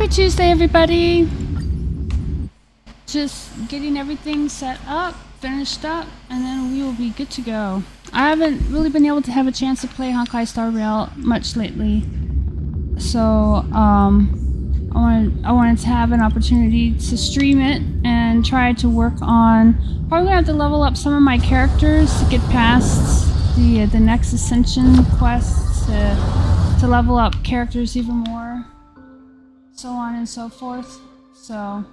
Tuesday, everybody. Just getting everything set up, finished up, and then we will be good to go. I haven't really been able to have a chance to play Honkai Star Rail much lately, so I wanted to have an opportunity to stream it and try to work on. Probably gonna have to level up some of my characters to get past the next Ascension quest to level up characters even more, so on and so forth. So.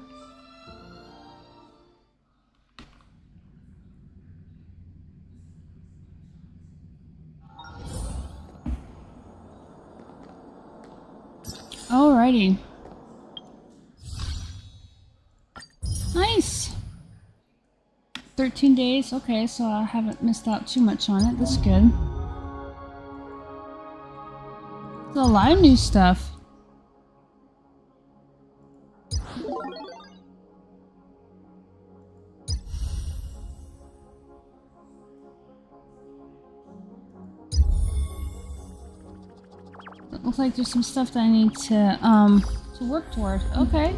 Alrighty. Nice! 13 days, okay, so I haven't missed out too much on it. That's good. There's a lot of new stuff. It looks like there's some stuff that I need to work toward. Okay.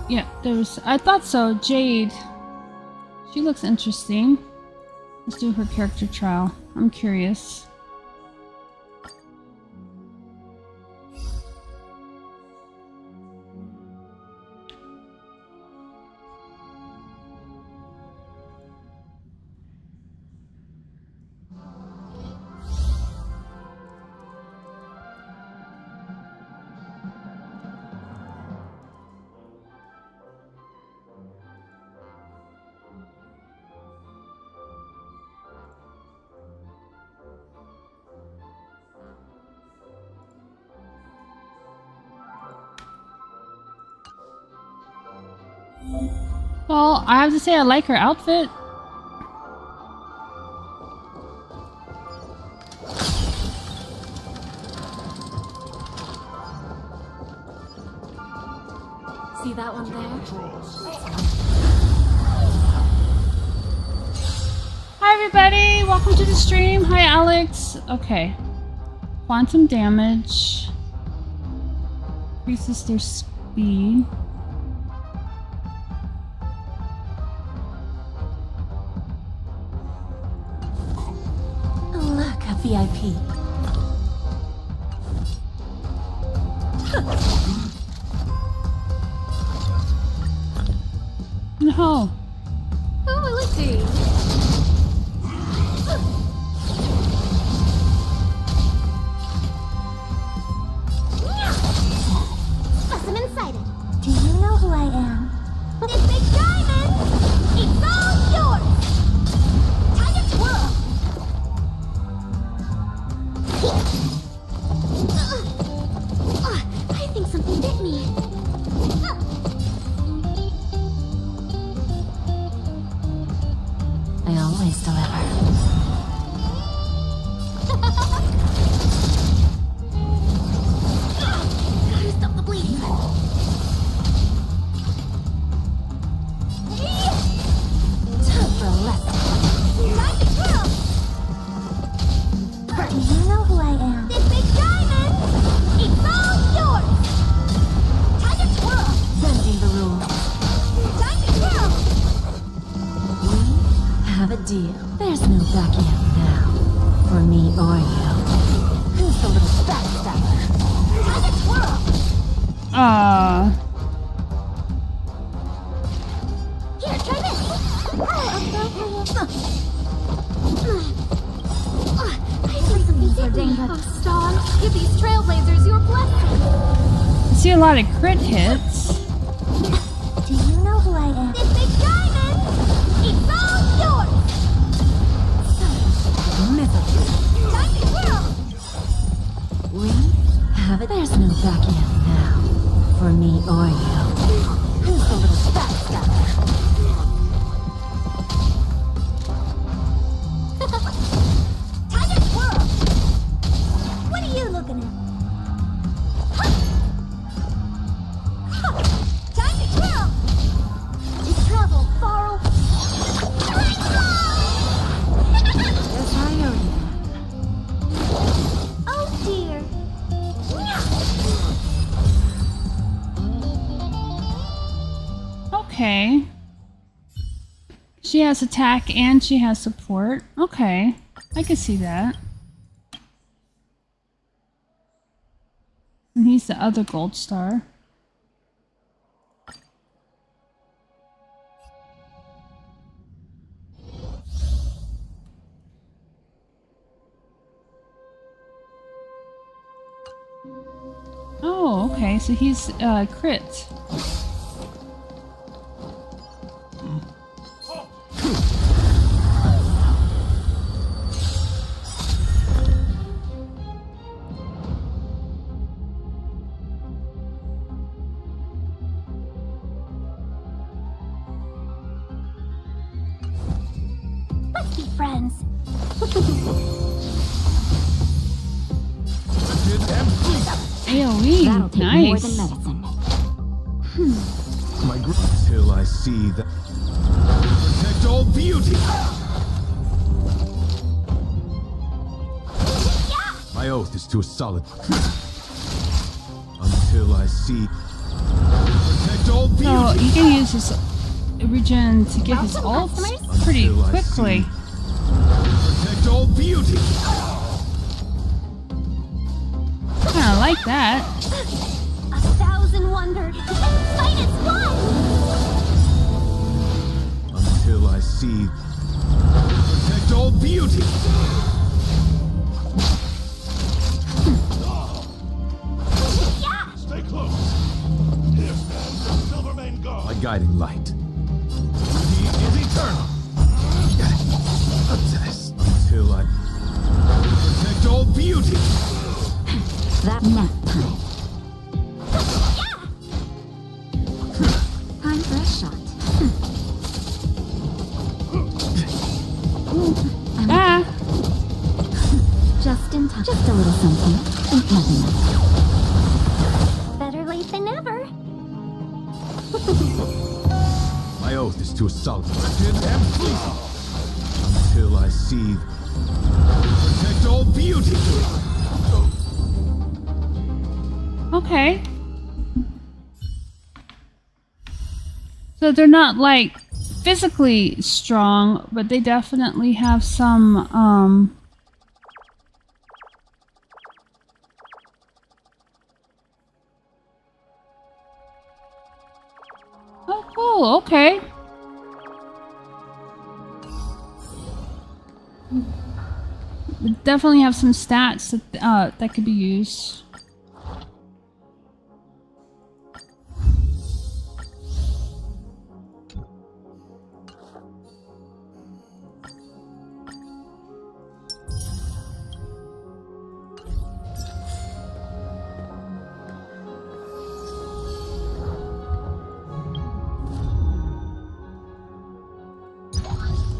Yeah, there's. I thought so. Jade. She looks interesting. Let's do her character trial. I'm curious. Well, I have to say I like her outfit. See that one there? Hi everybody, welcome to the stream. Hi Alex. Okay. Quantum damage. Increases their speed. VIP. No. Oh, let's see. Specimen sighted. Do you know who I am? This big diamond! It's all yours! Time to twirl! I think something bit me. I always deliver. Gotta stop the bleeding. Time for a lesson. Time to twirl. Do you know who I am? This big diamond! It's all yours! Time to twirl! Bending the rules. Time to twirl! We have a deal. There's no backing out now. For me or you. Who's the little backstabber? Time to twirl! Here, try this! Stars, give these trailblazers your blessing. I see a lot of crit hits. Do you know who I am? This big diamond! It's all yours! Misery. Time to twirl! We have it. There's no backing out now. For me or you. Who's the little backstabber? Okay. She has attack and she has support. Okay. I can see that. And he's the other gold star. Oh, okay, so he's crit. Let's be friends. AoE, That'll take nice. more than medicine. My till I see that protect all beauty. My oath is to a solid until I see protect all beauty. So you can use his regen to get his ult pretty Until I quickly. see protect all beauty. Kinda like that. 1,000 wonders. Fight is one. Until I see protect all beauty. Stay close. Here stands the Silvermane Guard. My guiding light. He is eternal. Until I protect all beauty. That nap time. Time for a shot. Ah! Just in time. Just a little something. Ain't nothing else. Better late than never. My oath is to a solid and fleeting. Until I see protect all beauty. Okay. So they're not like physically strong, but they definitely have some Oh cool, okay. They definitely have some stats that that could be used.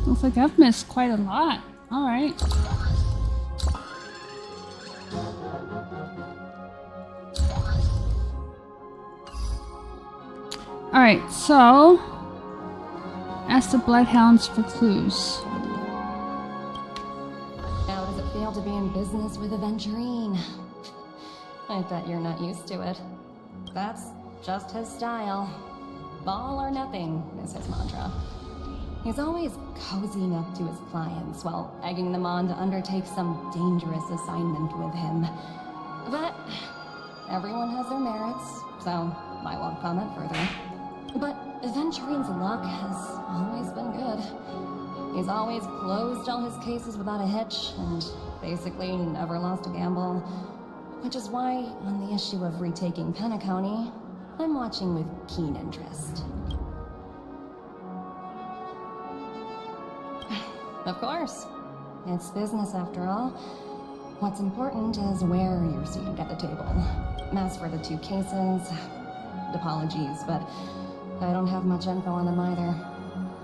Looks like I've missed quite a lot. Alright. Alright, so ask the bloodhounds for clues. How does it feel to be in business with Aventurine? I bet you're not used to it. That's just his style. All or nothing is his mantra. He's always cozying up to his clients while egging them on to undertake some dangerous assignment with him. But everyone has their merits, so I won't comment further. But Aventurine's luck has always been good. He's always closed all his cases without a hitch, and basically never lost a gamble. Which is why, on the issue of retaking Penacony, I'm watching with keen interest. Of course. It's business after all. What's important is where you're seated at the table. As for the two cases, apologies, but I don't have much info on them either.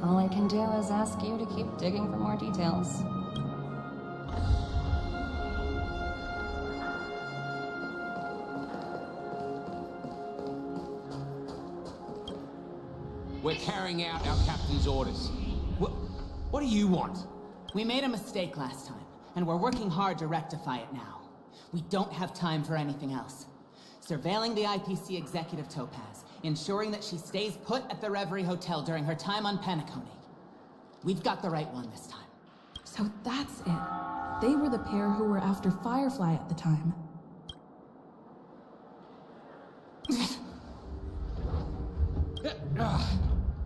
All I can do is ask you to keep digging for more details. We're carrying out our captain's orders. What do you want? We made a mistake last time, and we're working hard to rectify it now. We don't have time for anything else. Surveilling the IPC Executive Topaz ensuring that she stays put at the Reverie Hotel during her time on Penacony. We've got the right one this time. So that's it. They were the pair who were after Firefly at the time.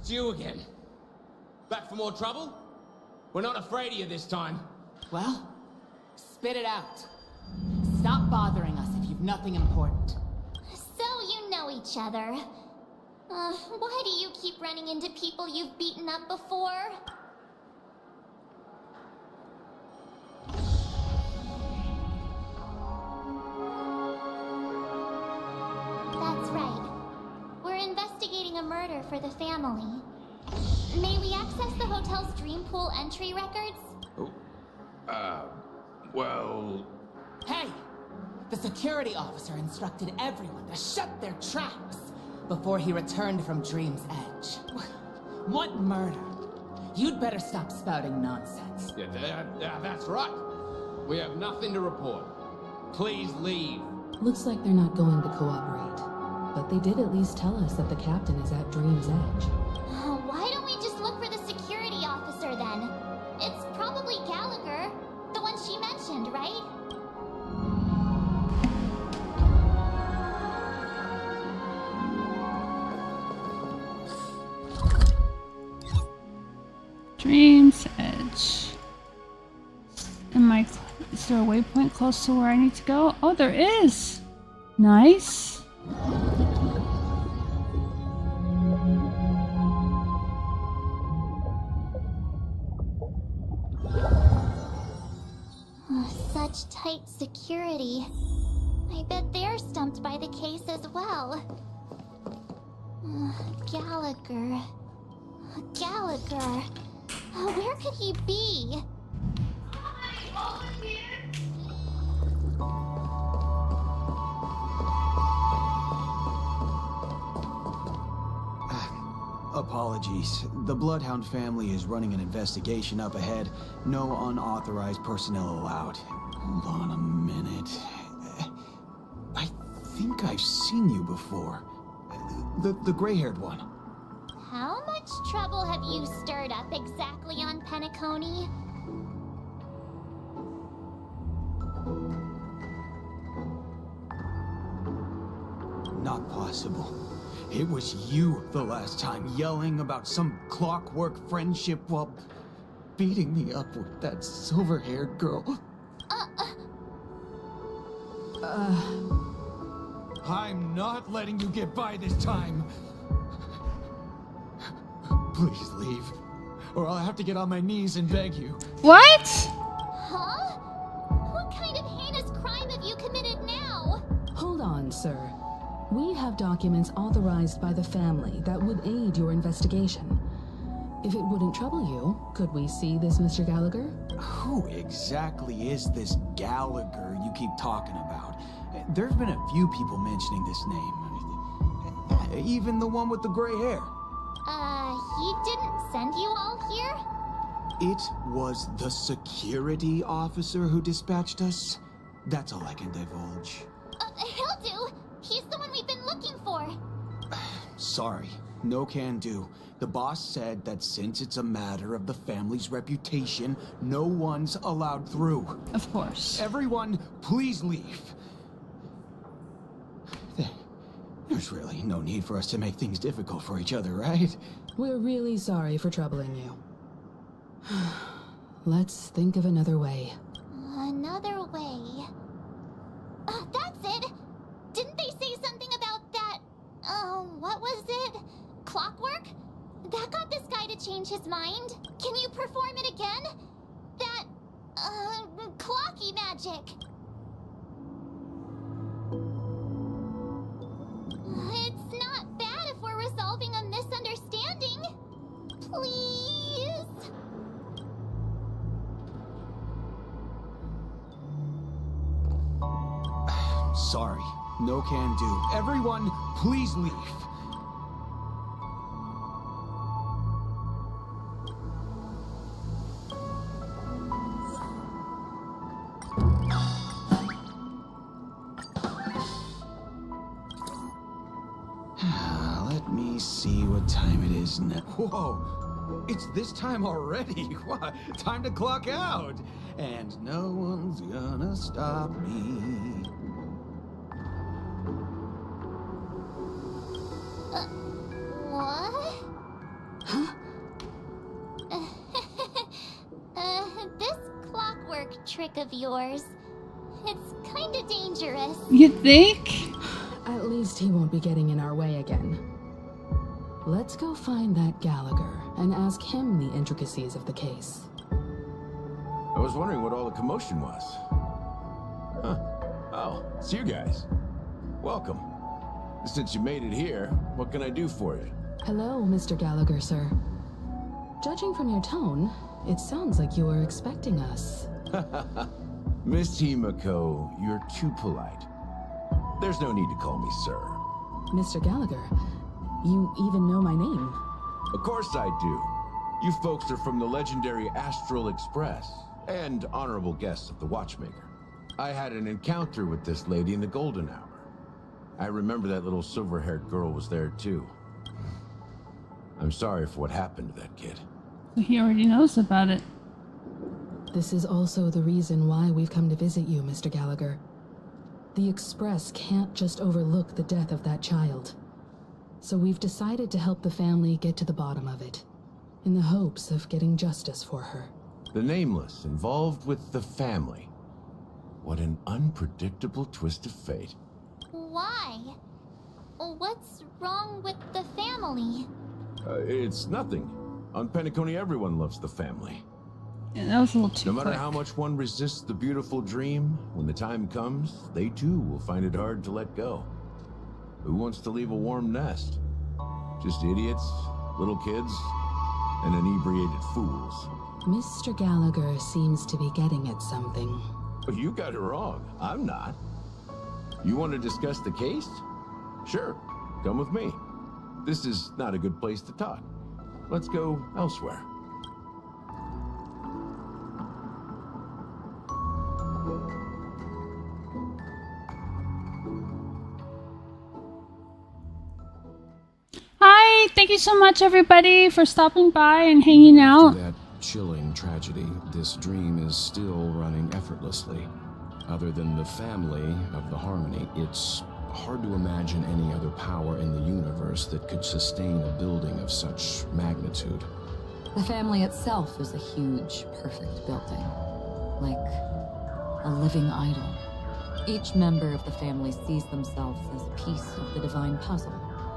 It's you again. Back for more trouble? We're not afraid of you this time. Well, spit it out. Stop bothering us if you've nothing important. So you know each other. Why do you keep running into people you've beaten up before? That's right. We're investigating a murder for the family. May we access the hotel's dream pool entry records? Well... Hey! The security officer instructed everyone to shut their traps before he returned from Dream's Edge. What murder? You'd better stop spouting nonsense. Yeah, that's right. We have nothing to report. Please leave. Looks like they're not going to cooperate. But they did at least tell us that the captain is at Dream's Edge. Why don't we just look for the security officer then? It's probably Gallagher, the one she mentioned, right? Dream's Edge. Is there a waypoint close to where I need to go? Oh, there is! Nice. Such tight security. I bet they're stumped by the case as well. Gallagher. Gallagher. Where could he be? Apologies. The Bloodhound family is running an investigation up ahead. No unauthorized personnel allowed. Hold on a minute. I think I've seen you before. The gray-haired one. How much trouble have you stirred up exactly on Penacony? Not possible. It was you the last time, yelling about some clockwork friendship while beating me up with that silver-haired girl. I'm not letting you get by this time. Please leave, or I'll have to get on my knees and beg you. What? Huh? What kind of heinous crime have you committed now? Hold on, sir. We have documents authorized by the family that would aid your investigation. If it wouldn't trouble you, could we see this Mr. Gallagher? Who exactly is this Gallagher you keep talking about? There's been a few people mentioning this name. Even the one with the gray hair. He didn't send you all here? It was the security officer who dispatched us. That's all I can divulge. He'll do. He's the one we've been looking for. Sorry, no can do. The boss said that since it's a matter of the family's reputation, no one's allowed through. Of course. Everyone, please leave. There's really no need for us to make things difficult for each other, right? We're really sorry for troubling you. Let's think of another way. Another way. That's it! Didn't they say something about that? What was it? Clockwork? That got this guy to change his mind. Can you perform it again? That, clocky magic. It's not bad if we're resolving a misunderstanding. Please? Sorry, no can do. Everyone, please leave. what time it is now. Whoa! It's this time already. What? Time to clock out. And no one's gonna stop me. What? Huh? This clockwork trick of yours, it's kinda dangerous. You think? At least he won't be getting in our way again. Let's go find that Gallagher and ask him the intricacies of the case. I was wondering what all the commotion was. Huh. Oh, it's you guys. Welcome. Since you made it here, what can I do for you? Hello, Mr. Gallagher, sir. Judging from your tone, it sounds like you were expecting us. Miss Himiko, you're too polite. There's no need to call me sir. Mr. Gallagher, you even know my name. Of course I do. You folks are from the legendary Astral Express and honorable guests of the Watchmaker. I had an encounter with this lady in the Golden Hour. I remember that little silver-haired girl was there too. I'm sorry for what happened to that kid. He already knows about it. This is also the reason why we've come to visit you, Mr. Gallagher. The Express can't just overlook the death of that child. So we've decided to help the family get to the bottom of it, in the hopes of getting justice for her. The Nameless involved with the family. What an unpredictable twist of fate. Why? What's wrong with the family? It's nothing. On Penacony, everyone loves the family. Yeah, that was a little too No matter quick. how much one resists the beautiful dream, when the time comes, they too will find it hard to let go. Who wants to leave a warm nest? Just idiots, little kids, and inebriated fools. Mr. Gallagher seems to be getting at something. But you got it wrong. I'm not. You want to discuss the case? Sure, come with me. This is not a good place to talk. Let's go elsewhere. Hi, thank you so much, everybody, for stopping by and hanging out. After that chilling tragedy, this dream is still running effortlessly. Other than the family of the Harmony, it's hard to imagine any other power in the universe that could sustain a building of such magnitude. The family itself is a huge, perfect building. Like a living idol. Each member of the family sees themselves as a piece of the divine puzzle,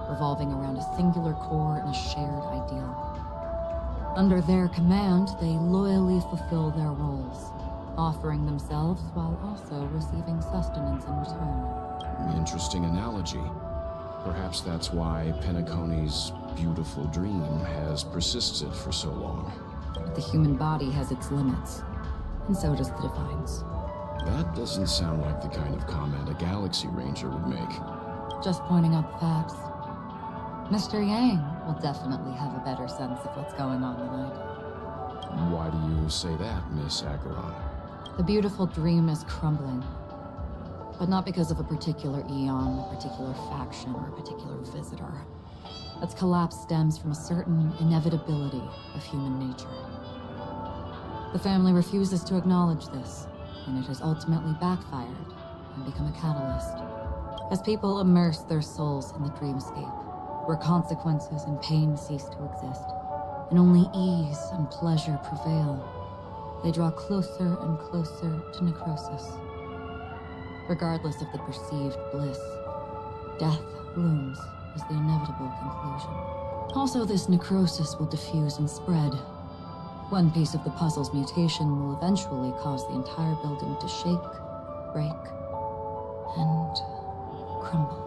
revolving around a singular core and a shared ideal. Under their command, they loyally fulfill their roles, offering themselves while also receiving sustenance in return. Interesting analogy. Perhaps that's why Penacony's beautiful dream has persisted for so long. The human body has its limits, and so does the Divine's. That doesn't sound like the kind of comment a Galaxy Ranger would make. Just pointing out the facts. Mr. Yang will definitely have a better sense of what's going on than I do. Why do you say that, Miss Acheron? The beautiful dream is crumbling. But not because of a particular eon, a particular faction, or a particular visitor. Its collapse stems from a certain inevitability of human nature. The family refuses to acknowledge this, and it has ultimately backfired and become a catalyst. As people immerse their souls in the dreamscape, where consequences and pain cease to exist, and only ease and pleasure prevail, they draw closer and closer to necrosis. Regardless of the perceived bliss, death looms as the inevitable conclusion. Also, this necrosis will diffuse and spread. One piece of the puzzle's mutation will eventually cause the entire building to shake, break, and crumble.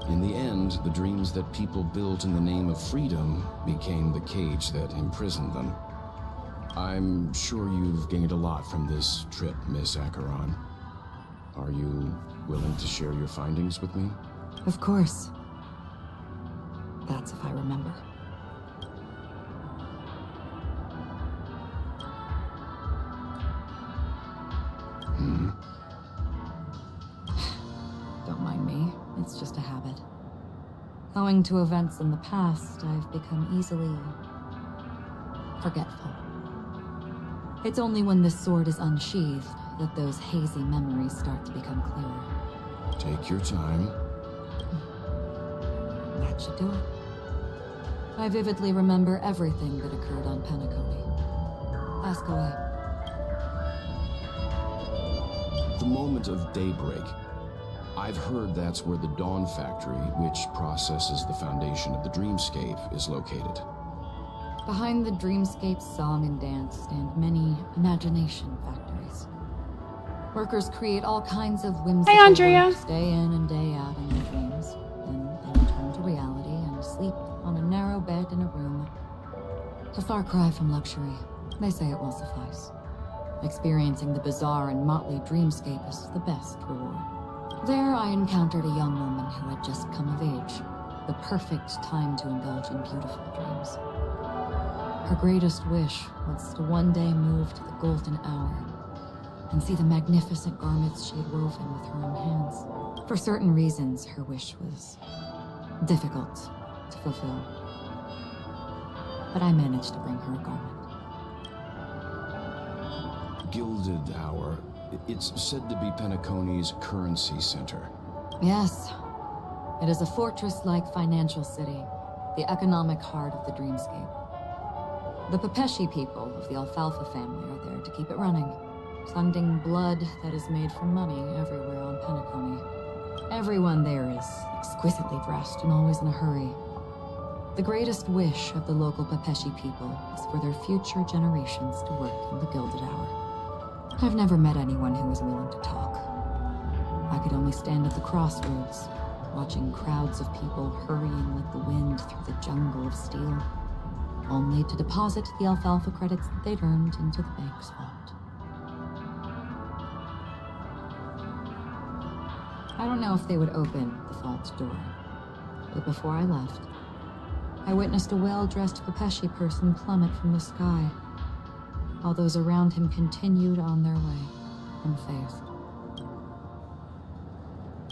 In the end, the dreams that people built in the name of freedom became the cage that imprisoned them. I'm sure you've gained a lot from this trip, Miss Acheron. Are you willing to share your findings with me? Of course. That's if I remember. Don't mind me. It's just a habit. Owing to events in the past, I've become easily forgetful. It's only when this sword is unsheathed that those hazy memories start to become clearer. Take your time. That should do it. I vividly remember everything that occurred on Penacony. Ask away. The moment of daybreak. I've heard that's where the Dawn Factory, which processes the foundation of the dreamscape, is located. Behind the dreamscape's song and dance stand many imagination factories. Workers create all kinds of whimsical Andrea. works day in and day out in their dreams. Then they return to reality and sleep on a narrow bed in a room. A far cry from luxury. They say it will suffice. Experiencing the bizarre and motley dreamscape is the best reward. There I encountered a young woman who had just come of age. The perfect time to indulge in beautiful dreams. Her greatest wish was to one day move to the golden hour and see the magnificent garments she had woven with her own hands. For certain reasons, her wish was difficult to fulfill. But I managed to bring her a garment. Gilded Hour. It's said to be Penacony's currency center. Yes. It is a fortress-like financial city, the economic heart of the dreamscape. The Pepeshi people of the Alfalfa family are there to keep it running, funding blood that is made from money everywhere on Penacony. Everyone there is exquisitely dressed and always in a hurry. The greatest wish of the local Pepeshi people is for their future generations to work in the Gilded Hour. I've never met anyone who was willing to talk. I could only stand at the crossroads, watching crowds of people hurrying like the wind through the jungle of steel, only to deposit the alfalfa credits that they'd earned into the bank's vault. I don't know if they would open the vault door, but before I left, I witnessed a well-dressed Pepeshi person plummet from the sky, while those around him continued on their way, unfazed.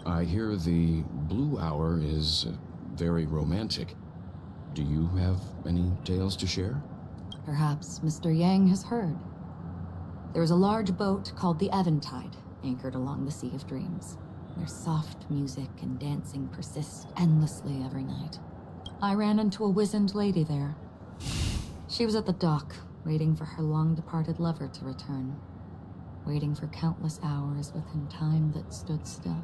I hear the Blue Hour is very romantic. Do you have any tales to share? Perhaps Mr. Yang has heard. There is a large boat called the Eventide, anchored along the Sea of Dreams, where soft music and dancing persist endlessly every night. I ran into a wizened lady there. She was at the dock, waiting for her long-departed lover to return, waiting for countless hours within time that stood still.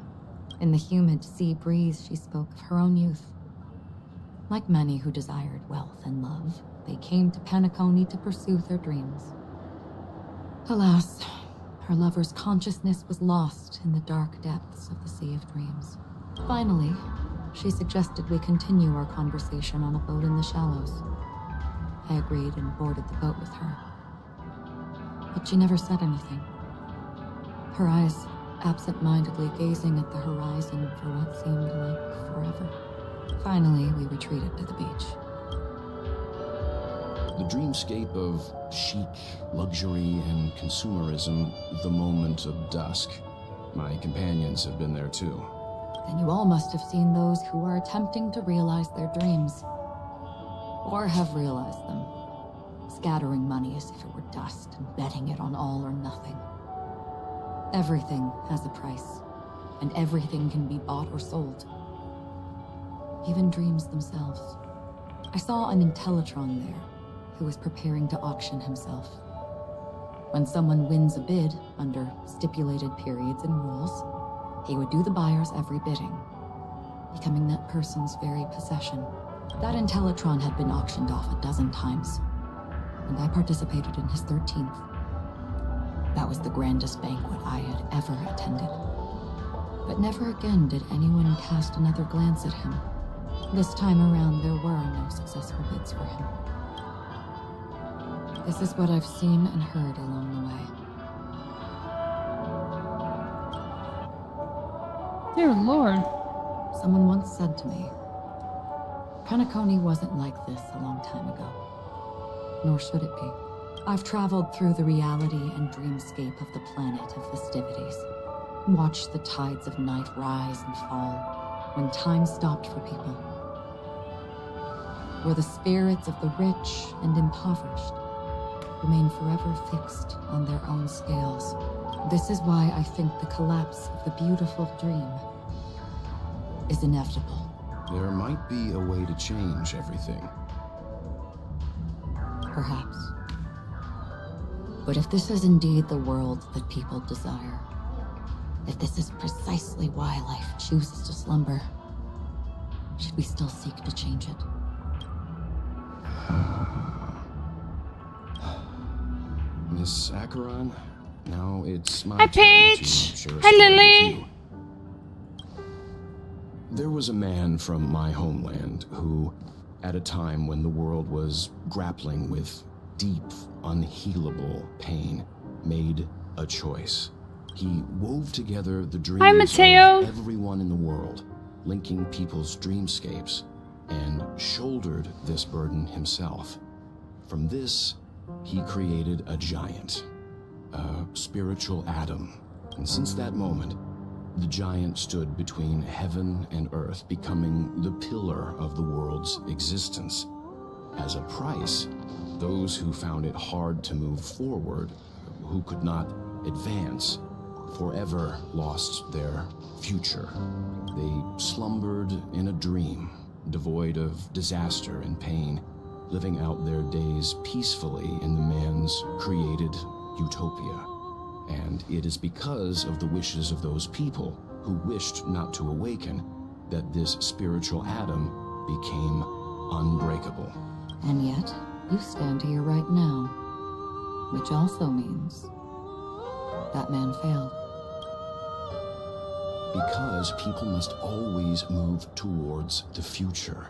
In the humid sea breeze, she spoke of her own youth. Like many who desired wealth and love, they came to Penacony to pursue their dreams. Alas, her lover's consciousness was lost in the dark depths of the Sea of Dreams. Finally, she suggested we continue our conversation on a boat in the shallows. I agreed and boarded the boat with her. But she never said anything. Her eyes absent-mindedly gazing at the horizon for what seemed like forever. Finally, we retreated to the beach. The dreamscape of chic, luxury, and consumerism, the moment of dusk. My companions have been there too. Then you all must have seen those who are attempting to realize their dreams. Or have realized them. Scattering money as if it were dust and betting it on all or nothing. Everything has a price, and everything can be bought or sold. Even dreams themselves. I saw an Intellitron there, who was preparing to auction himself. When someone wins a bid under stipulated periods and rules, he would do the buyer's every bidding, becoming that person's very possession. That Intellitron had been auctioned off 12 times, and I participated in his 13th. That was the grandest banquet I had ever attended. But never again did anyone cast another glance at him. This time around, there were no successful bids for him. This is what I've seen and heard along the way. Dear Lord. Someone once said to me, Penacony wasn't like this a long time ago. Nor should it be. I've traveled through the reality and dreamscape of the planet of festivities. Watched the tides of night rise and fall when time stopped for people. where the spirits of the rich and impoverished remain forever fixed on their own scales. This is why I think the collapse of the beautiful dream is inevitable. There might be a way to change everything. Perhaps. But if this is indeed the world that people desire, if this is precisely why life chooses to slumber, should we still seek to change it? Miss Acheron, now it's my Hi, turn to Paige. share a Hi, story Lily. with you. There was a man from my homeland who, at a time when the world was grappling with deep, unhealable pain, made a choice. He wove together the dreams Mateo. of everyone in the world, linking people's dreamscapes, and shouldered this burden himself. From this, he created a giant, a spiritual Adam. And since that moment, the giant stood between heaven and earth, becoming the pillar of the world's existence. As a price, those who found it hard to move forward, who could not advance, forever lost their future. They slumbered in a dream, devoid of disaster and pain, living out their days peacefully in the man's created utopia. And it is because of the wishes of those people who wished not to awaken that this spiritual Adam became unbreakable. And yet, you stand here right now, which also means that man failed. Because people must always move towards the future.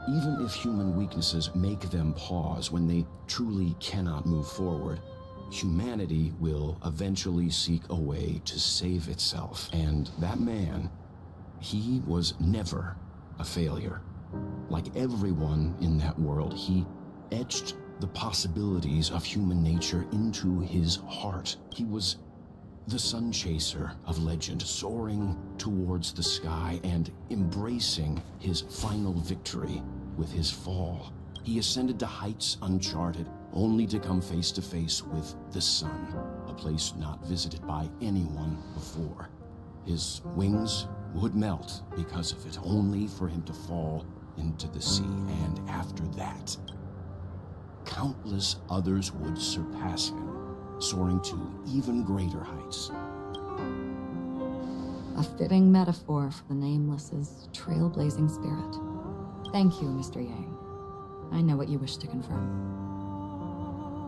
Even if human weaknesses make them pause when they truly cannot move forward, humanity will eventually seek a way to save itself. And that man, he was never a failure. Like everyone in that world, he etched the possibilities of human nature into his heart. He was the sun chaser of legend, soaring towards the sky and embracing his final victory with his fall. He ascended to heights uncharted, only to come face to face with the sun, a place not visited by anyone before. His wings would melt because of it, only for him to fall into the sea. And after that, countless others would surpass him, soaring to even greater heights. A fitting metaphor for the Nameless's trailblazing spirit. Thank you, Mr. Yang. I know what you wish to confirm.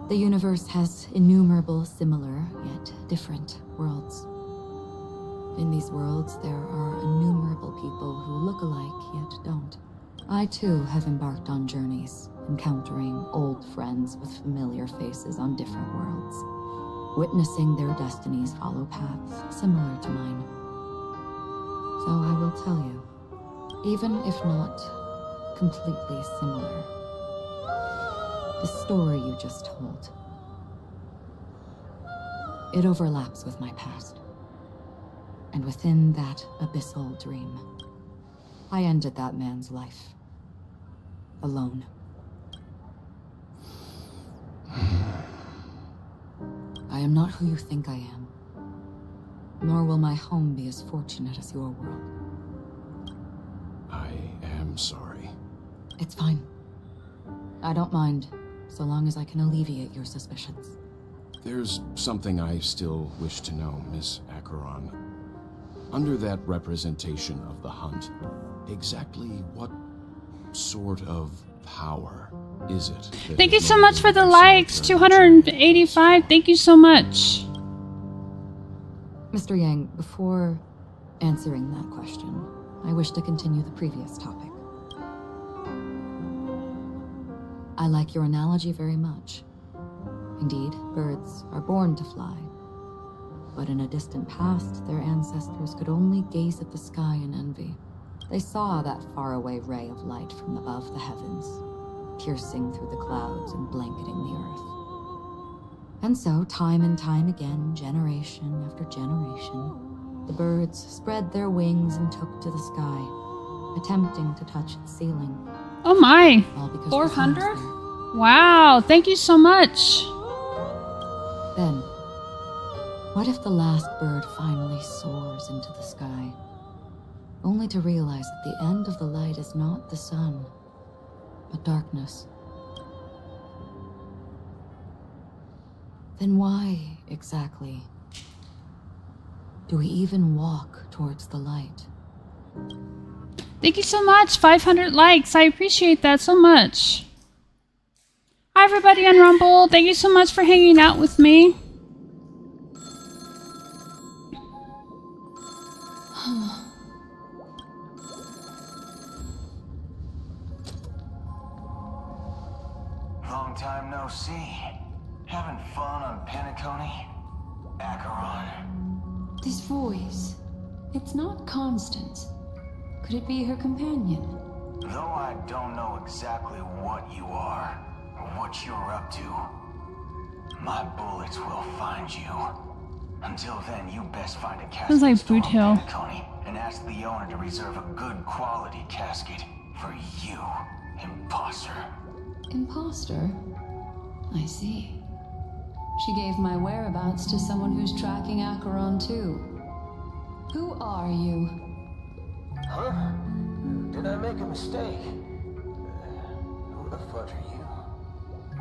The universe has innumerable similar, yet different worlds. In these worlds, there are innumerable people who look alike, yet don't. I, too, have embarked on journeys, encountering old friends with familiar faces on different worlds, witnessing their destinies follow paths similar to mine. So I will tell you, even if not completely similar, the story you just told, it overlaps with my past. And within that abyssal dream, I ended that man's life. Alone. I am not who you think I am. Nor will my home be as fortunate as your world. I am sorry. It's fine. I don't mind, so long as I can alleviate your suspicions. There's something I still wish to know, Miss Acheron. Under that representation of the hunt, exactly what sort of power is it? Thank you so much for the likes. 285. Thank you so much. Mr. Yang, before answering that question, I wish to continue the previous topic. I like your analogy very much. Indeed, birds are born to fly. But in a distant past, their ancestors could only gaze at the sky in envy. They saw that faraway ray of light from above the heavens, piercing through the clouds and blanketing the earth. And so, time and time again, generation after generation, the birds spread their wings and took to the sky, attempting to touch its ceiling, Oh my. All because 400? Rosanna's Wow, thank you so much. there. Then, what if the last bird finally soars into the sky, only to realize that the end of the light is not the sun, but darkness? Then why, exactly, do we even walk towards the light? Thank you so much. 500 likes. I appreciate that so much. Hi, everybody on Rumble. Thank you so much for hanging out with me. Long time no see. Having fun on Penacony? Acheron. This voice, it's not Constance. Could it be her companion? Though I don't know exactly what you are, or what you're up to, my bullets will find you. Until then, you best find a casket Sounds like store Boot on Hill. Penacony and ask the owner to reserve a good quality casket for you, imposter. Imposter? I see. She gave my whereabouts to someone who's tracking Acheron too. Who are you? Huh? Did I make a mistake? Who the fuck are you?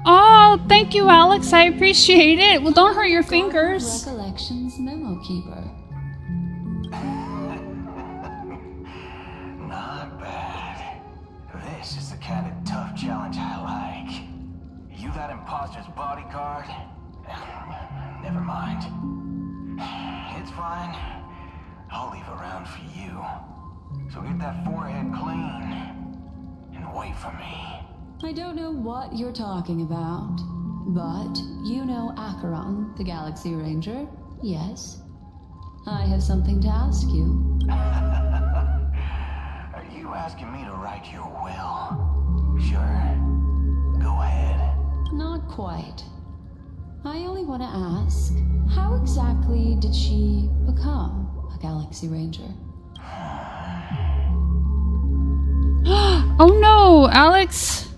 Oh, thank you, Alex. I appreciate it. Well, don't hurt your fingers. Recollections memo keeper. Not bad. This is the kind of tough challenge I like. You that imposter's bodyguard? Never mind. It's fine. I'll leave a round for you. So get that forehead clean and wait for me. I don't know what you're talking about, but you know Acheron, the Galaxy Ranger, yes? I have something to ask you. Are you asking me to write your will? Sure. Go ahead. Not quite. I only want to ask, how exactly did she become a Galaxy Ranger? Oh no, Alex.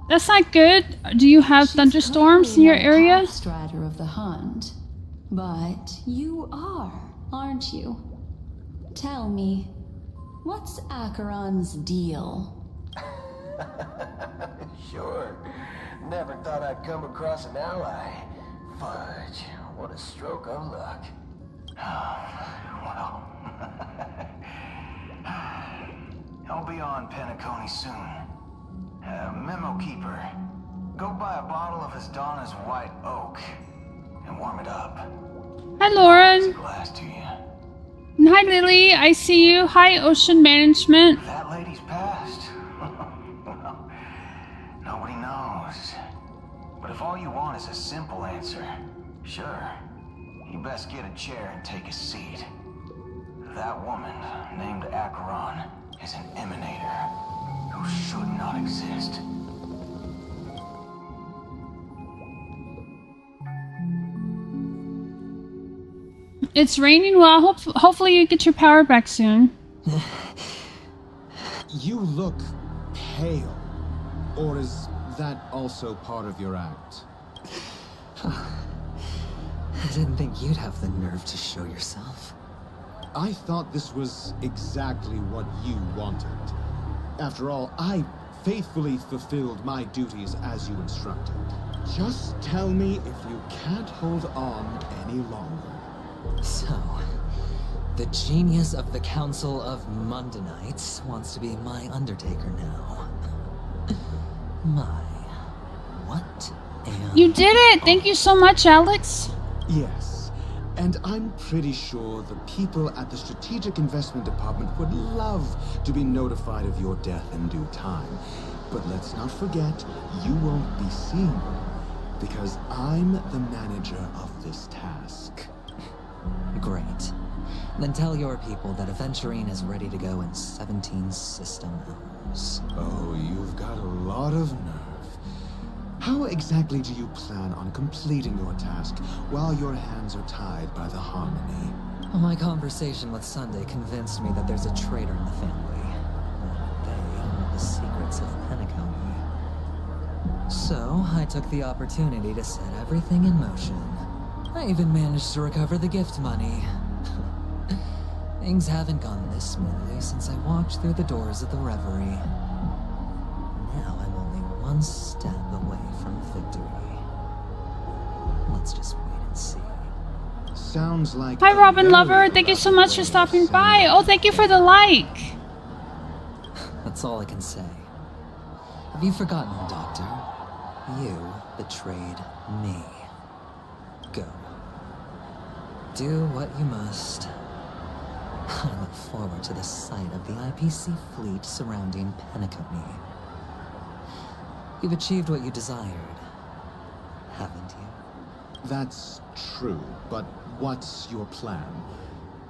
That's not good. Do you have thunderstorms in your area? Strider of the Hunt, but you are, aren't you? Tell me, what's Acheron's deal? Sure. Never thought I'd come across an ally. Fudge, what a stroke of luck. Well, I'll be on Penacony soon. Memo keeper, go buy a bottle of his Donna's White Oak and warm it up. Hi, Lauren. Glass to you. And hi, Lily. I see you. Hi, Ocean Management. That lady's passed. Well, nobody knows. But if all you want is a simple answer, sure, you best get a chair and take a seat. That woman, named Acheron, is an emanator who should not exist. It's raining. Well, hopefully you get your power back soon. You look pale. Or is that also part of your act? I didn't think you'd have the nerve to show yourself. I thought this was exactly what you wanted. After all, I faithfully fulfilled my duties as you instructed. Just tell me if you can't hold on any longer. So, the genius of the Council of Mundanites wants to be my Undertaker now. My, what? And You did it! Thank you so much, Alex. Yes, and I'm pretty sure the people at the Strategic Investment Department would love to be notified of your death in due time. But let's not forget, you won't be seen, because I'm the manager of this task. Great. Then tell your people that Aventurine is ready to go in 17 system hours. Oh, you've got a lot of nerve. How exactly do you plan on completing your task while your hands are tied by the Harmony? My conversation with Sunday convinced me that there's a traitor in the family. They, the So, I took the opportunity to set everything in motion. I even managed to recover the gift money. Things haven't gone this smoothly since I walked through the doors of the Reverie. Now I'm only one step away from victory. Let's just wait and see. Sounds like... Hi, Robin Lover. Thank you so much for stopping by. Oh, thank you for the like. That's all I can say. Have you forgotten, Doctor? You betrayed me. Go. Do what you must. I look forward to the sight of the IPC fleet surrounding Penacony. You've achieved what you desired, haven't you? That's true, but what's your plan?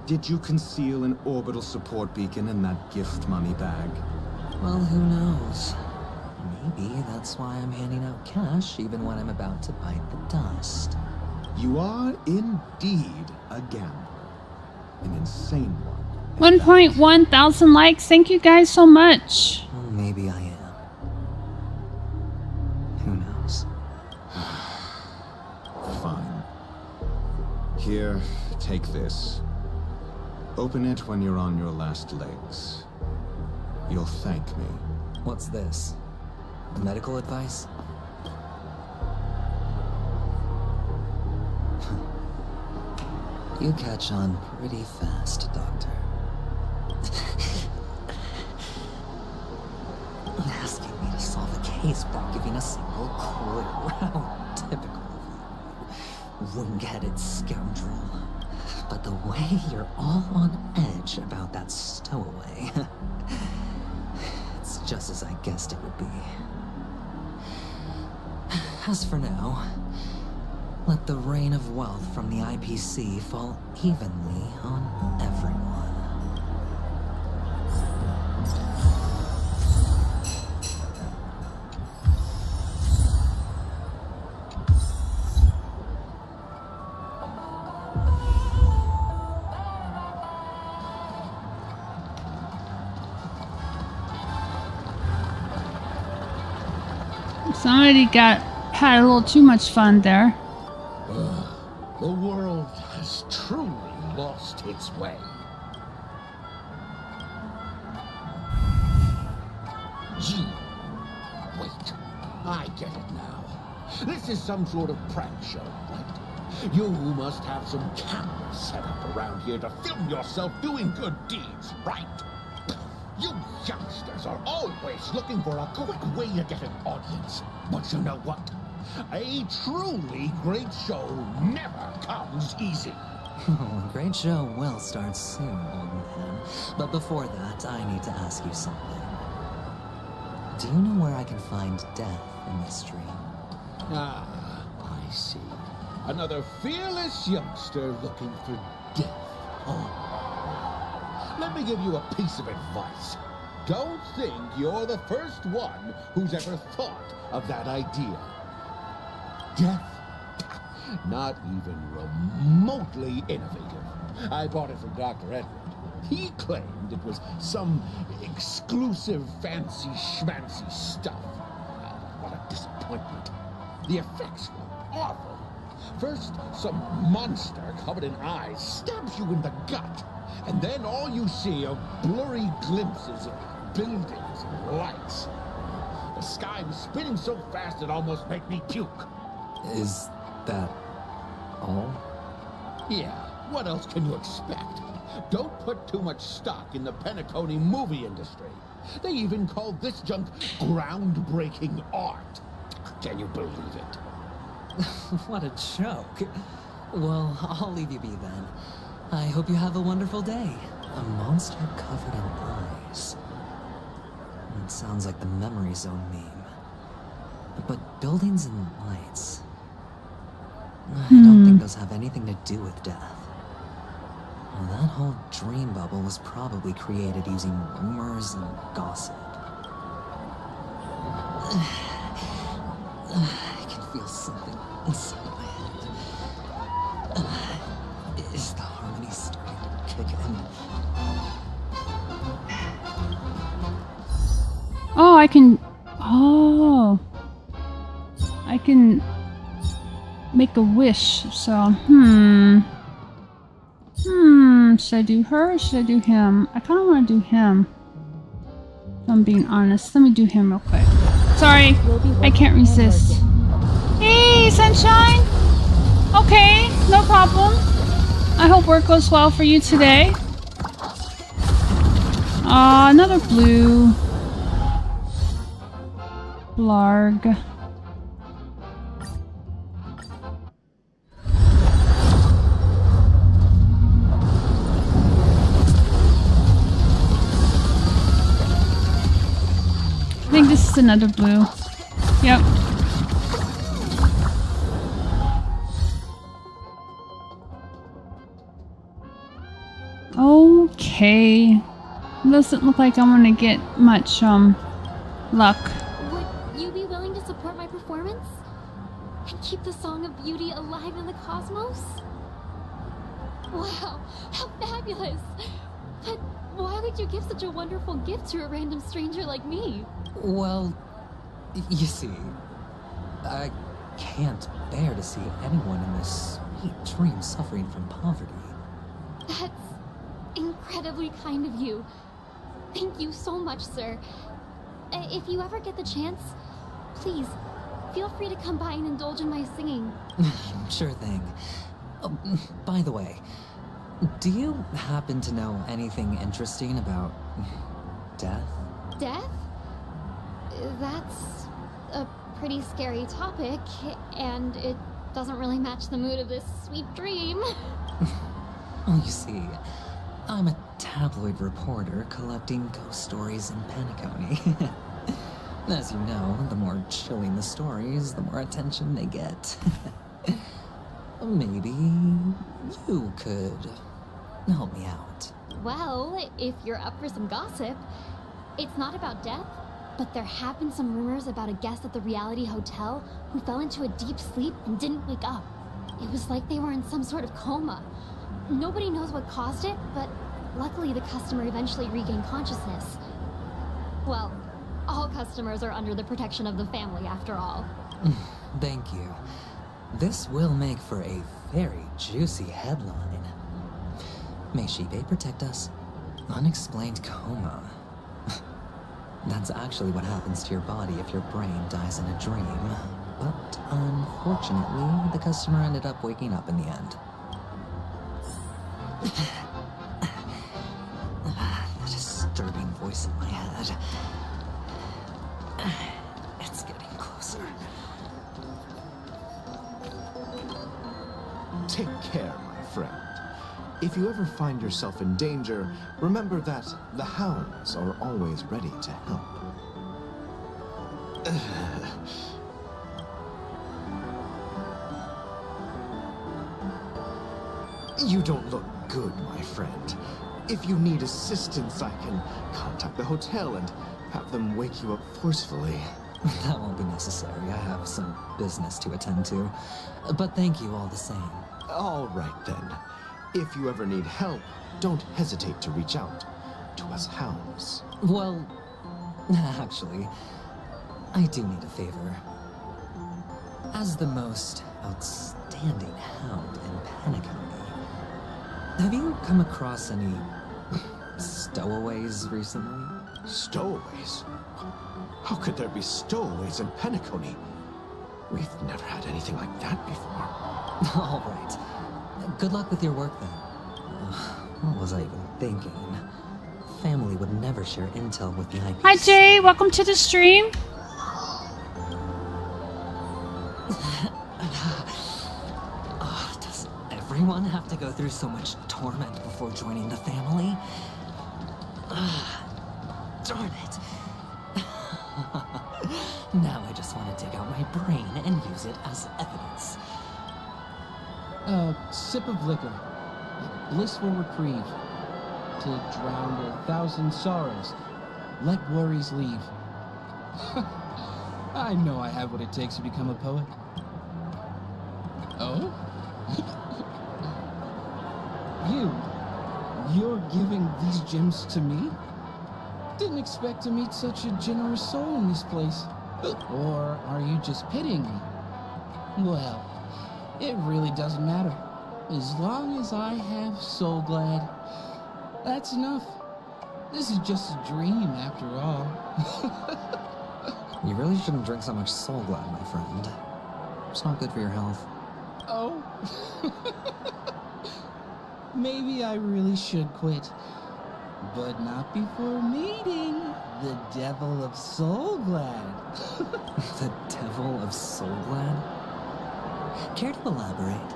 Did you conceal an orbital support beacon in that gift money bag? Well, who knows? Maybe that's why I'm handing out cash even when I'm about to bite the dust. You are indeed a gambler. An insane one. 1.1 thousand likes. Thank you guys so much. Well, maybe I am. Who knows? Fine. Here, take this. Open it when you're on your last legs. You'll thank me. What's this? Medical advice? You catch on pretty fast, Doctor. Asking me to solve a case without giving a single clue. How typical of you. Wing-headed scoundrel. But the way you're all on edge about that stowaway... it's just as I guessed it would be. As for now... let the rain of wealth from the IPC fall evenly on everyone. Somebody had a little too much fun there. The world has truly lost its way. Gee, wait. I get it now. This is some sort of prank show, right? You must have some cameras set up around here to film yourself doing good deeds, right? You youngsters are always looking for a quick way to get an audience. But you know what? A truly great show never comes easy. A great show will start soon, old man. But before that, I need to ask you something. Do you know where I can find death in this dream? Ah, I see. Another fearless youngster looking for death. Oh. Let me give you a piece of advice. Don't think you're the first one who's ever thought of that idea. Death? Not even remotely innovative. I bought it from Dr. Edward. He claimed it was some exclusive fancy schmancy stuff. What a disappointment. The effects were awful. First, some monster covered in eyes stabs you in the gut. And then all you see are blurry glimpses of buildings and lights. The sky was spinning so fast it almost made me puke. Is that all? Yeah, what else can you expect? Don't put too much stock in the Penacony movie industry. They even called this junk groundbreaking art. Can you believe it? What a joke. Well, I'll leave you be then. I hope you have a wonderful day. A monster covered in eyes. It sounds like the Memory Zone meme. But buildings and lights... I don't think those have anything to do with death. Well, that whole dream bubble was probably created using rumors and gossip. I can feel something inside my head. Is the harmony starting to kick in? Oh, I can... Oh. can make a wish. So, should I do her or should I do him? I kind of want to do him. If I'm being honest. Let me do him real quick. Sorry, I can't resist. Hey, Sunshine! Okay, no problem. I hope work goes well for you today. Aw, another blue. Blarg. I think this is another blue. Yep. Okay. Doesn't look like I'm gonna get much, luck. Would you be willing to support my performance? And keep the Song of Beauty alive in the cosmos? Wow, how fabulous! But why would you give such a wonderful gift to a random stranger like me? Well, you see, I can't bear to see anyone in this sweet dream suffering from poverty. That's incredibly kind of you. Thank you so much, sir. If you ever get the chance, please, feel free to come by and indulge in my singing. Sure thing. By the way, do you happen to know anything interesting about death? Death? That's a pretty scary topic, and it doesn't really match the mood of this sweet dream. Well, you see, I'm a tabloid reporter collecting ghost stories in Penacony. As you know, the more chilling the stories, the more attention they get. Maybe you could help me out. Well, if you're up for some gossip, it's not about death, but there have been some rumors about a guest at the reality hotel who fell into a deep sleep and didn't wake up. It was like they were in some sort of coma. Nobody knows what caused it, but luckily the customer eventually regained consciousness. Well, all customers are under the protection of the family after all. Thank you. This will make for a very juicy headline. May Shibe protect us. Unexplained coma. That's actually what happens to your body if your brain dies in a dream. But unfortunately, the customer ended up waking up in the end. The disturbing voice in my head. It's getting closer. Take care, my friend. If you ever find yourself in danger, remember that the hounds are always ready to help. You don't look good, my friend. If you need assistance, I can contact the hotel and have them wake you up forcefully. That won't be necessary. I have some business to attend to. But thank you all the same. All right, then. If you ever need help, don't hesitate to reach out to us hounds. Well, actually, I do need a favor. As the most outstanding hound in Penacony, have you come across any stowaways recently? Stowaways? How could there be stowaways in Penacony? We've never had anything like that before. All right. Good luck with your work, then. What was I even thinking? Family would never share intel with the IPC. Hi, Jay. Welcome to the stream. Does everyone have to go through so much torment before joining the family? Darn it. Now I just want to dig out my brain and use it as evidence. A sip of liquor. A blissful reprieve. To drown 1,000 sorrows. Let worries leave. I know I have what it takes to become a poet. Oh? You're giving these gems to me? Didn't expect to meet such a generous soul in this place. Or are you just pitying me? Well, it really doesn't matter. As long as I have Soul Glad, that's enough. This is just a dream after all. You really shouldn't drink so much Soul Glad, my friend. It's not good for your health. Oh. Maybe I really should quit. But not before meeting the Devil of Soul Glad. The Devil of Soul Glad? Care to elaborate?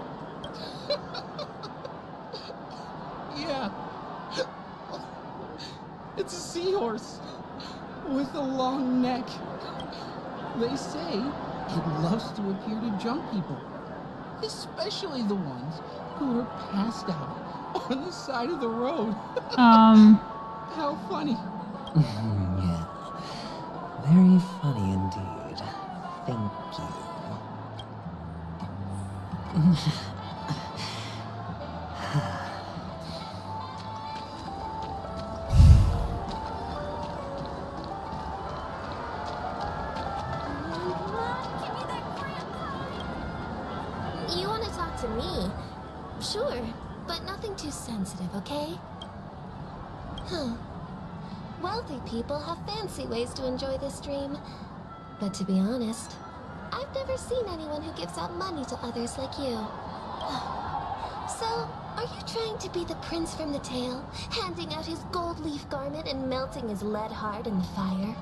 Yeah. It's a seahorse with a long neck. They say it loves to appear to drunk people, especially the ones who are passed out on the side of the road. How funny. Yeah. Very funny indeed. Thank you. You want to talk to me? Sure, but nothing too sensitive, okay? Huh. Wealthy people have fancy ways to enjoy this dream. But to be honest, I've never seen anyone who gives out money to others like you. So, are you trying to be the prince from the tale, handing out his gold leaf garment and melting his lead heart in the fire?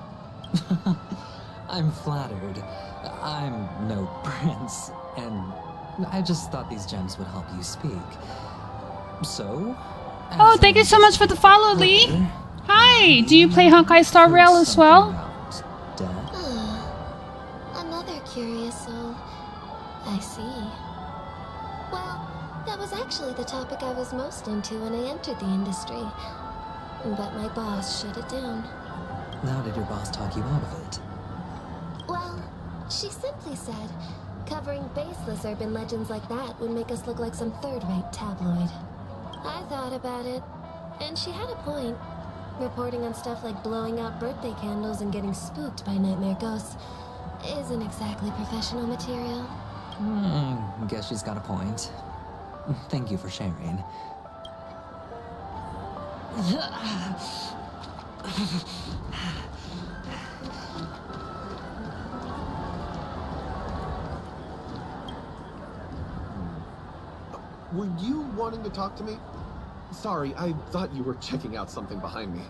I'm flattered. I'm no prince, and I just thought these gems would help you speak. So... Oh, thank you so much for the follow, Lee. Hi, do you play Honkai Star Rail as well? Another curious soul. I see. Well, that was actually the topic I was most into when I entered the industry. But my boss shut it down. How did your boss talk you out of it? Well, she simply said, covering baseless urban legends like that would make us look like some third-rate tabloid. I thought about it, and she had a point. Reporting on stuff like blowing out birthday candles and getting spooked by nightmare ghosts isn't exactly professional material. Guess she's got a point. Thank you for sharing. Were you wanting to talk to me? Sorry, I thought you were checking out something behind me.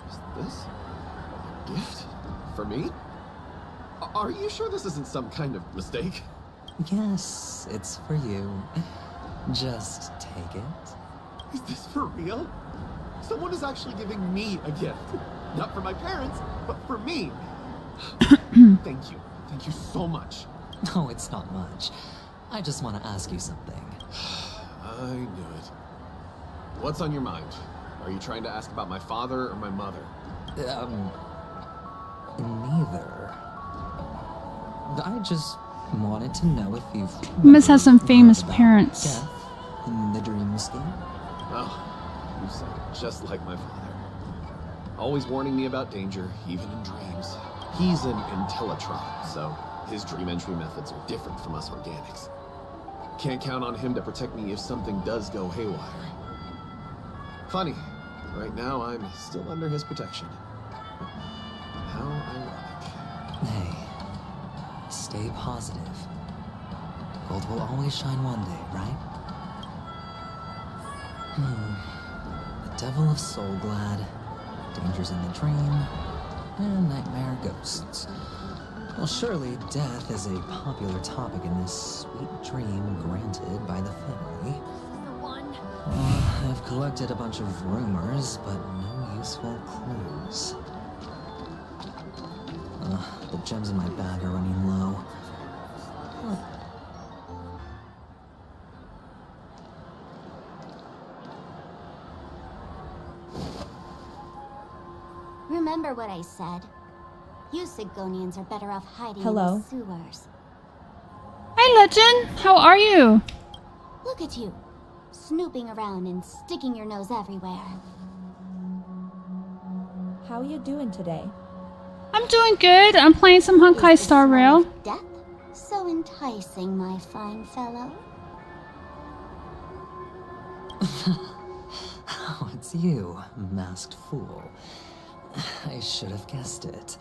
Is this a gift? For me? Are you sure this isn't some kind of mistake? Yes, it's for you. Just take it. Is this for real? Someone is actually giving me a gift. Not for my parents, but for me. Thank you. Thank you so much. No, it's not much. I just want to ask you something. I knew it. What's on your mind? Are you trying to ask about my father or my mother? Neither. I just wanted to know if you've... You must have some famous parents. Death in the dreamscape. Oh, you sound just like my father. Always warning me about danger, even in dreams. He's an intellitrop, so his dream entry methods are different from us organics. Can't count on him to protect me if something does go haywire. Funny, right now I'm still under his protection. How ironic. Hey, stay positive. Gold will always shine one day, right? The Devil of Soul Glad, dangers in the dream, and nightmare ghosts. Well, surely death is a popular topic in this sweet dream granted by the family. I've collected a bunch of rumors, but no useful clues. The gems in my bag are running low. Remember what I said. You Sigonians are better off hiding Hello. in the sewers. Hi, Legend. How are you? Look at you, snooping around and sticking your nose everywhere. How are you doing today? I'm doing good. I'm playing some Honkai Star Rail. Death so enticing, my fine fellow. Oh, it's you, masked fool. I should have guessed it.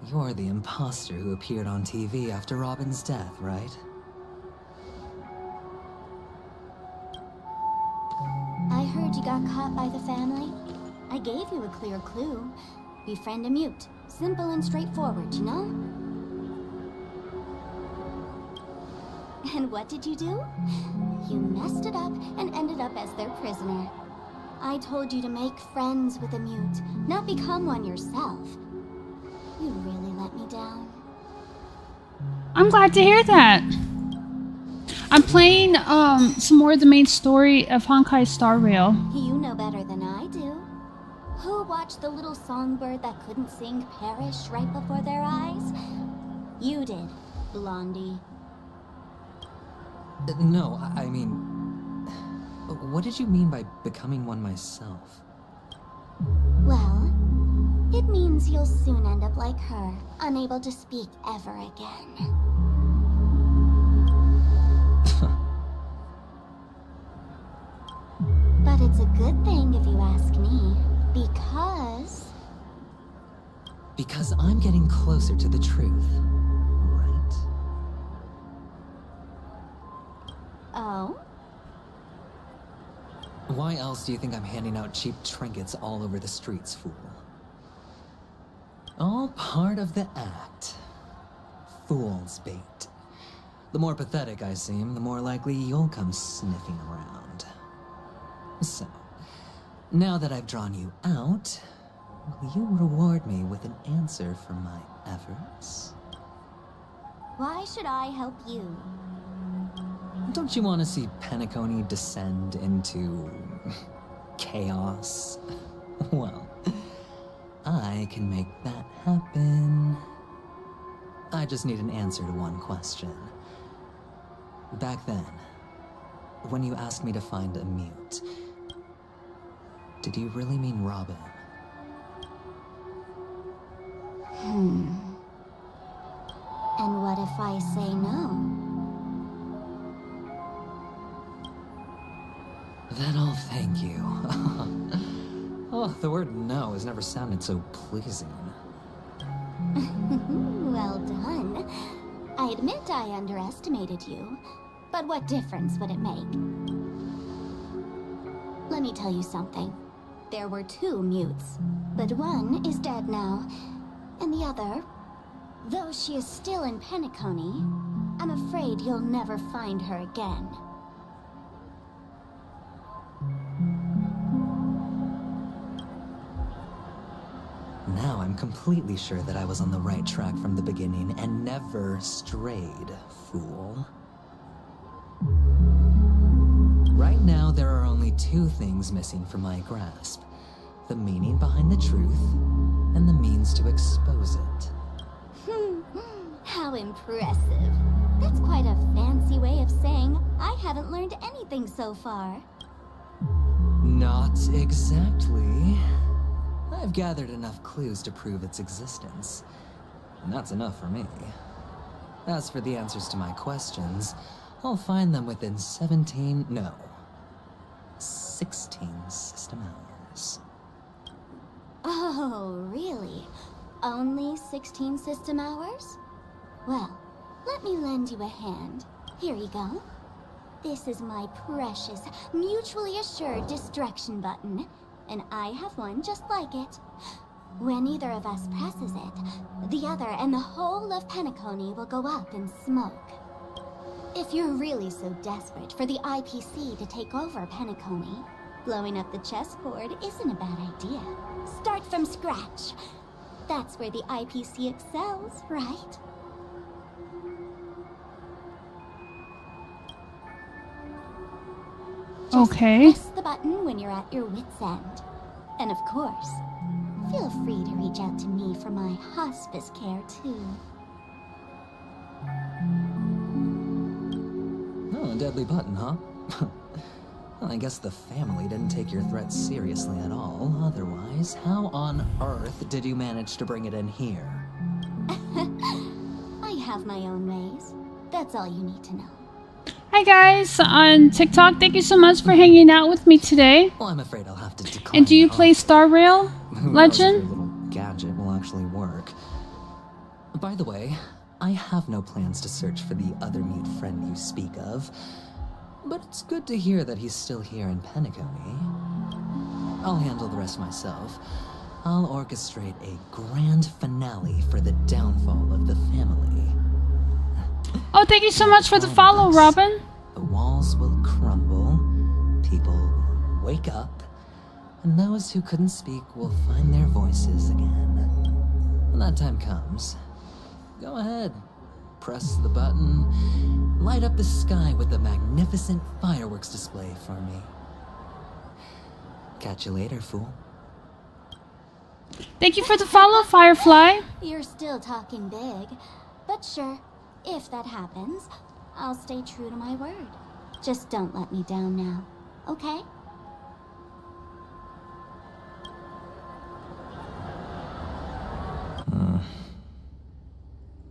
You're the imposter who appeared on TV after Robin's death, right? I heard you got caught by the family. I gave you a clear clue. Befriend a mute. Simple and straightforward, you know? And what did you do? You messed it up and ended up as their prisoner. I told you to make friends with a mute, not become one yourself. You really let me down. I'm glad to hear that. I'm playing some more of the main story of Honkai Star Rail. You know better than I do. Who watched the little songbird that couldn't sing perish right before their eyes? You did, Blondie. No, I mean... What did you mean by becoming one myself? Well, it means you'll soon end up like her, unable to speak ever again. But it's a good thing if you ask me, because... Because I'm getting closer to the truth, right? Oh? Why else do you think I'm handing out cheap trinkets all over the streets, fool? All part of the act. Fool's bait. The more pathetic I seem, the more likely you'll come sniffing around. So, now that I've drawn you out, will you reward me with an answer for my efforts? Why should I help you? Don't you want to see Penacony descend into... chaos? Well, I can make that happen. I just need an answer to one question. Back then, when you asked me to find a mute, did you really mean Robin? And what if I say no? Then I'll thank you. Oh, the word no has never sounded so pleasing. Well done. I admit I underestimated you, but what difference would it make? Let me tell you something. There were 2 mutes, but one is dead now, and the other, though she is still in Penacony, I'm afraid you'll never find her again. Now I'm completely sure that I was on the right track from the beginning and never strayed, fool. Right now, there are only 2 things missing from my grasp. The meaning behind the truth, and the means to expose it. How impressive. That's quite a fancy way of saying I haven't learned anything so far. Not exactly. I've gathered enough clues to prove its existence, and that's enough for me. As for the answers to my questions, I'll find them within 16 system hours. Oh, really? Only 16 system hours? Well, let me lend you a hand. Here you go. This is my precious, mutually assured distraction button, and I have one just like it. When either of us presses it, the other and the whole of Penacony will go up in smoke. If you're really so desperate for the IPC to take over Penacony, blowing up the chessboard isn't a bad idea. Start from scratch. That's where the IPC excels, right? Okay. Press the button when you're at your wit's end. And of course, feel free to reach out to me for my hospice care, too. Oh, a deadly button, huh? Well, I guess the family didn't take your threat seriously at all. Otherwise, how on earth did you manage to bring it in here? I have my own ways. That's all you need to know. Hi guys on TikTok. Thank you so much for hanging out with me today. Well, I'm afraid I'll have to decline. And do you play Star Rail Legend? Who knows if your little gadget will actually work. By the way, I have no plans to search for the other mute friend you speak of, but it's good to hear that he's still here in Penacony. I'll handle the rest myself. I'll orchestrate a grand finale for the downfall of the family. Oh, thank you so much for the follow, Robin. The walls will crumble, people will wake up, and those who couldn't speak will find their voices again. When that time comes, go ahead, press the button, light up the sky with a magnificent fireworks display for me. Catch you later, fool. Thank you for the follow, Firefly. You're still talking big, but sure, if that happens, I'll stay true to my word. Just don't let me down now, okay?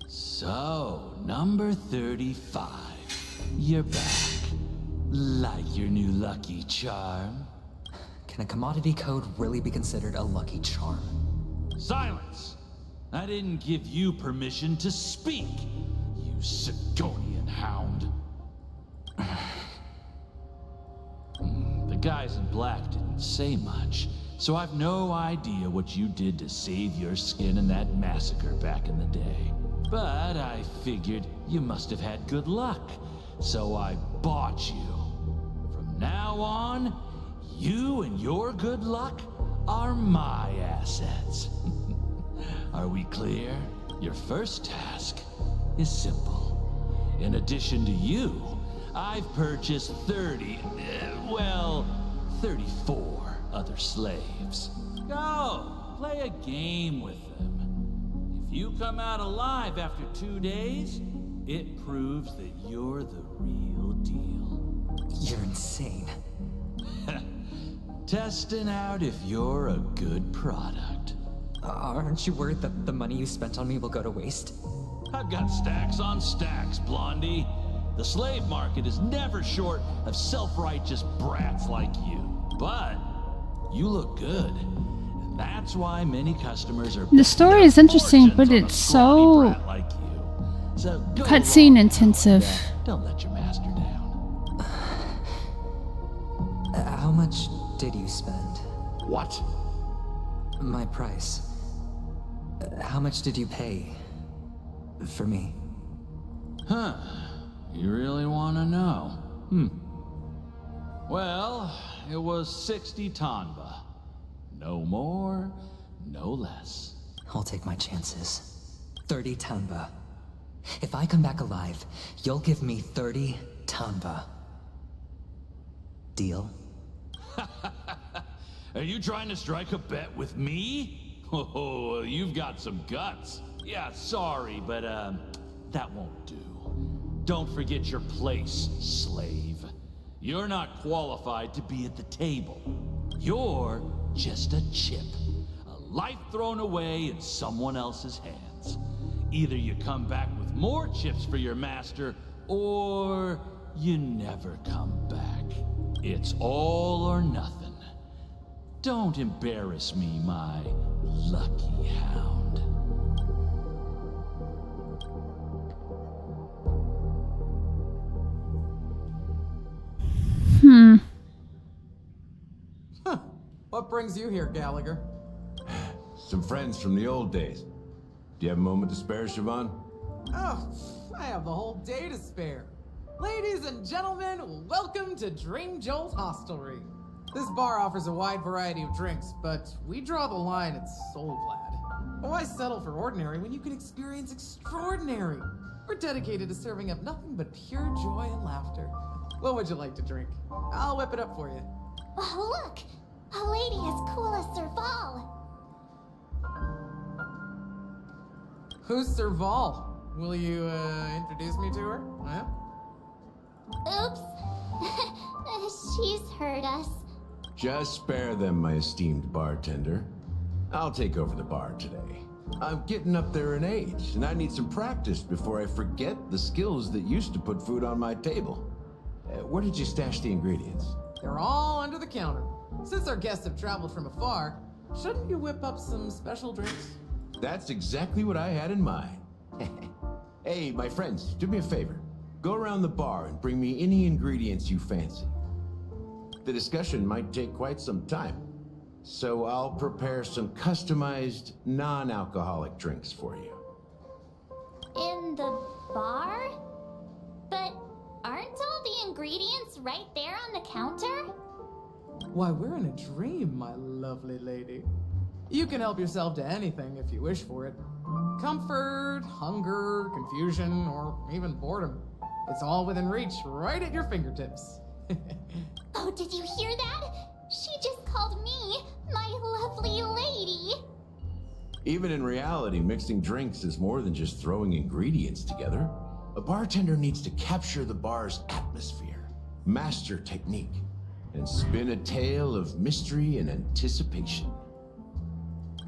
So, number 35. You're back. Like your new lucky charm? Can a commodity code really be considered a lucky charm? Silence! I didn't give you permission to speak, you Sigonian hound. The guys in black didn't say much, so I've no idea what you did to save your skin in that massacre back in the day. But I figured you must have had good luck, so I bought you. From now on, you and your good luck are my assets. Are we clear? Your first task is simple. In addition to you, I've purchased 34 other slaves. Go, play a game with them. If you come out alive after 2 days, it proves that you're the real deal. You're insane. Testing out if you're a good product. Aren't you worried that the money you spent on me will go to waste? I've got stacks on stacks, Blondie. The slave market is never short of self-righteous brats like you. But you look good. And that's why many customers are... The story is interesting, but it's so like you. So cutscene intensive. Don't let your master down. How much did you spend? What? My price. How much did you pay for me? Huh. You really want to know? Well, it was 60 tanba. No more, no less. I'll take my chances. 30 tanba. If I come back alive, you'll give me 30 tanba. Deal? Are you trying to strike a bet with me? Oh, you've got some guts. Yeah, sorry, but that won't do. Don't forget your place, slave. You're not qualified to be at the table. You're just a chip. A life thrown away in someone else's hands. Either you come back with more chips for your master, or you never come back. It's all or nothing. Don't embarrass me, my lucky hound. Huh. What brings you here, Gallagher? Some friends from the old days. Do you have a moment to spare, Siobhan? Oh, I have the whole day to spare. Ladies and gentlemen, welcome to Dream Jolt Hostelry. This bar offers a wide variety of drinks, but we draw the line at Soul Glad. Why settle for ordinary when you can experience extraordinary? We're dedicated to serving up nothing but pure joy and laughter. What would you like to drink? I'll whip it up for you. Oh, look! A lady as cool as Serval. Who's Serval? Will you, introduce me to her? Huh? Oops. She's heard us. Just spare them, my esteemed bartender. I'll take over the bar today. I'm getting up there in age, and I need some practice before I forget the skills that used to put food on my table. Where did you stash the ingredients? They're all under the counter. Since our guests have traveled from afar, shouldn't you whip up some special drinks? That's exactly what I had in mind. Hey, my friends, do me a favor. Go around the bar and bring me any ingredients you fancy. The discussion might take quite some time, so I'll prepare some customized, non-alcoholic drinks for you. In the bar? But aren't all the ingredients right there on the counter? Why, we're in a dream, my lovely lady. You can help yourself to anything if you wish for it. Comfort, hunger, confusion, or even boredom. It's all within reach, right at your fingertips. Oh, did you hear that? She just called me my lovely lady. Even in reality, mixing drinks is more than just throwing ingredients together. A bartender needs to capture the bar's atmosphere, master technique, and spin a tale of mystery and anticipation.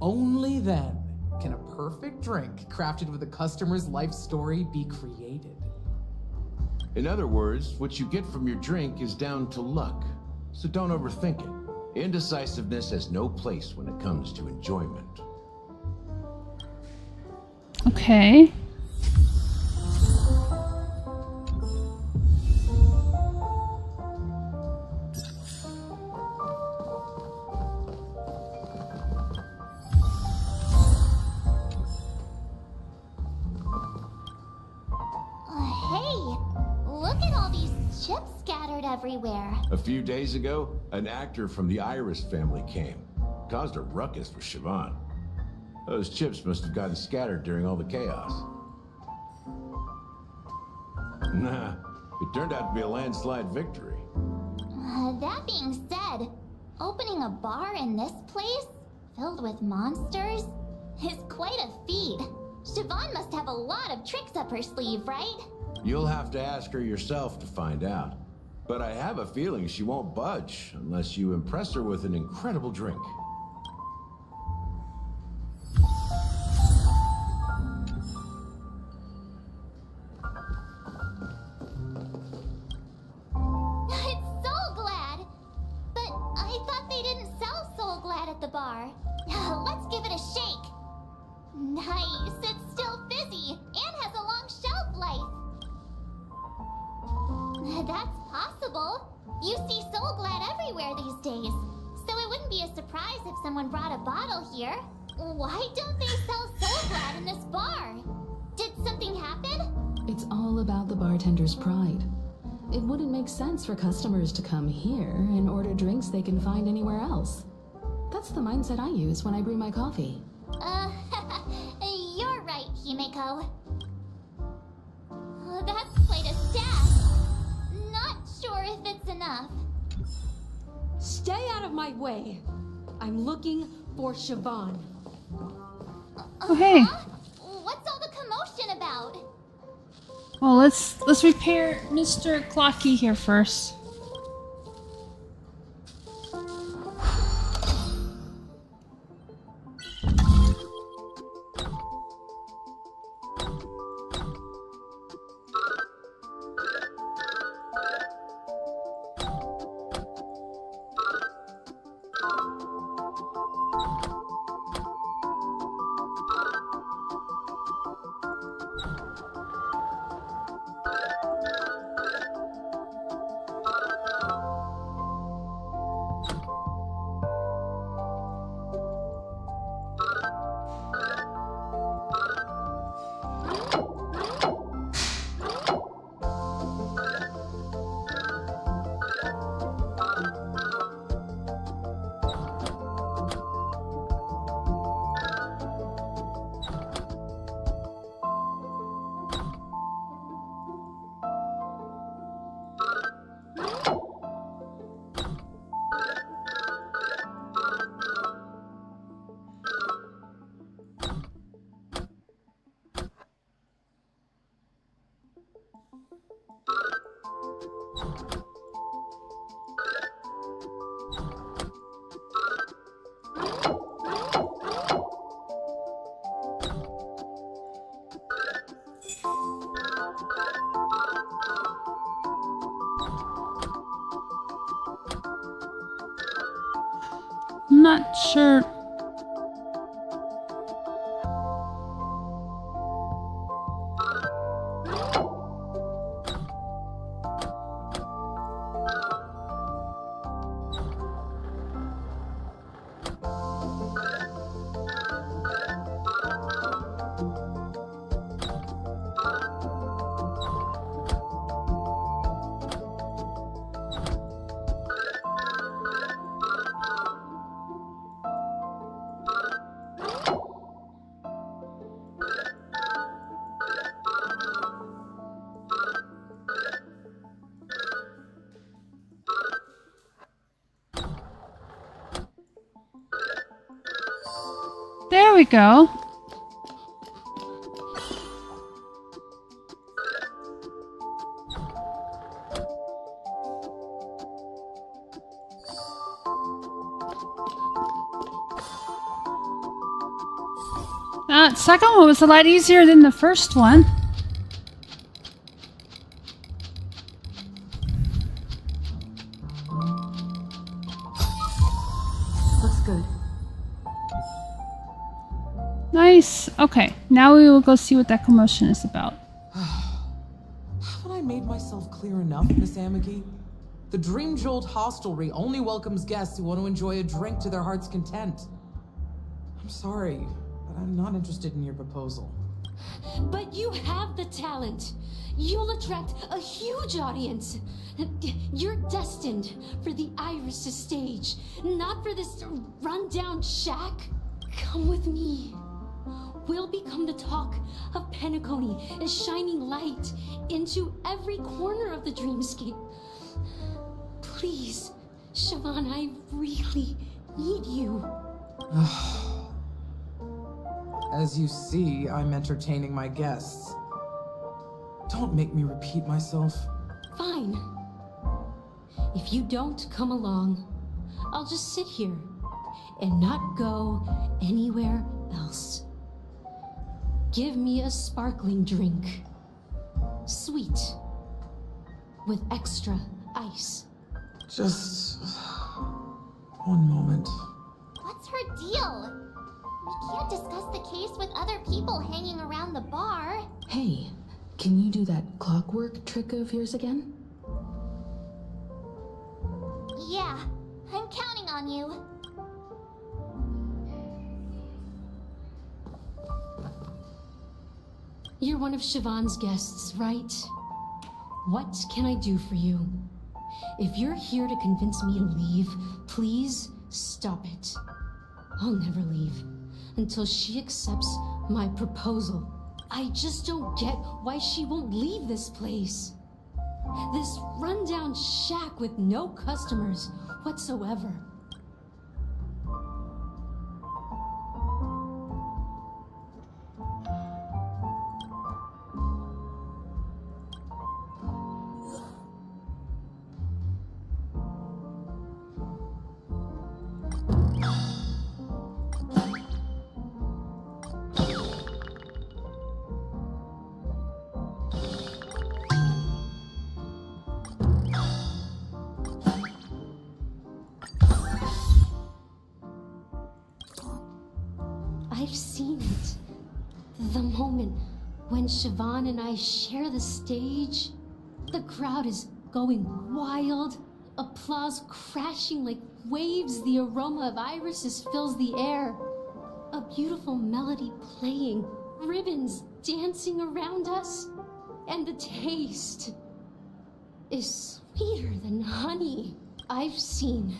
Only then can a perfect drink crafted with a customer's life story be created. In other words, what you get from your drink is down to luck, so don't overthink it. Indecisiveness has no place when it comes to enjoyment. Okay. Everywhere. A few days ago, an actor from the Iris family came. Caused a ruckus with Siobhan. Those chips must have gotten scattered during all the chaos. Nah, it turned out to be a landslide victory. That being said, opening a bar in this place, filled with monsters, is quite a feat. Siobhan must have a lot of tricks up her sleeve, right? You'll have to ask her yourself to find out. But I have a feeling she won't budge unless you impress her with an incredible drink. It's Soul Glad! But I thought they didn't sell Soul Glad at the bar. Let's give it a shake. Nice, it's still fizzy and has a long shelf life. That's possible. You see Soul Glad everywhere these days, so it wouldn't be a surprise if someone brought a bottle here. Why don't they sell Soul Glad in this bar? Did something happen? It's all about the bartender's pride. It wouldn't make sense for customers to come here and order drinks they can find anywhere else. That's the mindset I use when I brew my coffee. You're right, Himeko. That's quite a stash. Not sure if it's enough. Stay out of my way. I'm looking for Siobhan. Oh, hey. What's all the commotion about? Well, let's repair Mr. Clocky here first. not sure. There we go. That second one was a lot easier than the first one. Looks good. Nice. Okay, now we will go see what that commotion is about. Haven't I made myself clear enough, Miss Amagi? The Dream Jolt hostelry only welcomes guests who want to enjoy a drink to their heart's content. I'm sorry, but I'm not interested in your proposal. But you have the talent. You'll attract a huge audience. You're destined for the Iris' stage, not for this rundown shack. Come with me. We'll become the talk of Penacony, a shining light into every corner of the dreamscape. Please, Siobhan, I really need you. As you see, I'm entertaining my guests. Don't make me repeat myself. Fine. If you don't come along, I'll just sit here and not go anywhere else. Give me a sparkling drink. Sweet. With extra ice. Just one moment. What's her deal? We can't discuss the case with other people hanging around the bar. Hey, can you do that clockwork trick of yours again? Yeah, I'm counting on you. You're one of Siobhan's guests, right? What can I do for you? If you're here to convince me to leave, please stop it. I'll never leave until she accepts my proposal. I just don't get why she won't leave this place. This rundown shack with no customers whatsoever. I've seen it. The moment when Siobhan and I share the stage, the crowd is going wild, applause crashing like waves, the aroma of irises fills the air. A beautiful melody playing, ribbons dancing around us, and the taste is sweeter than honey. I've seen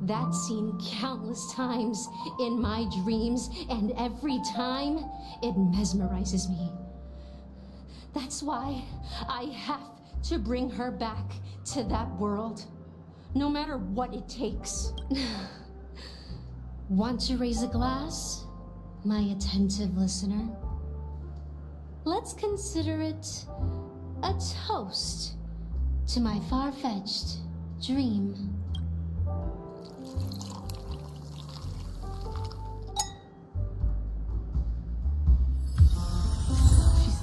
that scene countless times in my dreams, and every time it mesmerizes me. That's why I have to bring her back to that world, no matter what it takes. Want to raise a glass, my attentive listener? Let's consider it a toast to my far-fetched dream.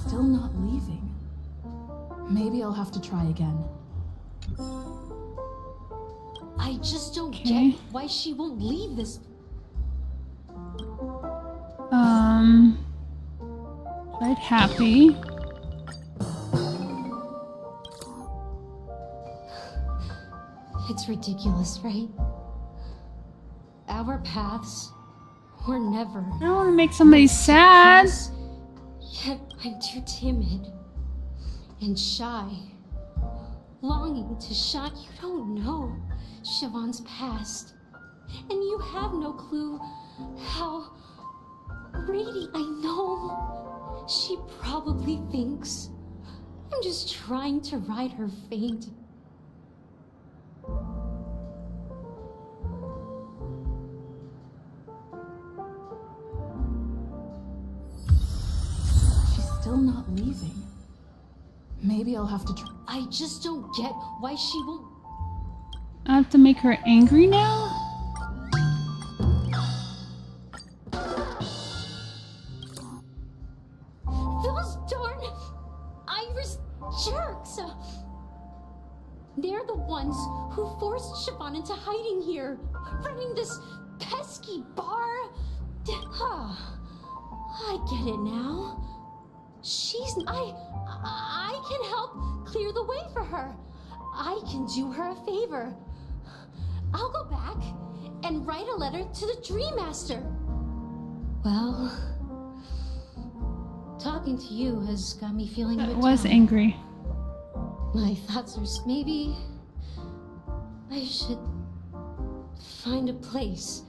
Still not leaving. Maybe I'll have to try again. I just don't get why she won't leave this happy. It's ridiculous, right? Our paths were never. I don't want to make somebody sad. Yet I'm too timid and shy, longing to shock. You don't know Siobhan's past, and you have no clue how radiant. I know she probably thinks I'm just trying to ride her faint. Still not leaving. Maybe I'll have to try. I just don't get why she won't. I have to make her angry now? Those darn Irish jerks! They're the ones who forced Siobhan into hiding here, running this pesky bar. I get it now. I can help clear the way for her. I can do her a favor. I'll go back and write a letter to the Dream Master. Well, talking to you has got me feeling a bit was down. angry. My thoughts are maybe I should find a place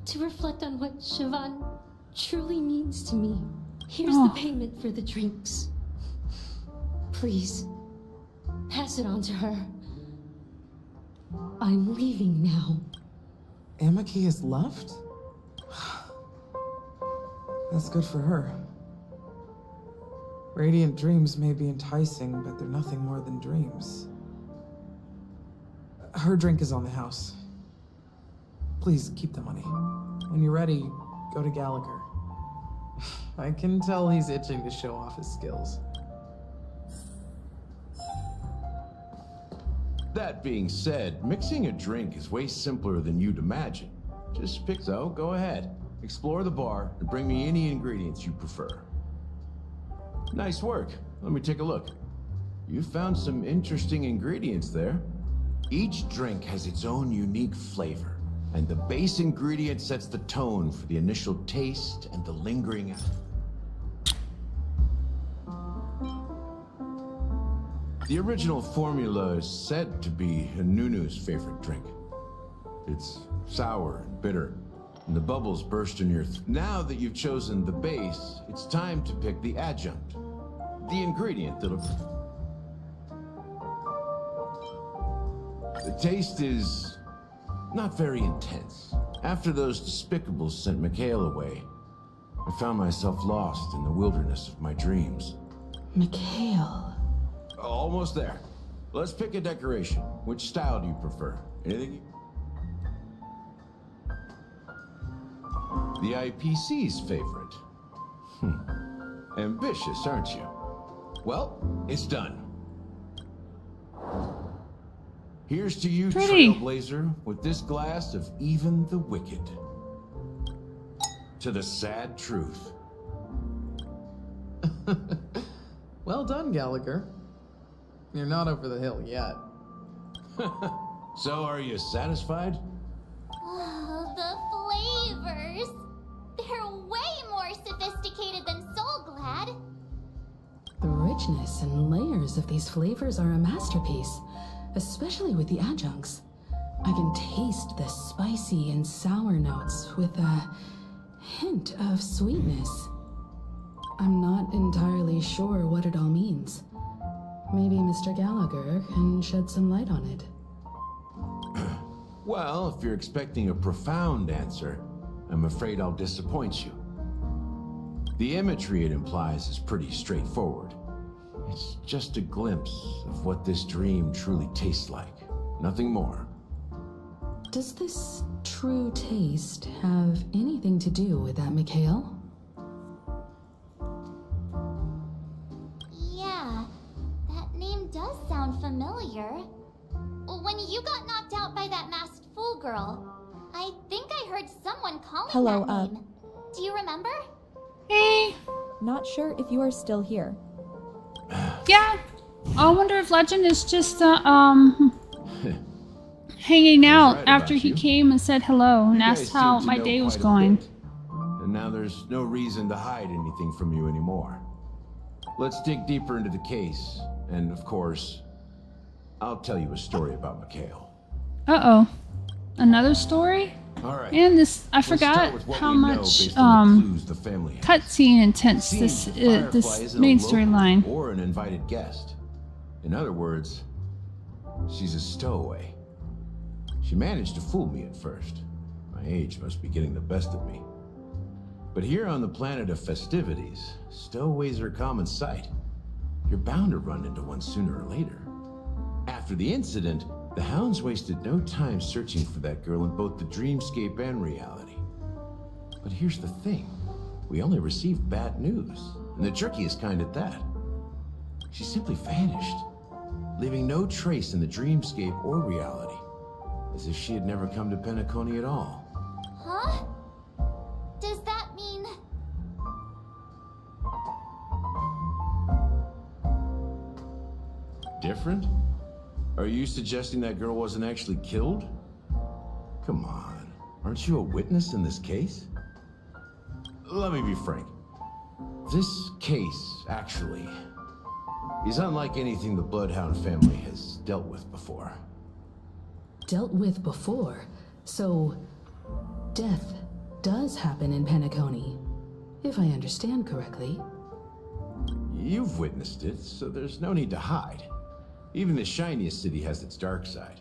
to reflect on what Siobhan truly means to me. Here's the payment for the drinks. Please, pass it on to her. I'm leaving now. Amaki has left? That's good for her. Radiant dreams may be enticing, but they're nothing more than dreams. Her drink is on the house. Please keep the money. When you're ready, go to Gallagher. I can tell he's itching to show off his skills. That being said, mixing a drink is way simpler than you'd imagine. Just pick, so go ahead. Explore the bar and bring me any ingredients you prefer. Nice work. Let me take a look. You found some interesting ingredients there. Each drink has its own unique flavor, and the base ingredient sets the tone for the initial taste and the lingering. The original formula is said to be Nunu's favorite drink. It's sour and bitter, and the bubbles burst in your Now that you've chosen the base, it's time to pick the adjunct. The ingredient that'll... The taste is not very intense. After those despicables sent Mikhail away, I found myself lost in the wilderness of my dreams. Mikhail. Almost there. Let's pick a decoration. Which style do you prefer? Anything? The IPC's favorite. Ambitious, aren't you? Well, it's done. Here's to you, Pretty. Trailblazer, with this glass of even the wicked. To the sad truth. Well done, Gallagher. You're not over the hill yet. So, are you satisfied? Oh, the flavors. They're way more sophisticated than Soul Glad. The richness and layers of these flavors are a masterpiece, especially with the adjuncts. I can taste the spicy and sour notes with a hint of sweetness. I'm not entirely sure what it all means. Maybe Mr. Gallagher can shed some light on it. Well, if you're expecting a profound answer, I'm afraid I'll disappoint you. The imagery it implies is pretty straightforward. It's just a glimpse of what this dream truly tastes like. Nothing more. Does this true taste have anything to do with that, Mikhail? Yeah, that name does sound familiar. When you got knocked out by that masked fool girl, I think I heard someone calling Hello, that name. Do you remember? Hey. Not sure if you are still here. Yeah. I wonder if Legend is just hanging out right after about he you. came and said hello and You guys asked how seem to my know day was quite a going. bit. And now there's no reason to hide anything from you anymore. Let's dig deeper into the case. And of course, I'll tell you a story about Mikhail. Uh-oh. Another story? All right. And this, I Let's forgot start with what how we know much based on the clues the family has. cutscene intense It this seems that Firefly this isn't main a local storyline. or an invited guest. In other words, she's a stowaway. She managed to fool me at first. My age must be getting the best of me. But here on the planet of festivities, stowaways are a common sight. You're bound to run into one sooner or later. After the incident, the hounds wasted no time searching for that girl in both the dreamscape and reality. But here's the thing. We only received bad news, and the trickiest kind at that. She simply vanished, leaving no trace in the dreamscape or reality, as if she had never come to Penacony at all. Huh? Does that mean... Different? Are you suggesting that girl wasn't actually killed? Come on, aren't you a witness in this case? Let me be frank. This case, actually, is unlike anything the Bloodhound family has dealt with before. Dealt with before? So, death does happen in Penacony, if I understand correctly. You've witnessed it, so there's no need to hide. Even the shiniest city has its dark side.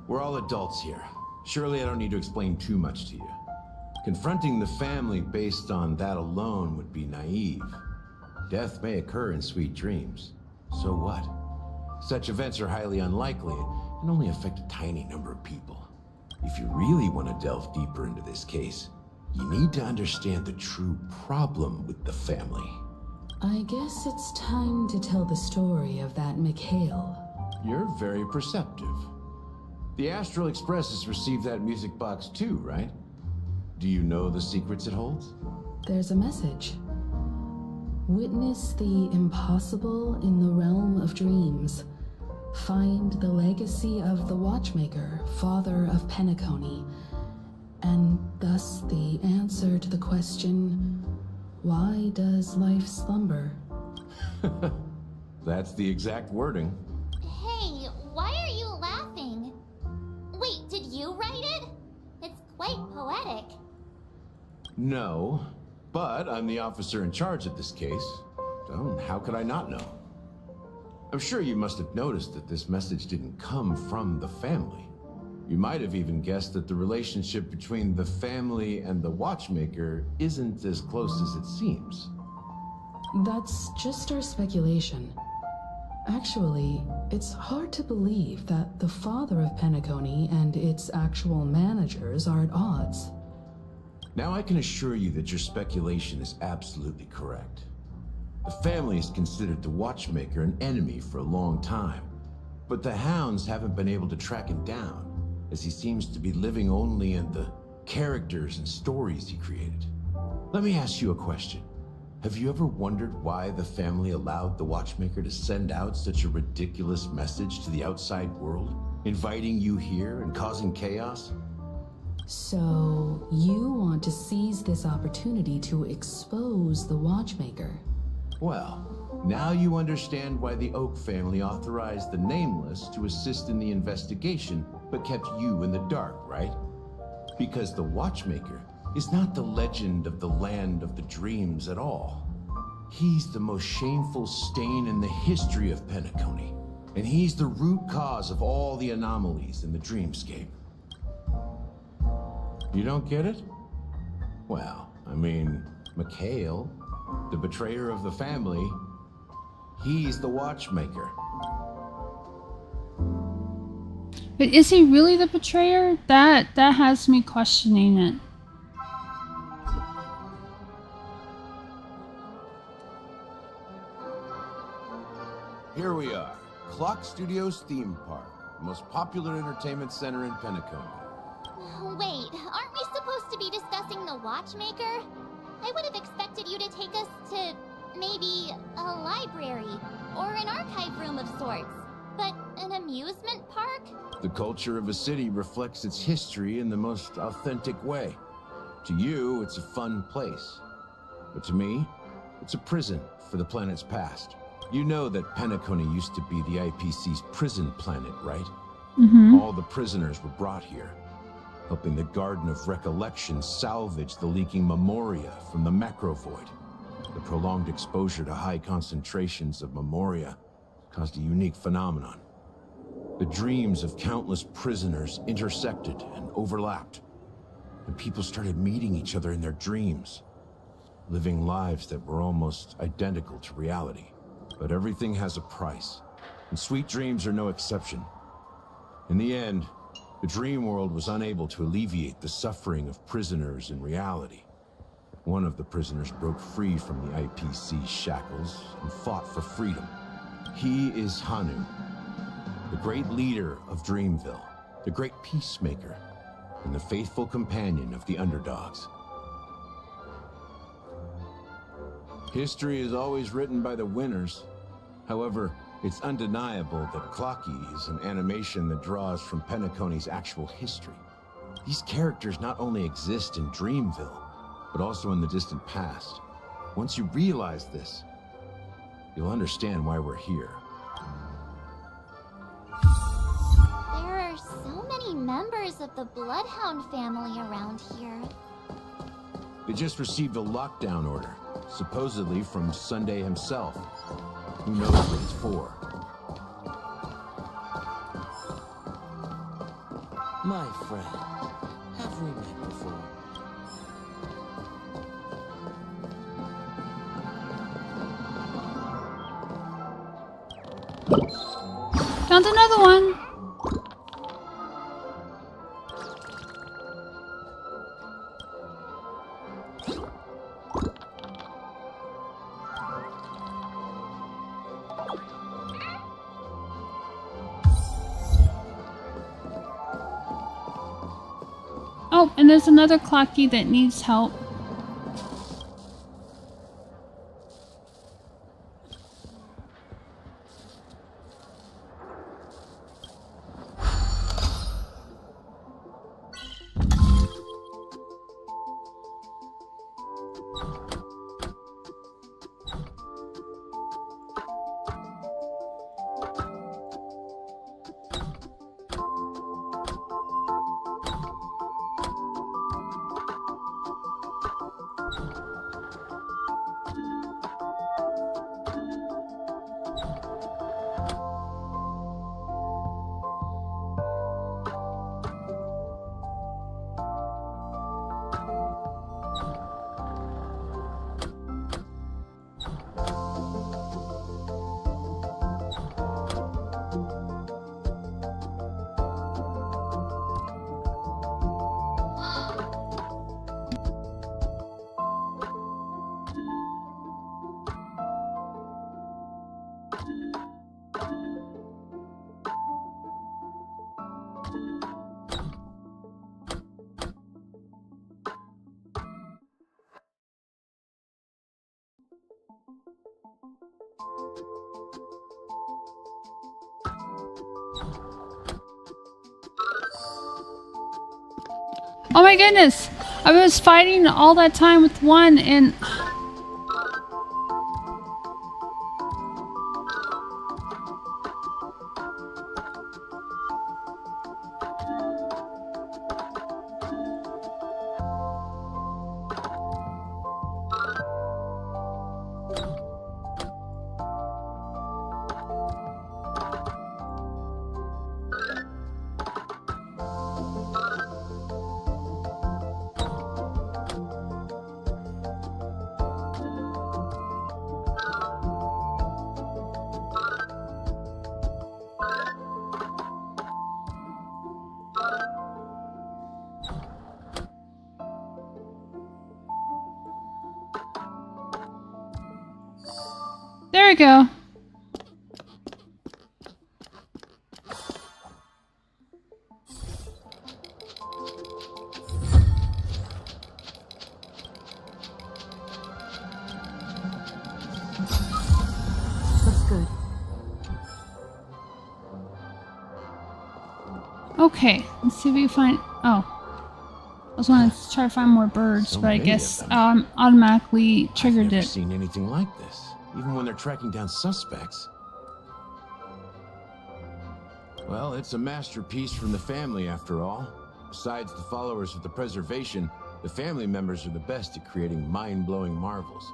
We're all adults here. Surely I don't need to explain too much to you. Confronting the family based on that alone would be naive. Death may occur in sweet dreams. So what? Such events are highly unlikely and only affect a tiny number of people. If you really want to delve deeper into this case, you need to understand the true problem with the family. I guess it's time to tell the story of that Mikhail. You're very perceptive. The Astral Express has received that music box too, right? Do you know the secrets it holds? There's a message. Witness the impossible in the realm of dreams. Find the legacy of the Watchmaker, father of Penacony, and thus the answer to the question, why does life slumber? That's the exact wording. Hey, why are you laughing? Wait, did you write it? It's quite poetic. No, but I'm the officer in charge of this case, so how could I not know? I'm sure you must have noticed that this message didn't come from the family. You might have even guessed that the relationship between the family and the Watchmaker isn't as close as it seems. That's just our speculation. Actually, it's hard to believe that the father of Penacony and its actual managers are at odds. Now I can assure you that your speculation is absolutely correct. The family has considered the Watchmaker an enemy for a long time, but the hounds haven't been able to track him down, as he seems to be living only in the characters and stories he created. Let me ask you a question. Have you ever wondered why the family allowed the Watchmaker to send out such a ridiculous message to the outside world, inviting you here and causing chaos? So, you want to seize this opportunity to expose the Watchmaker? Well, now you understand why the Oak family authorized the Nameless to assist in the investigation, but kept you in the dark, right? Because the Watchmaker is not the legend of the land of the dreams at all. He's the most shameful stain in the history of Penacony, and he's the root cause of all the anomalies in the dreamscape. You don't get it? Well, I mean, Mikhail, the betrayer of the family, he's the Watchmaker. But is he really the betrayer? That has me questioning it. Here we are, Clock Studios theme park, the most popular entertainment center in Penacony. Wait, aren't we supposed to be discussing the Watchmaker? I would have expected you to take us to maybe a library or an archive room of sorts. But an amusement park? The culture of a city reflects its history in the most authentic way. To you, it's a fun place. But to me, it's a prison for the planet's past. You know that Penacony used to be the IPC's prison planet, right? Mm-hmm. All the prisoners were brought here, helping the Garden of Recollection salvage the leaking memoria from the macrovoid. The prolonged exposure to high concentrations of memoria caused a unique phenomenon. The dreams of countless prisoners intersected and overlapped, and people started meeting each other in their dreams, living lives that were almost identical to reality. But everything has a price, and sweet dreams are no exception. In the end, the dream world was unable to alleviate the suffering of prisoners in reality. One of the prisoners broke free from the IPC's shackles and fought for freedom. He is Hanu, the great leader of Dreamville, the great peacemaker, and the faithful companion of the underdogs. History is always written by the winners. However, it's undeniable that Clocky is an animation that draws from Penacony's actual history. These characters not only exist in Dreamville, but also in the distant past. Once you realize this, you'll understand why we're here. There are so many members of the Bloodhound family around here. They just received a lockdown order, supposedly from Sunday himself. Who knows what it's for? My friend, have we met before? Found another one. Oh, and there's another Clocky that needs help. Oh my goodness! I was fighting all that time with one and... There we go. Okay, let's see if we can find. Oh. I was wanting to try to find more birds, So but I many guess of them. automatically triggered I've never it. seen anything like this, even when they're tracking down suspects. Well, it's a masterpiece from the family, after all. Besides the followers of the preservation, the family members are the best at creating mind-blowing marvels.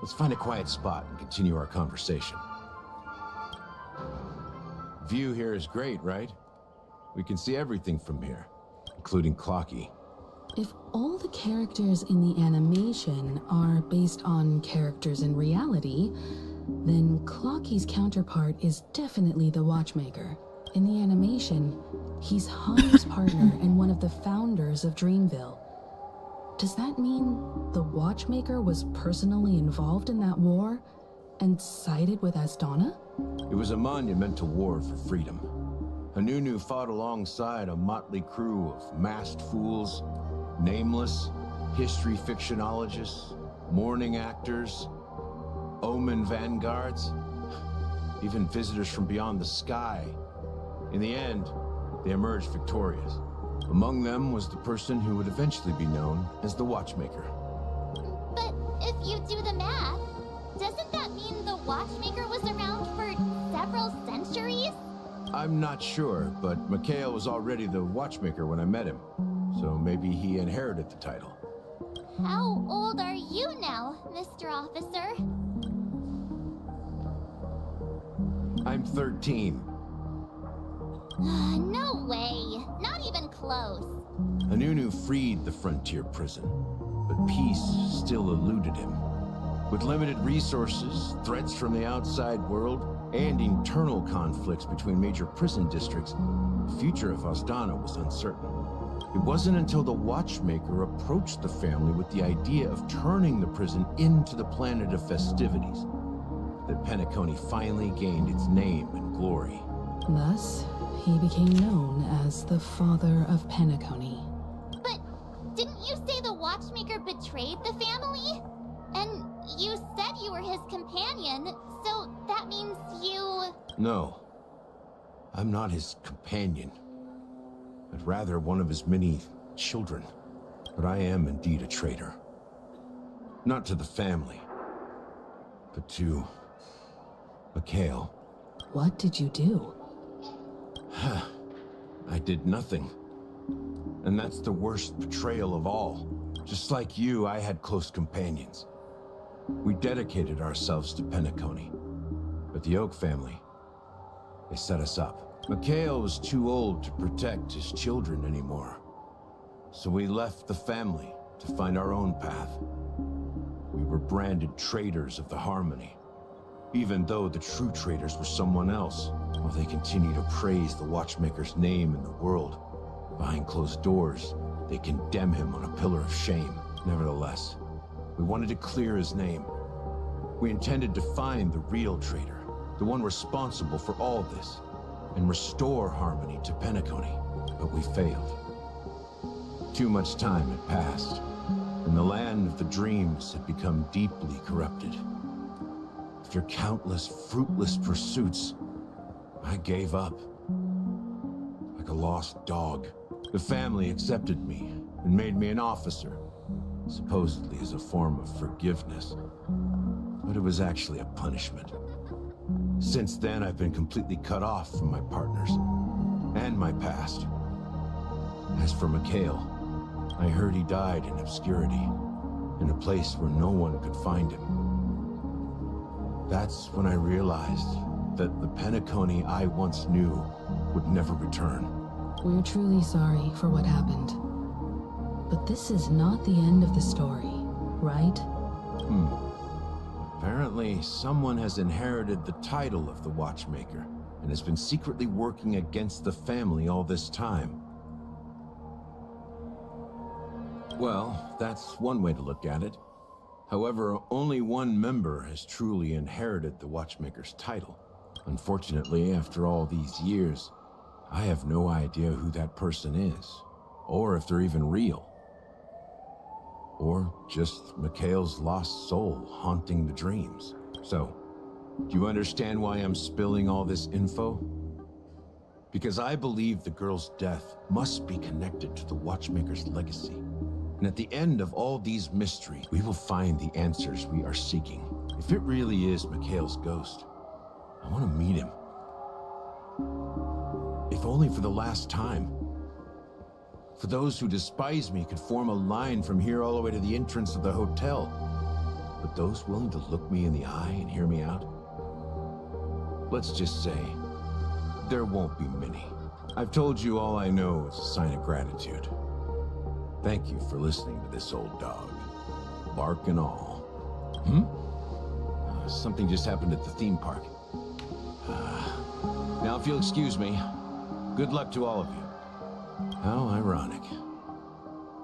Let's find a quiet spot and continue our conversation. View here is great, right? We can see everything from here, including Clocky. If all the characters in the animation are based on characters in reality, then Clocky's counterpart is definitely the Watchmaker. In the animation, he's Hunter's partner and one of the founders of Dreamville. Does that mean the Watchmaker was personally involved in that war and sided with Astana? It was a monumental war for freedom. Hanunu fought alongside a motley crew of masked fools, nameless, history fictionologists, mourning actors, omen vanguards, even visitors from beyond the sky. In the end, they emerged victorious. Among them was the person who would eventually be known as the Watchmaker. But if you do the math, doesn't that mean the Watchmaker was around for several centuries? I'm not sure, but Mikhail was already the Watchmaker when I met him. So maybe he inherited the title. How old are you now, Mr. Officer? I'm 13. No way. Not even close. Hanunu freed the frontier prison, but peace still eluded him. With limited resources, threats from the outside world, and internal conflicts between major prison districts, the future of Astana was uncertain. It wasn't until the Watchmaker approached the family with the idea of turning the prison into the planet of festivities that Penacony finally gained its name and glory. Thus, he became known as the Father of Penacony. But didn't you say the Watchmaker betrayed the family? And you said you were his companion, so that means you... No, I'm not his companion, but rather one of his many children. But I am indeed a traitor. Not to the family, but to Mikhail. What did you do? I did nothing. And that's the worst betrayal of all. Just like you, I had close companions. We dedicated ourselves to Penacony. But the Oak family, they set us up. Mikhail was too old to protect his children anymore. So we left the family to find our own path. We were branded traitors of the Harmony, even though the true traitors were someone else. While they continue to praise the Watchmaker's name in the world, behind closed doors, they condemn him on a pillar of shame. Nevertheless, we wanted to clear his name. We intended to find the real traitor, the one responsible for all this, and restore harmony to Penacony. But we failed. Too much time had passed, and the land of the dreams had become deeply corrupted. After countless fruitless pursuits, I gave up. Like a lost dog. The family accepted me and made me an officer, supposedly as a form of forgiveness. But it was actually a punishment. Since then, I've been completely cut off from my partners and my past. As for Mikhail, I heard he died in obscurity, in a place where no one could find him. That's when I realized that the Penacony I once knew would never return. We're truly sorry for what happened. But this is not the end of the story, right? Apparently, someone has inherited the title of the Watchmaker and has been secretly working against the family all this time. Well, that's one way to look at it. However, only one member has truly inherited the Watchmaker's title. Unfortunately, after all these years, I have no idea who that person is, or if they're even real. Or just Mikhail's lost soul haunting the dreams. So, do you understand why I'm spilling all this info? Because I believe the girl's death must be connected to the Watchmaker's legacy. And at the end of all these mysteries, we will find the answers we are seeking. If it really is Mikhail's ghost, I want to meet him. If only for the last time. For those who despise me could form a line from here all the way to the entrance of the hotel. But those willing to look me in the eye and hear me out? Let's just say, there won't be many. I've told you all I know is a sign of gratitude. Thank you for listening to this old dog. Bark and all. Something just happened at the theme park. Now if you'll excuse me, good luck to all of you. How ironic.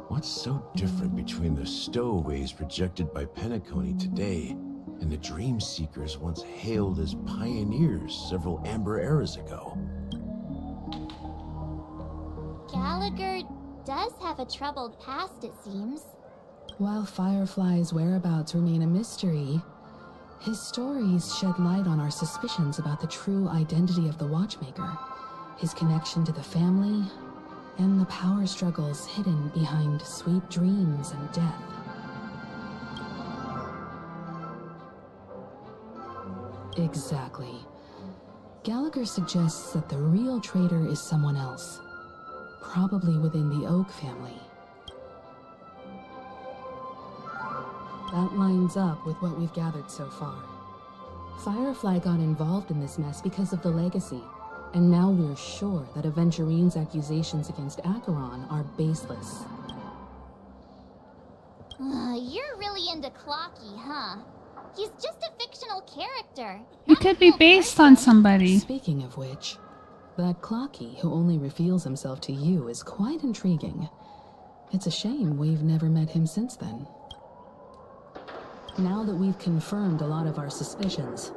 What's so different between the stowaways projected by Penacony today and the dream seekers once hailed as pioneers several amber eras ago? Gallagher does have a troubled past, it seems. While Firefly's whereabouts remain a mystery, his stories shed light on our suspicions about the true identity of the Watchmaker, his connection to the family, and the power struggles hidden behind sweet dreams and death. Exactly. Gallagher suggests that the real traitor is someone else, probably within the Oak family. That lines up with what we've gathered so far. Firefly got involved in this mess because of the legacy, and now we're sure that Aventurine's accusations against Acheron are baseless. You're really into Clocky, huh? He's just a fictional character. He could be based on somebody. Speaking of which, that Clocky who only reveals himself to you is quite intriguing. It's a shame we've never met him since then. Now that we've confirmed a lot of our suspicions,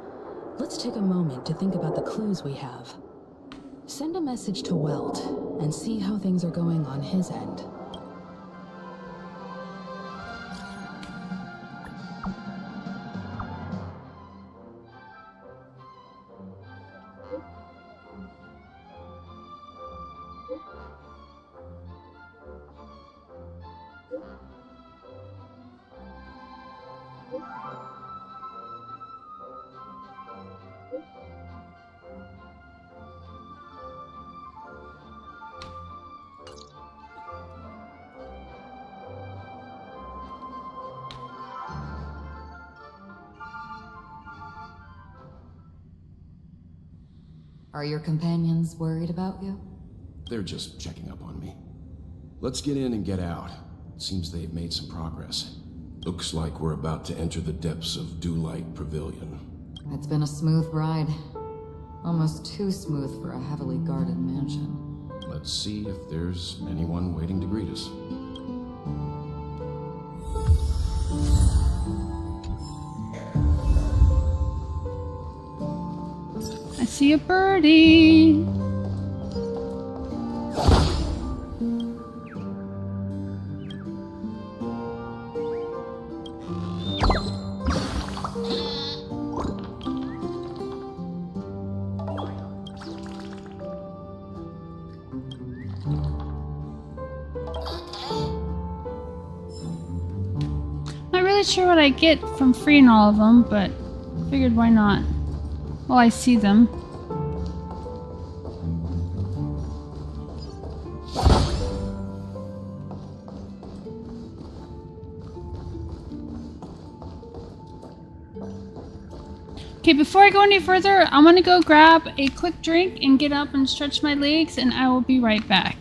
let's take a moment to think about the clues we have. Send a message to Welt and see how things are going on his end. Are your companions worried about you? They're just checking up on me. Let's get in and get out. Seems they've made some progress. Looks like we're about to enter the depths of Dewlight Pavilion. It's been a smooth ride. Almost too smooth for a heavily guarded mansion. Let's see if there's anyone waiting to greet us. I see a birdie. Not really sure what I get from freeing all of them, but figured why not. Well, I see them. Okay, before I go any further, I'm gonna go grab a quick drink and get up and stretch my legs, and I will be right back.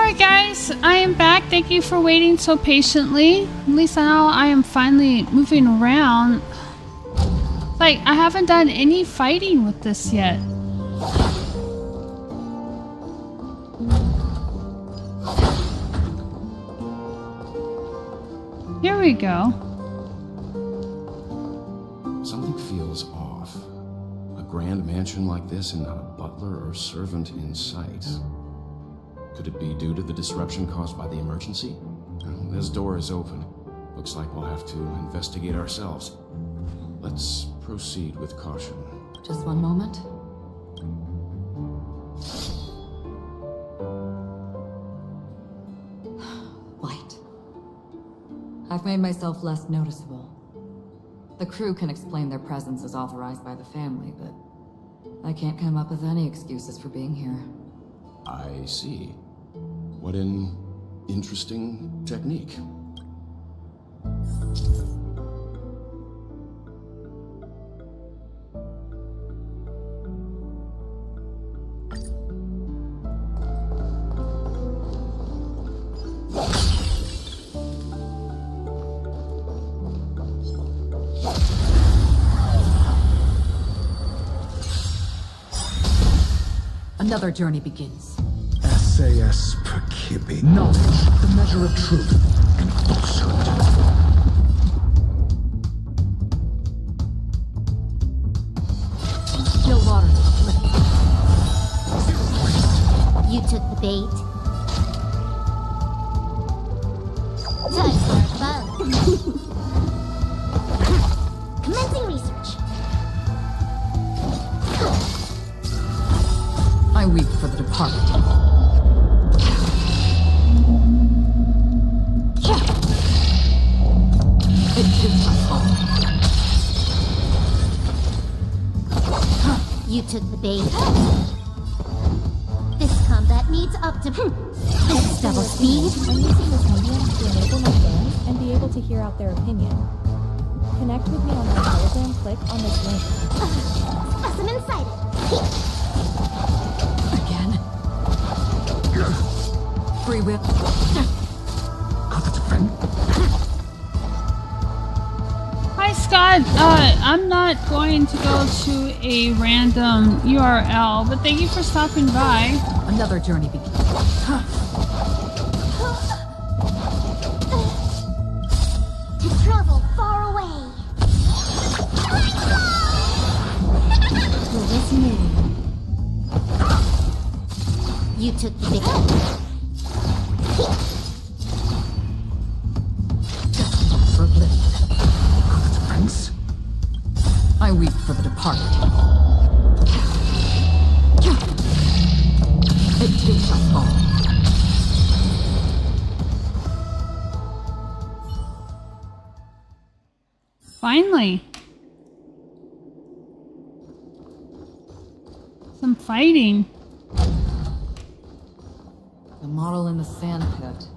Alright guys, I am back. Thank you for waiting so patiently. At least now I am finally moving around. Like, I haven't done any fighting with this yet. Here we go. Something feels off. A grand mansion like this and not a butler or servant in sight. Could it be due to the disruption caused by the emergency? Well, this door is open. Looks like we'll have to investigate ourselves. Let's proceed with caution. Just one moment. White. I've made myself less noticeable. The crew can explain their presence as authorized by the family, but I can't come up with any excuses for being here. I see. What an interesting technique. Another journey begins. SAS Perkibi. Knowledge, the measure of truth and falsehood. Still water. You took the bait. Time for fun. Commencing research. I weep for the departed. It is my fault. You took the bait. This combat needs this double speed. I'm using this medium to enable my fans and be able to hear out their opinion. Connect with me on my Telegram, click on this link. Specimen sighted. Free will. Hi, Scott. God, I'm not going to go to a random URL, but thank you for stopping by. Another journey begins. To travel far away. Let us move. You took the big For a blip. Prince? I weep for the departed. It too shall fall. Finally. Some fighting. The model in the sand pit.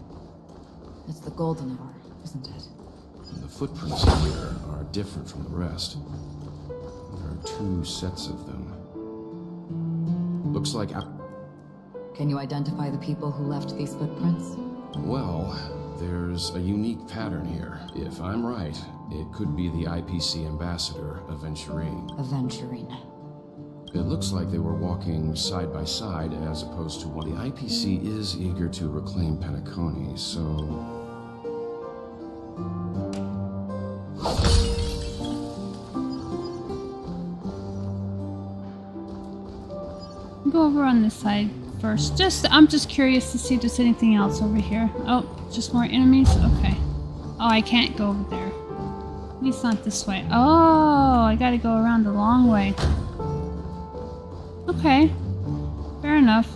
It's the golden hour, isn't it? The footprints here are different from the rest. There are 2 sets of them. Looks like... Can you identify the people who left these footprints? Well, there's a unique pattern here. If I'm right, it could be the IPC ambassador, Aventurine. Aventurine. It looks like they were walking side by side as opposed to one. The IPC is eager to reclaim Penacony, so... Go over on this side first. I'm just curious to see if there's anything else over here. Oh, just more enemies? Okay. Oh, I can't go over there. At least not this way. Oh, I gotta go around the long way. Okay. Fair enough.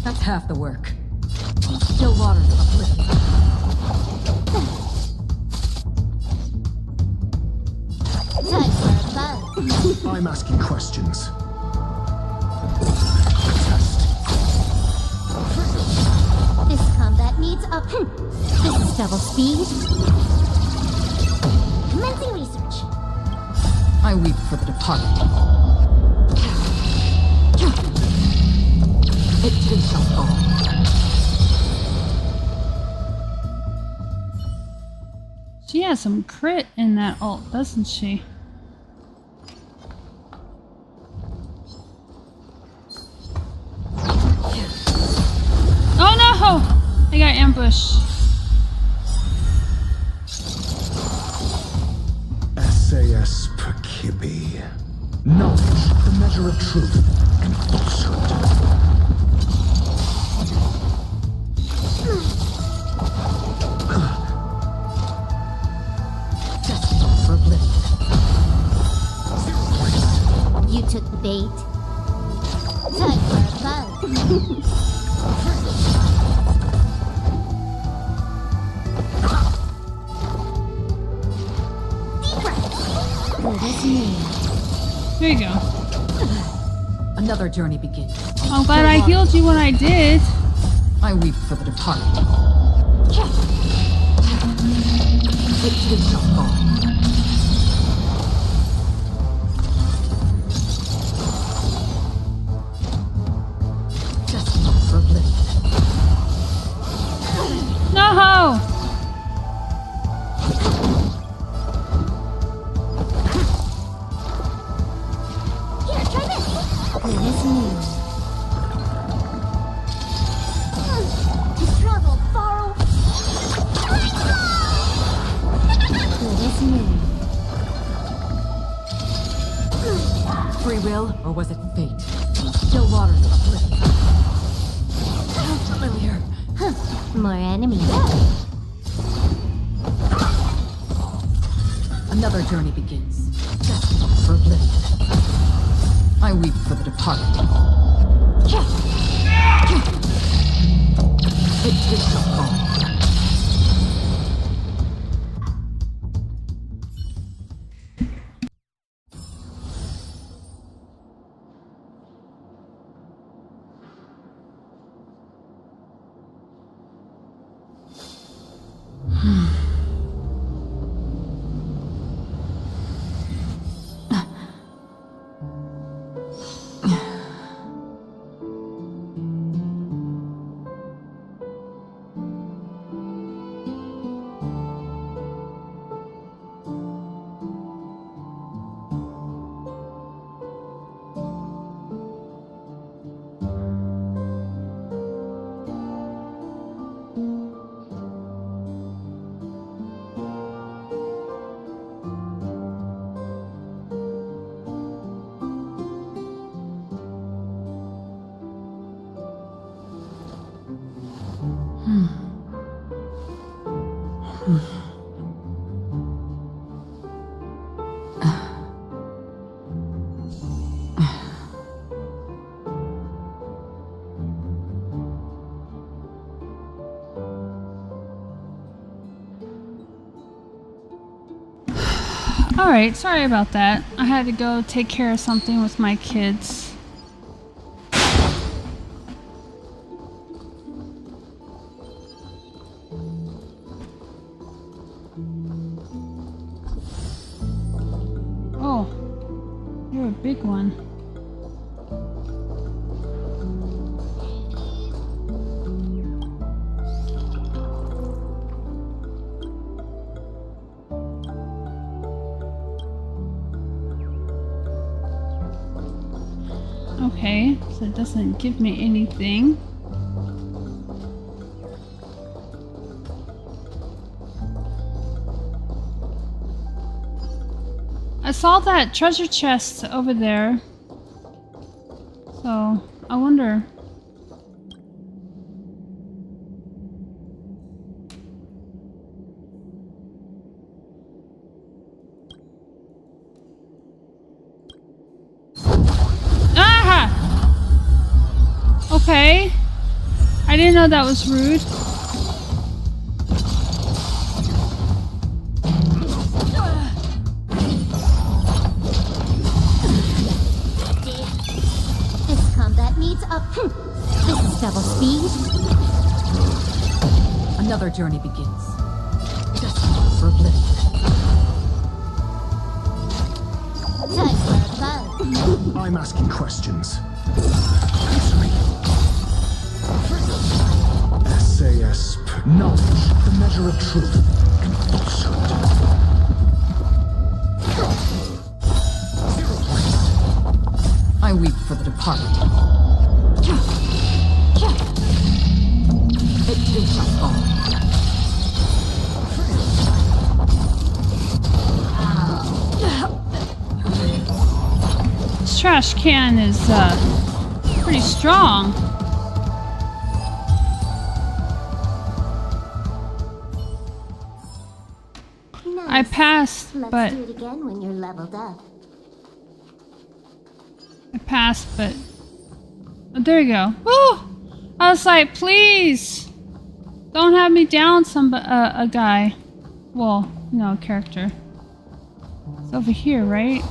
That's half the work. Still waters of oblivion. I'm asking questions. This combat needs up. This is double speed. Commencing research. I weep for the departed. It too shall fall. She has some crit in that ult, doesn't she? Oh no! I got ambushed. SAS Perkibi. Knowledge, the measure of truth and falsehood. For a blip. You took the bait. Time for a buzz. There you go. Another journey begins. I'm glad I healed you when I did. I weep for the departed. It too shall fall. Just for a blip. No! Here, try this. Goodness me. To travel far away. Goodness me. Free will, or was it fate? Still waters of oblivion. How familiar. More enemies. Another journey begins. Just for a blip. I weep for the departed. It too shall fall. Alright, sorry about that. I had to go take care of something with my kids. Oh, you're a big one. Okay, so it doesn't give me anything. I saw that treasure chest over there. So, I wonder. Okay. I didn't know that was rude. This combat needs up. This is double speed. Another journey begins. Destined for oblivion. Time for a buzz. I'm asking questions. SAS. Knowledge, the measure of truth and falsehood. 0 points. I weep for the departed. It takes us all. This trash can is pretty strong. I passed, Let's but do it again when you're leveled up. I passed, but oh, there you go. Woo! I was like, please don't have me down a guy. Well, no, a character. It's over here, right?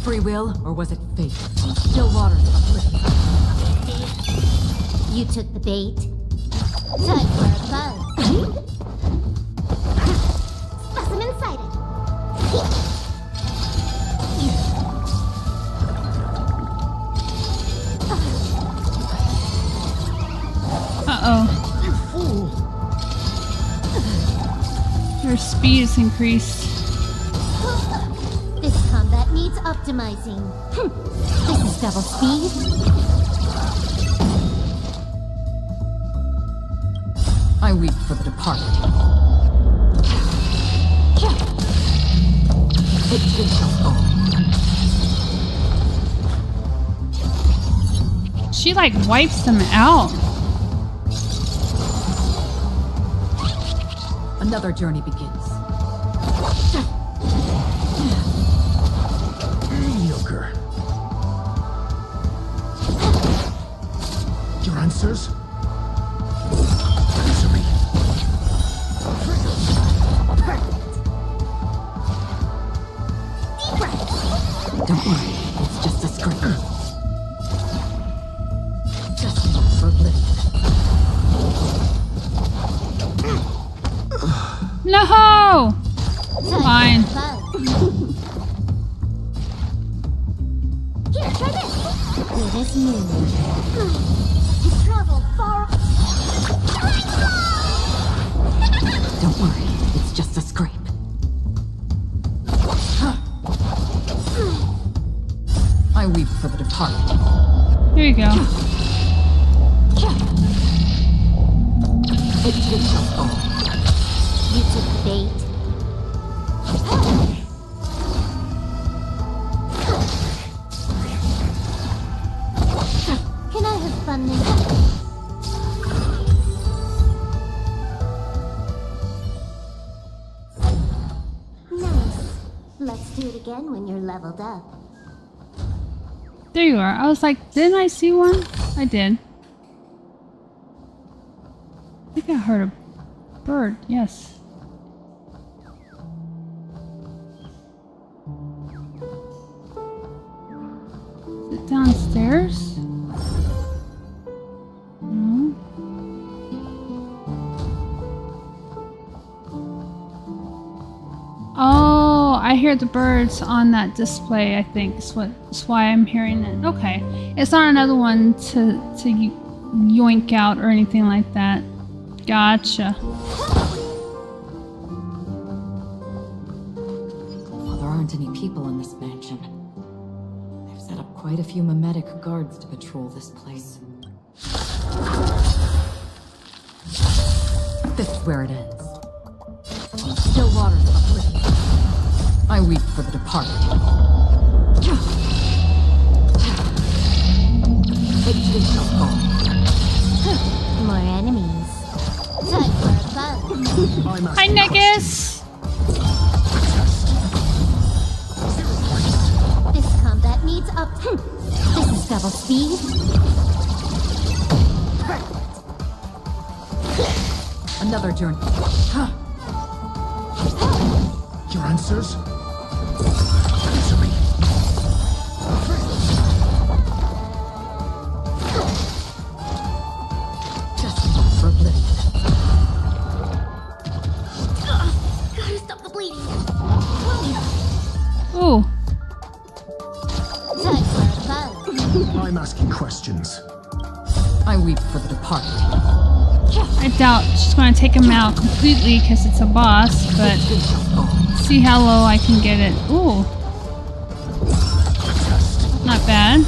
Free will, or was it fate? On the still waters of oblivion. You took the bait. Time for a buzz. Specimen sighted. Uh-oh. You fool. Your speed is increased. This combat needs optimizing. This is double speed. I weep for the departed. It takes us all. She like wipes them out. Another journey begins. Mediocre. Your answers? Answer me. Don't worry, it's just a scrape. Destined for oblivion. No! Fine. Here, try this. Good as new. You traveled far. Don't worry, it's just a scrape. I weep for the departed. Here you go. It takes us all. You took the bait. Let's do it again when you're leveled up. There you are. I was like, didn't I see one? I did. I think I heard a bird. Yes. Is it downstairs? No. Oh, I hear the birds on that display, I think. That's why I'm hearing it. Okay. It's not another one to yoink out or anything like that. Gotcha. Well, there aren't any people in this mansion. They've set up quite a few mimetic guards to patrol this place. This is where it ends. On still waters of oblivion, I weep for the departed. It too shall fall. More enemies. Time for a fun. Hi, Negus! This combat needs up. This is double speed. Another journey. Your answers? Answer me. Just for oblivion. Gotta stop the bleeding. Ooh. Time for a fun. I'm asking questions. I weep for the departed. I doubt she's going to take him out completely because it's a boss, but see how low I can get it. Ooh. Not bad.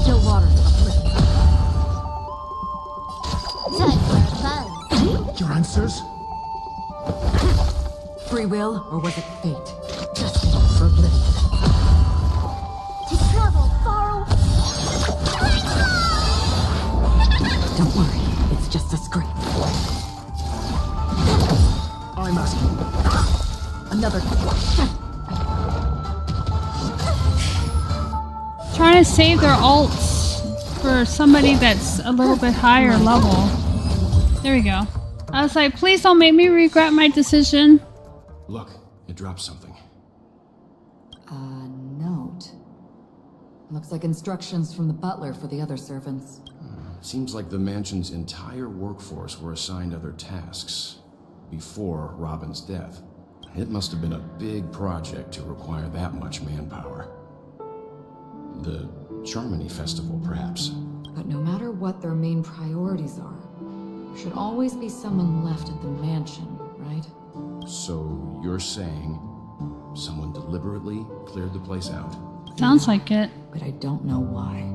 Still waters of oblivion. Time for a fun. Your answers? Free will, or was it fate? Just for oblivion. To travel far away. Don't worry, it's just a scream. I'm asking. Another. Trying to save their ults for somebody that's a little bit higher level. There we go. I was like, please don't make me regret my decision. Look, it dropped something. A note. Looks like instructions from the butler for the other servants. Seems like the mansion's entire workforce were assigned other tasks before Robin's death. It must have been a big project to require that much manpower. The Charmony Festival, perhaps. But no matter what their main priorities are, there should always be someone left at the mansion, right? So you're saying someone deliberately cleared the place out? Sounds like it. But I don't know why.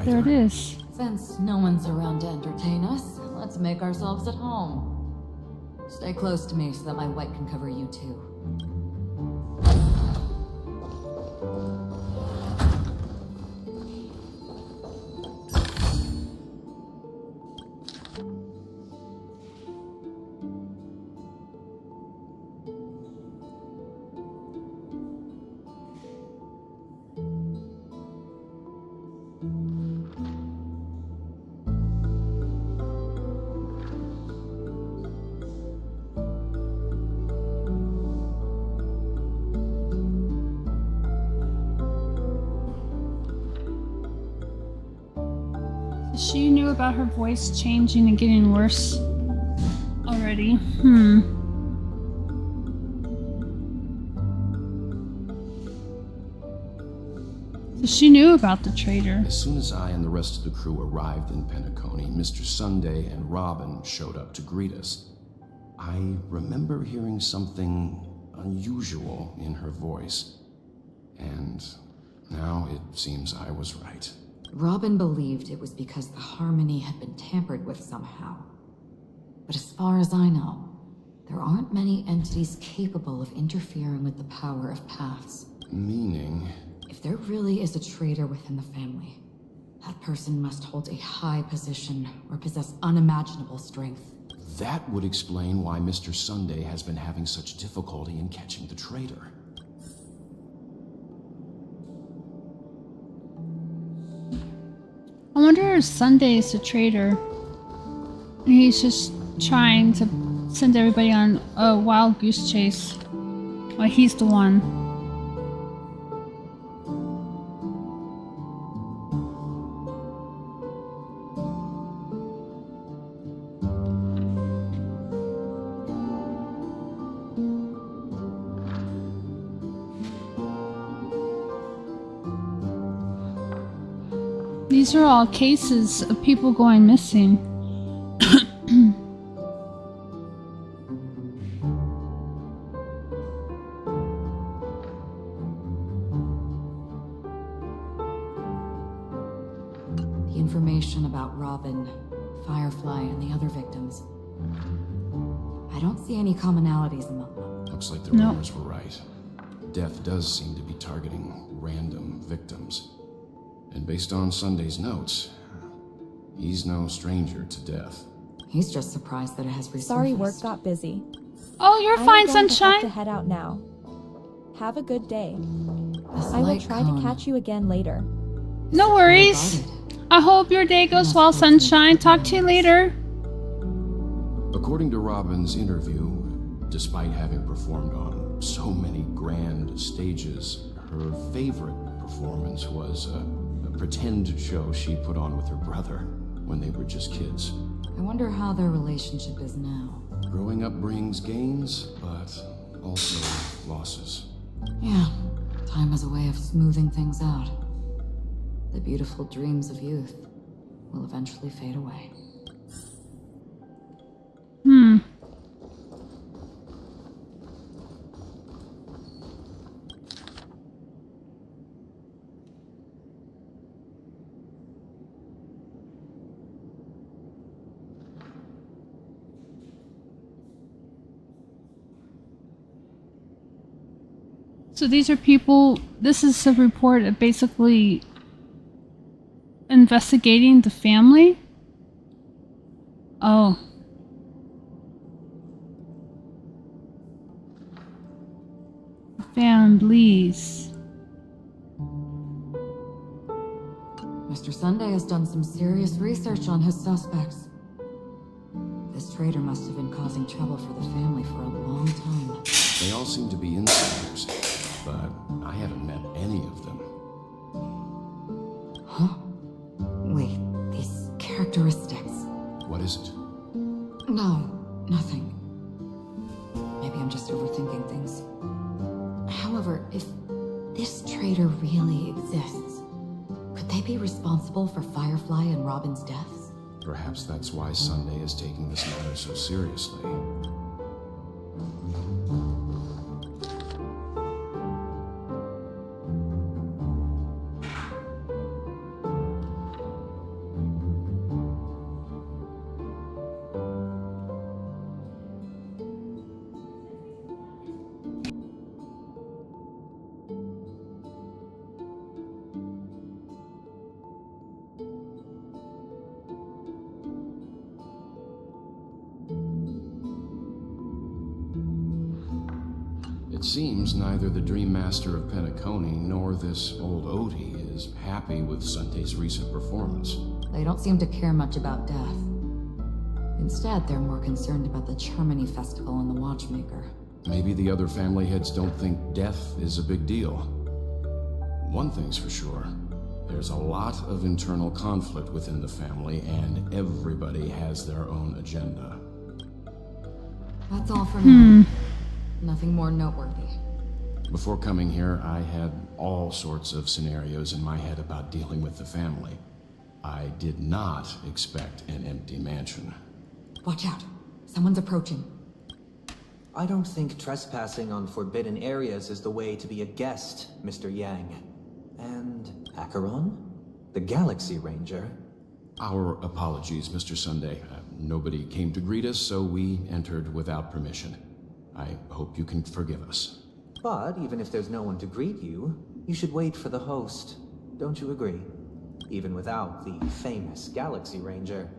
There it is. Since no one's around to entertain us, let's make ourselves at home. Stay close to me so that my white can cover you too. She knew about her voice changing and getting worse already. So she knew about the traitor. As soon as I and the rest of the crew arrived in Penacony, Mr. Sunday and Robin showed up to greet us. I remember hearing something unusual in her voice, and Now it seems I was right. Robin believed it was because the harmony had been tampered with somehow. But as far as I know, there aren't many entities capable of interfering with the power of paths. Meaning? If there really is a traitor within the family, that person must hold a high position or possess unimaginable strength. That would explain why Mr. Sunday has been having such difficulty in catching the traitor. I wonder if Sunday is the traitor. He's just trying to send everybody on a wild goose chase. Well, he's the one. These are all cases of people going missing. The information about Robin, Firefly, and the other victims. I don't see any commonalities among them. Looks like the rumors were right. Death does seem to be targeting random victims. And based on Sunday's notes, he's no stranger to death. He's just surprised that it has resurfaced. Sorry, work got busy. Oh, you're I'm fine, going Sunshine. To head out now. Have a good day. This I will light try cone. to catch you again later. No worries. I hope your day goes well, Sunshine. Talk to you later. According to Robin's interview, despite having performed on so many grand stages, her favorite performance was a pretend show she put on with her brother when they were just kids. I wonder how their relationship is now. Growing up brings gains, but also losses. Yeah, time has a way of smoothing things out. The beautiful dreams of youth will eventually fade away. So these are people, this is a report of basically investigating the family? Oh. Families. Mr. Sunday has done some serious research on his suspects. This traitor must have been causing trouble for the family for a long time. They all seem to be insiders, but I haven't met any of them. Huh? Wait, these characteristics. What is it? No, nothing. Maybe I'm just overthinking things. However, if this traitor really exists, could they be responsible for Firefly and Robin's deaths? Perhaps that's why Sunday is taking this matter so seriously. It seems neither the Dream Master of Penacony nor this old Odie is happy with Sunday's recent performance. They don't seem to care much about death. Instead, they're more concerned about the Charmony Festival and the Watchmaker. Maybe the other family heads don't think death is a big deal. One thing's for sure. There's a lot of internal conflict within the family, and everybody has their own agenda. That's all for now. Nothing more noteworthy. Before coming here, I had all sorts of scenarios in my head about dealing with the family. I did not expect an empty mansion. Watch out. Someone's approaching. I don't think trespassing on forbidden areas is the way to be a guest, Mr. Yang. And Acheron? The Galaxy Ranger? Our apologies, Mr. Sunday. Nobody came to greet us, so we entered without permission. I hope you can forgive us. But even if there's no one to greet you, you should wait for the host. Don't you agree? Even without the famous Galaxy Ranger.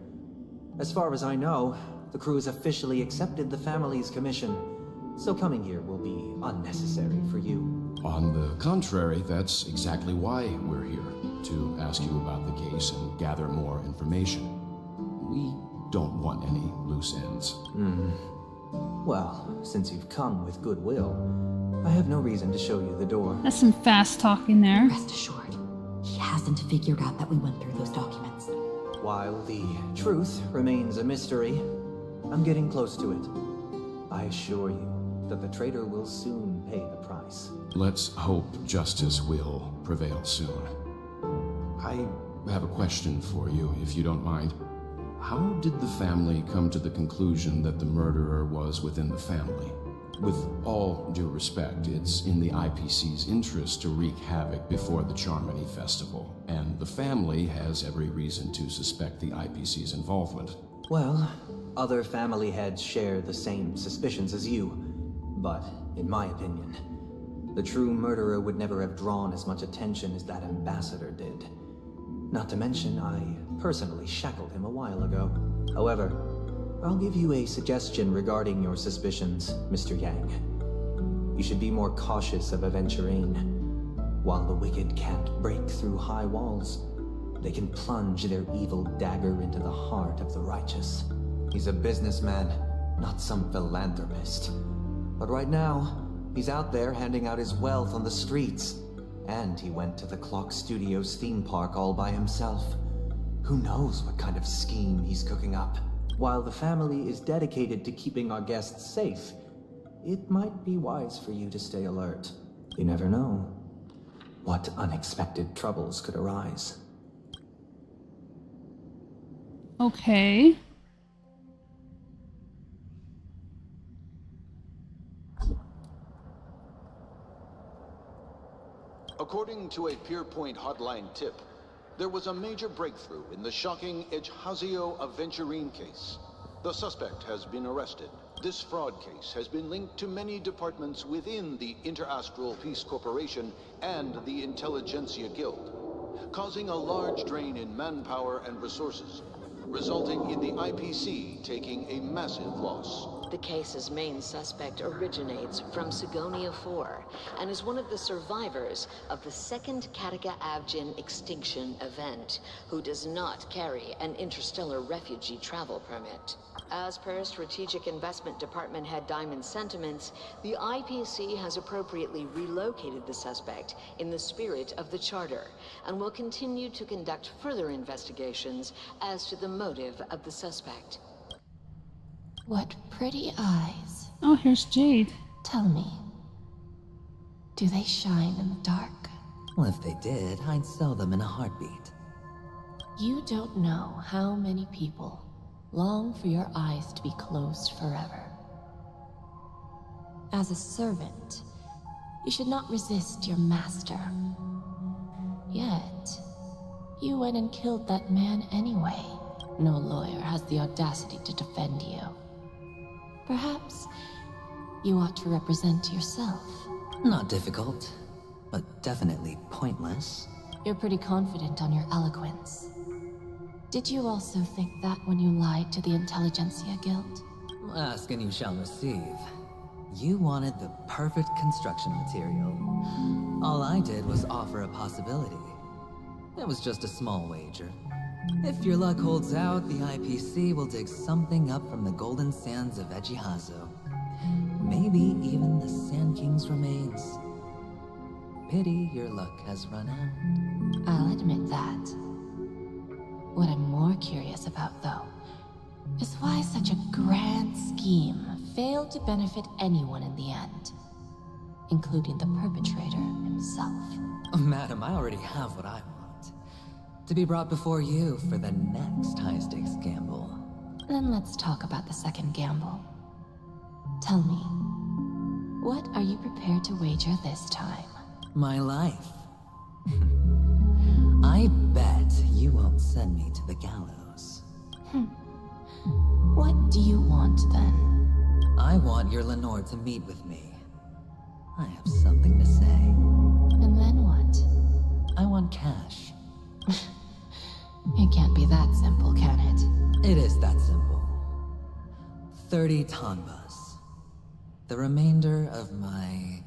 As far as I know, the crew has officially accepted the family's commission, so coming here will be unnecessary for you. On the contrary, that's exactly why we're here, to ask you about the case and gather more information. We don't want any loose ends. Well, since you've come with goodwill, I have no reason to show you the door. That's some fast talking there. Rest assured, he hasn't figured out that we went through those documents. While the truth remains a mystery, I'm getting close to it. I assure you that the traitor will soon pay the price. Let's hope justice will prevail soon. I have a question for you, if you don't mind. How did the family come to the conclusion that the murderer was within the family? With all due respect, it's in the IPC's interest to wreak havoc before the Charmony Festival, and the family has every reason to suspect the IPC's involvement. Well, other family heads share the same suspicions as you, but in my opinion, the true murderer would never have drawn as much attention as that ambassador did. Not to mention, I personally shackled him a while ago. However, I'll give you a suggestion regarding your suspicions, Mr. Yang. You should be more cautious of Aventurine. While the wicked can't break through high walls, they can plunge their evil dagger into the heart of the righteous. He's a businessman, not some philanthropist. But right now, he's out there handing out his wealth on the streets. And he went to the Clock Studios theme park all by himself. Who knows what kind of scheme he's cooking up? While the family is dedicated to keeping our guests safe, it might be wise for you to stay alert. You never know what unexpected troubles could arise. Okay. According to a Pierpoint hotline tip, there was a major breakthrough in the shocking Ejhazio Aventurine case. The suspect has been arrested. This fraud case has been linked to many departments within the Interastral Peace Corporation and the Intelligentsia Guild, causing a large drain in manpower and resources, resulting in the IPC taking a massive loss. The case's main suspect originates from Sigonia 4 and is one of the survivors of the second Kataka Avgin extinction event, who does not carry an interstellar refugee travel permit. As per Strategic Investment Department head Diamond's sentiments, the IPC has appropriately relocated the suspect in the spirit of the Charter and will continue to conduct further investigations as to the motive of the suspect. What pretty eyes. Oh, here's Jade. Tell me, do they shine in the dark? Well, if they did, I'd sell them in a heartbeat. You don't know how many people long for your eyes to be closed forever. As a servant, you should not resist your master. Yet, you went and killed that man anyway. No lawyer has the audacity to defend you. Perhaps you ought to represent yourself. Not difficult, but definitely pointless. You're pretty confident on your eloquence. Did you also think that when you lied to the Intelligentsia Guild? Ask and you shall receive. You wanted the perfect construction material. All I did was offer a possibility. It was just a small wager. If your luck holds out, the IPC will dig something up from the golden sands of Ejhazio. Maybe even the Sand King's remains. Pity your luck has run out. I'll admit that. What I'm more curious about, though, is why such a grand scheme failed to benefit anyone in the end, including the perpetrator himself. Madam, I already have what I want. To be brought before you for the next high-stakes gamble. Then let's talk about the second gamble. Tell me, what are you prepared to wager this time? My life. What do you want, then? I want your Lenore to meet with me. I have something to say. And then what? I want cash. It can't be that simple, can it? It is that simple. 30 tanbas. The remainder of my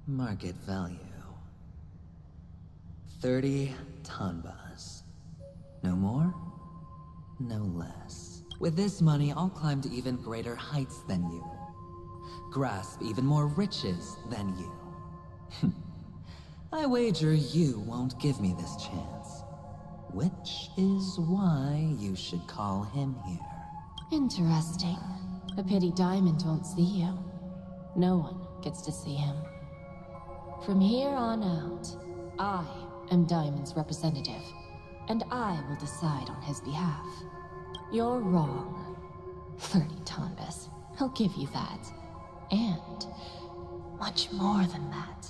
market value. 30 tanbas. No more, no less. With this money, I'll climb to even greater heights than you. Grasp even more riches than you. I wager you won't give me this chance. Which is why you should call him here. Interesting. A pity Diamond won't see you. No one gets to see him. From here on out, I am Diamond's representative, and I will decide on his behalf. You're wrong. 30 tanbas. I'll give you that. And much more than that.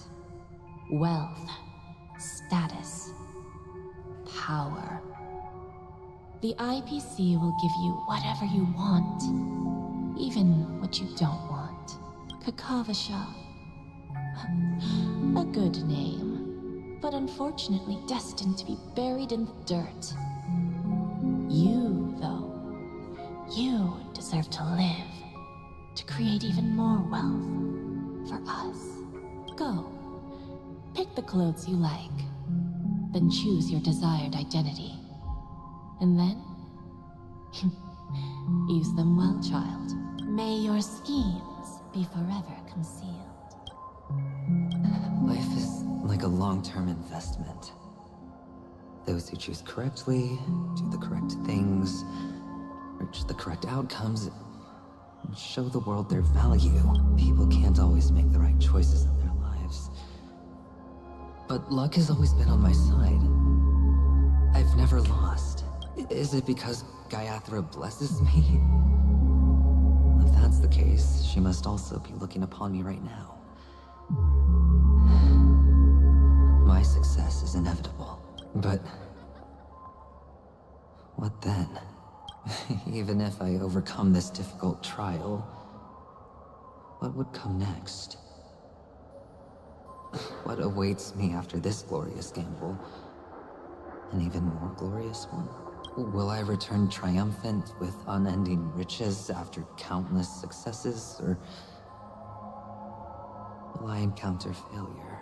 Wealth, status, power. The IPC will give you whatever you want, even what you don't want. Kakavasha. A good name, but unfortunately destined to be buried in the dirt. You, though, you deserve to live, to create even more wealth for us. Go, pick the clothes you like, then choose your desired identity. And then, use them well, child. May your schemes be forever concealed. Life is like a long-term investment. Those who choose correctly, do the correct things, reach the correct outcomes, and show the world their value. People can't always make the right choices in their lives. But luck has always been on my side. I've never lost. Is it because Gayathra blesses me? If that's the case, she must also be looking upon me right now. My success is inevitable. But what then? Even if I overcome this difficult trial, what would come next? What awaits me after this glorious gamble? An even more glorious one? Will I return triumphant with unending riches after countless successes, or will I encounter failure,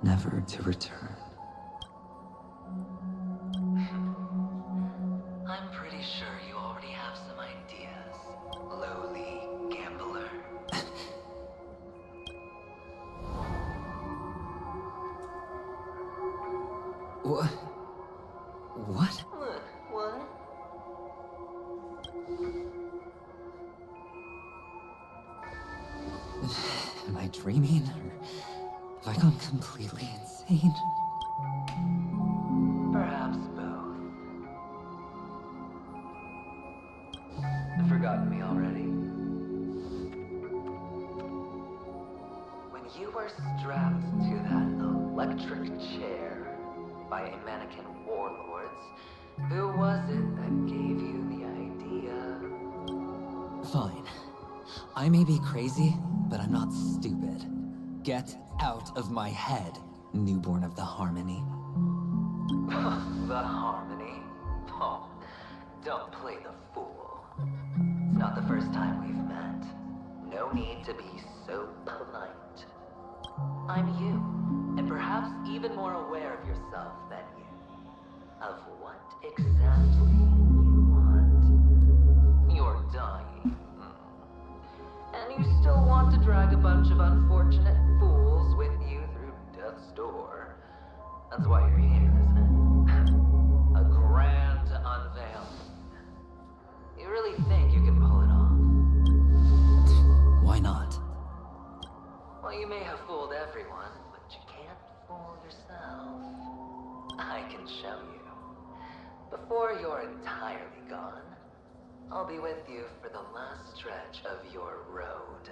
never to return? I'm pretty sure you already have some ideas, lowly gambler. What? What? What? Am I dreaming, or have I gone completely insane? Perhaps both. You've forgotten me already? When you were strapped to that electric chair by a mannequin warlords, who was it that gave you the idea? Fine. I may be crazy, but I'm not stupid. Get out of my head, newborn of the Harmony. The Harmony? Oh, don't play the fool. It's not the first time we've met. No need to be so polite. I'm you, and perhaps even more aware of yourself than you. Of what exactly you want. You're dying. And you still want to drag a bunch of unfortunate fools with you through death's door. That's why you're here, isn't it? A grand unveiling. You really think you can pull it off? Why not? Well, you may have fooled everyone, but you can't fool yourself. I can show you. Before you're entirely gone, I'll be with you for the last stretch of your road.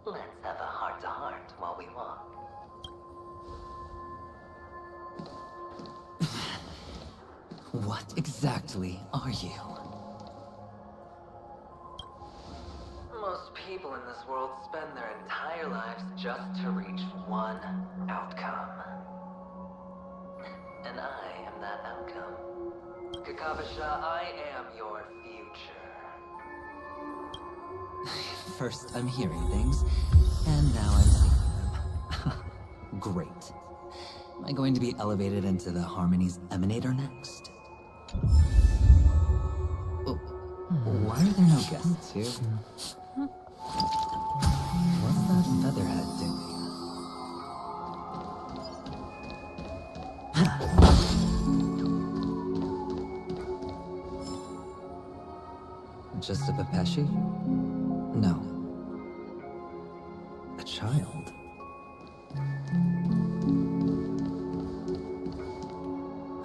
Let's have a heart-to-heart while we walk. What exactly are you? spend their entire lives just to reach one outcome. And I am that outcome. Kakavasha, I am your future. First, I'm hearing things, and now I'm seeing them. Great. Am I going to be elevated into the Harmony's Emanator next? Oh, why are there no guests here? What's that featherhead doing? Just a Pepeshi? No. A child?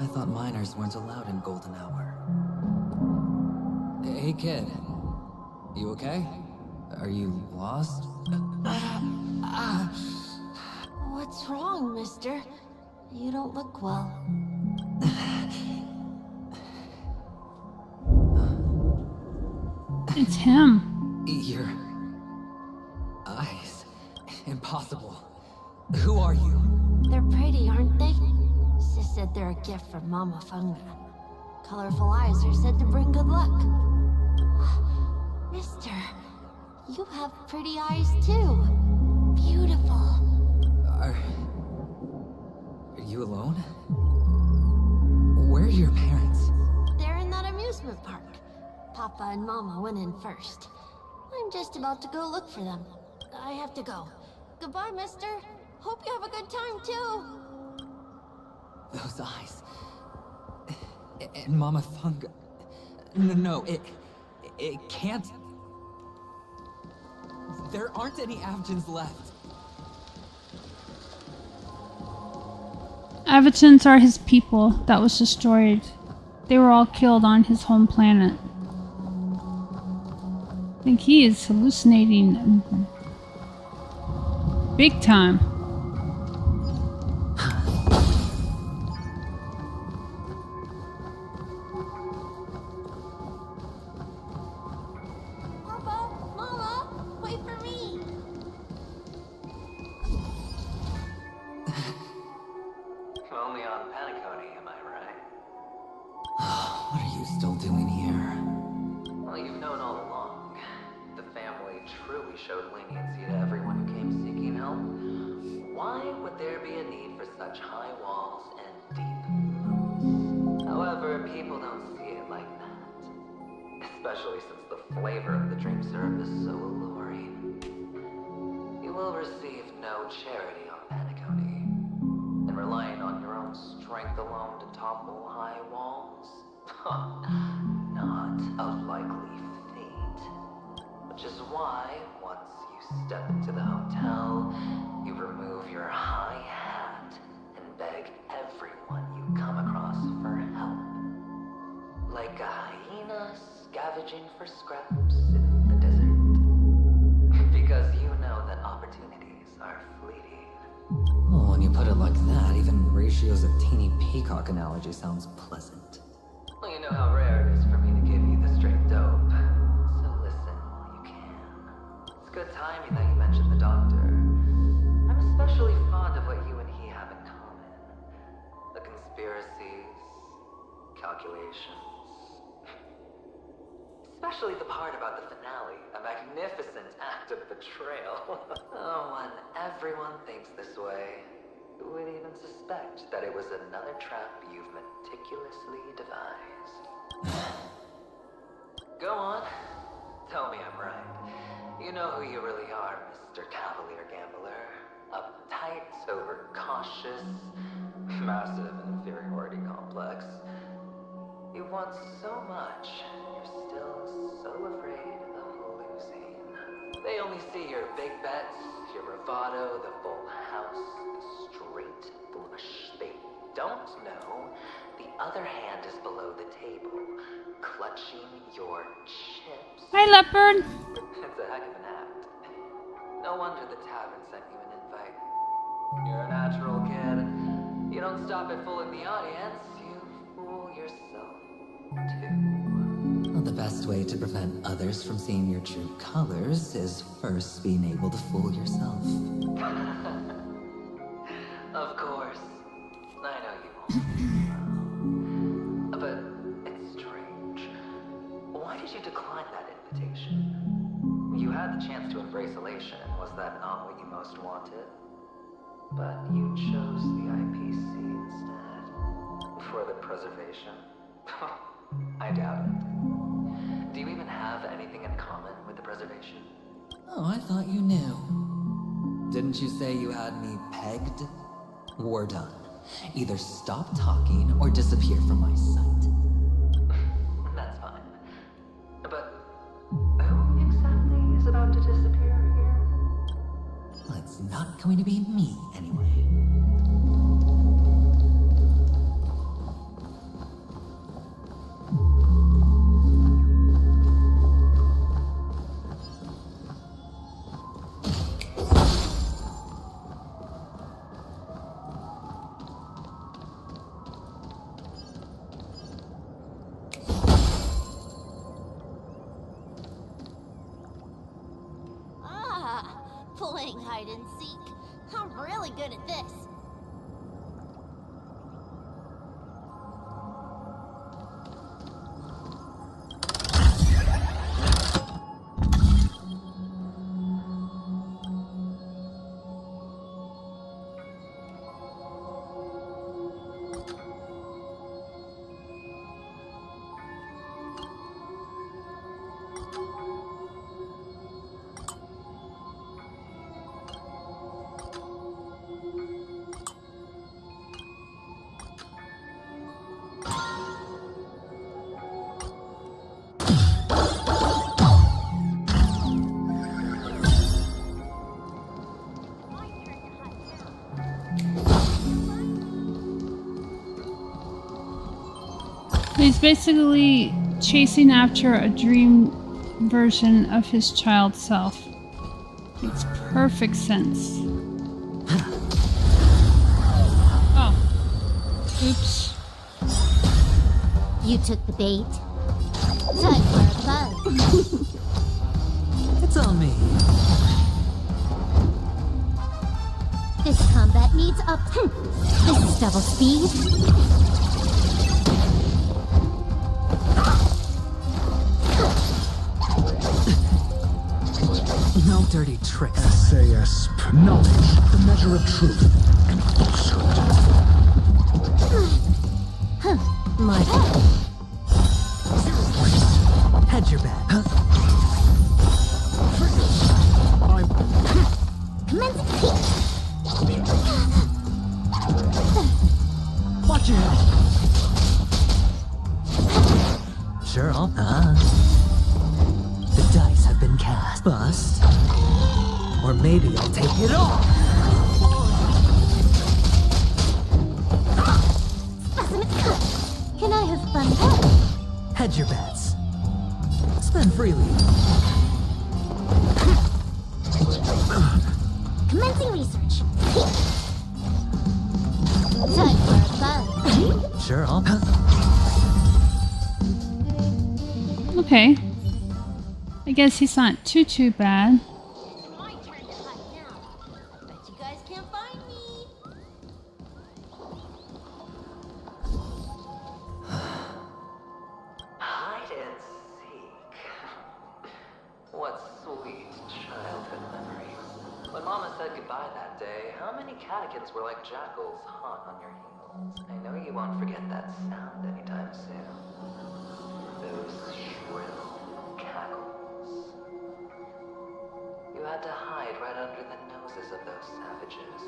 I thought minors weren't allowed in Golden Hour. Hey, kid. You okay? Are you lost? What's wrong, mister? You don't look well. It's him. Your eyes. Impossible. Who are you? They're pretty, aren't they? Sis said they're a gift from Mama Funga. Colorful eyes are said to bring good luck. Mister, you have pretty eyes too. Beautiful. Are you alone? Where are your parents? They're in that amusement park. Papa and Mama went in first. I'm just about to go look for them. I have to go. Goodbye, mister. Hope you have a good time, too. Those eyes. And Mama Funga. No, it can't. There aren't any Avgens left. Avgens are his people that was destroyed. They were all killed on his home planet. I think he is hallucinating big time. Papa, Mama, wait for me. Only on Paniconi, am I right? What are you still doing here? Well, you've known all along. The family truly showed leniency to everyone who came seeking help. Why would there be a need for such high walls and deep moats? However, people don't see it like that. Especially since the flavor of the dream syrup is so alluring. You will receive no charity on Paniconi. And relying on your own strength alone to topple high walls? Not a likely fate. Which is why, once you step into the hotel, you remove your high hat and beg everyone you come across for help. Like a hyena scavenging for scraps in the desert. Because you know that opportunities are fleeting. Well, when you put it like that, even Ratio's a teeny peacock analogy sounds pleasant. Well, you know how rare it is for me to give you the straight dope. So listen while you can. It's good timing that you mentioned the doctor. I'm especially fond of what you and he have in common. The conspiracies, calculations. Especially the part about the finale, a magnificent act of betrayal. Oh, when everyone thinks this way, who would even suspect that it was another trap you've meticulously devised? Go on. Tell me I'm right. You know who you really are, Mr. Cavalier Gambler. Uptight, overcautious, massive inferiority complex. You want so much, you're still so afraid of losing. They only see your big bets, your bravado, the full house, the straight flush. They don't know the other hand is below the table, clutching your chips. Hi, Leopard. It's a heck of an act. No wonder the tavern sent you an invite. You're a natural kid. You don't stop at fooling the audience, you fool yourself too. Well, the best way to prevent others from seeing your true colors is first being able to fool yourself. Of course. I know you won't. But it's strange. Why did you decline that invitation? You had the chance to embrace elation, and was that not what you most wanted? But you chose the IPC instead. For the preservation? I doubt it. Do you even have anything in common with the preservation? Oh, I thought you knew. Didn't you say you had me pegged? We're done. Either stop talking or disappear from my sight. That's fine. But who exactly is about to disappear here? Well, it's not going to be me, anyway. Playing hide and seek. I'm really good at this. He's basically chasing after a dream version of his child self. Makes perfect sense. Oh. Oops. You took the bait. Time for a bug. It's on me. This combat needs up. This is double speed. No dirty tricks. SAS, knowledge, the measure of truth and falsehood. My Hedge your bet. Watch your head. Sure, the dice have been cast. Bust. Or maybe I'll take it all. Can I have fun? Hedge your bets. Spend freely. Commencing research. Time for a bug. Sure, Okay. I guess he's not too bad. My turn to hide now. Bet you guys can't find me. Hide and seek. What sweet childhood memories. When Mama said goodbye that day, how many catechins were like jackals hot on your heels? I know you won't forget that sound anytime soon. Those shrill cackles. You had to hide right under the noses of those savages.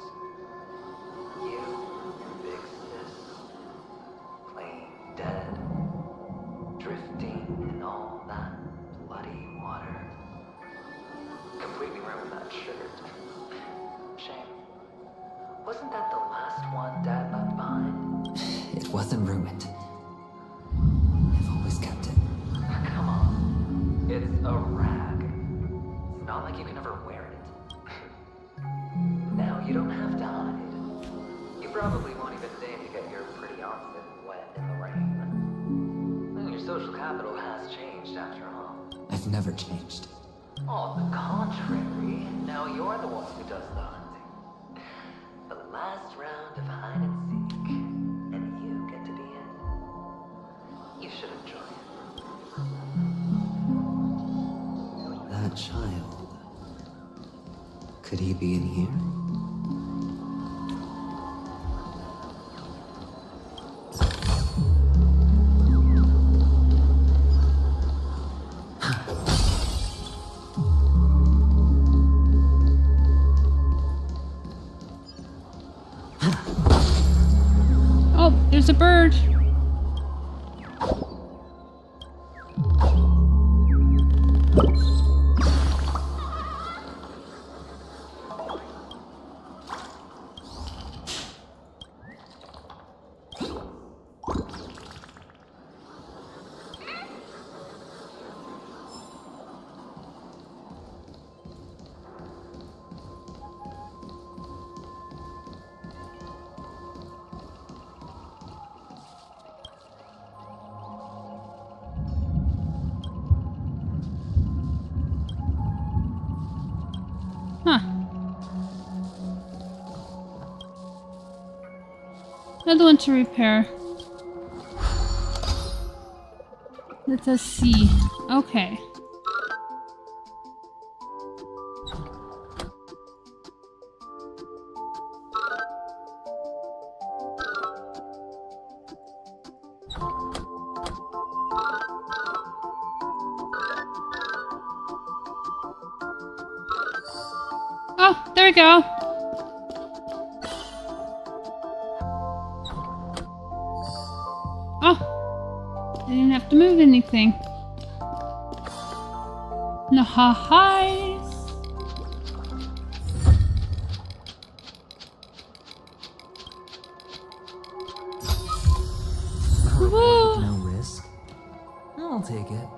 You and Big Sis, playing dead, drifting in all that bloody water. Completely ruined that shirt. Shame. Wasn't that the last one Dad left behind? It wasn't ruined. I've always kept it. Come on. It's a rag. It's not like you can ever wear it. Now, you don't have to hide. You probably won't even deign to get your pretty outfit wet in the rain. Well, your social capital has changed changed after all. I've never changed. On the contrary, now you're the one who does the hunting. The last round of hide and seek, and you get to be in. You should enjoy it. That child. Could he be in here? Oh, there's a bird. Huh. Another one to repair. Let us see. Okay. Oh, there we go. Oh, I didn't have to move anything. No highs. Woo. No risk. I'll take it.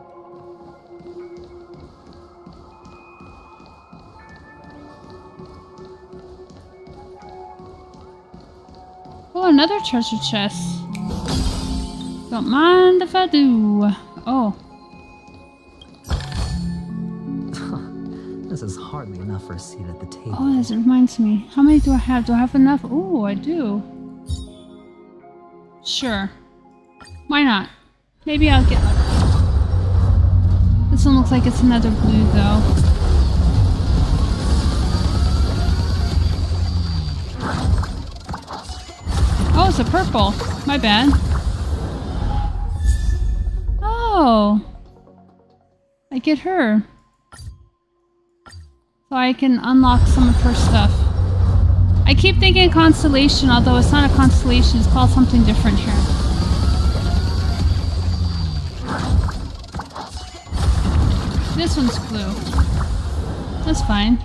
Oh, another treasure chest. Don't mind if I do. Oh. This is hardly enough for a seat at the table. Oh, this reminds me. How many do I have? Do I have enough? Oh, I do. Sure. Why not? Maybe I'll get like... This one looks like it's another blue, though. Oh, it's a purple. My bad. Oh. I get her. So I can unlock some of her stuff. I keep thinking constellation, although it's not a constellation, it's called something different here. This one's blue. That's fine.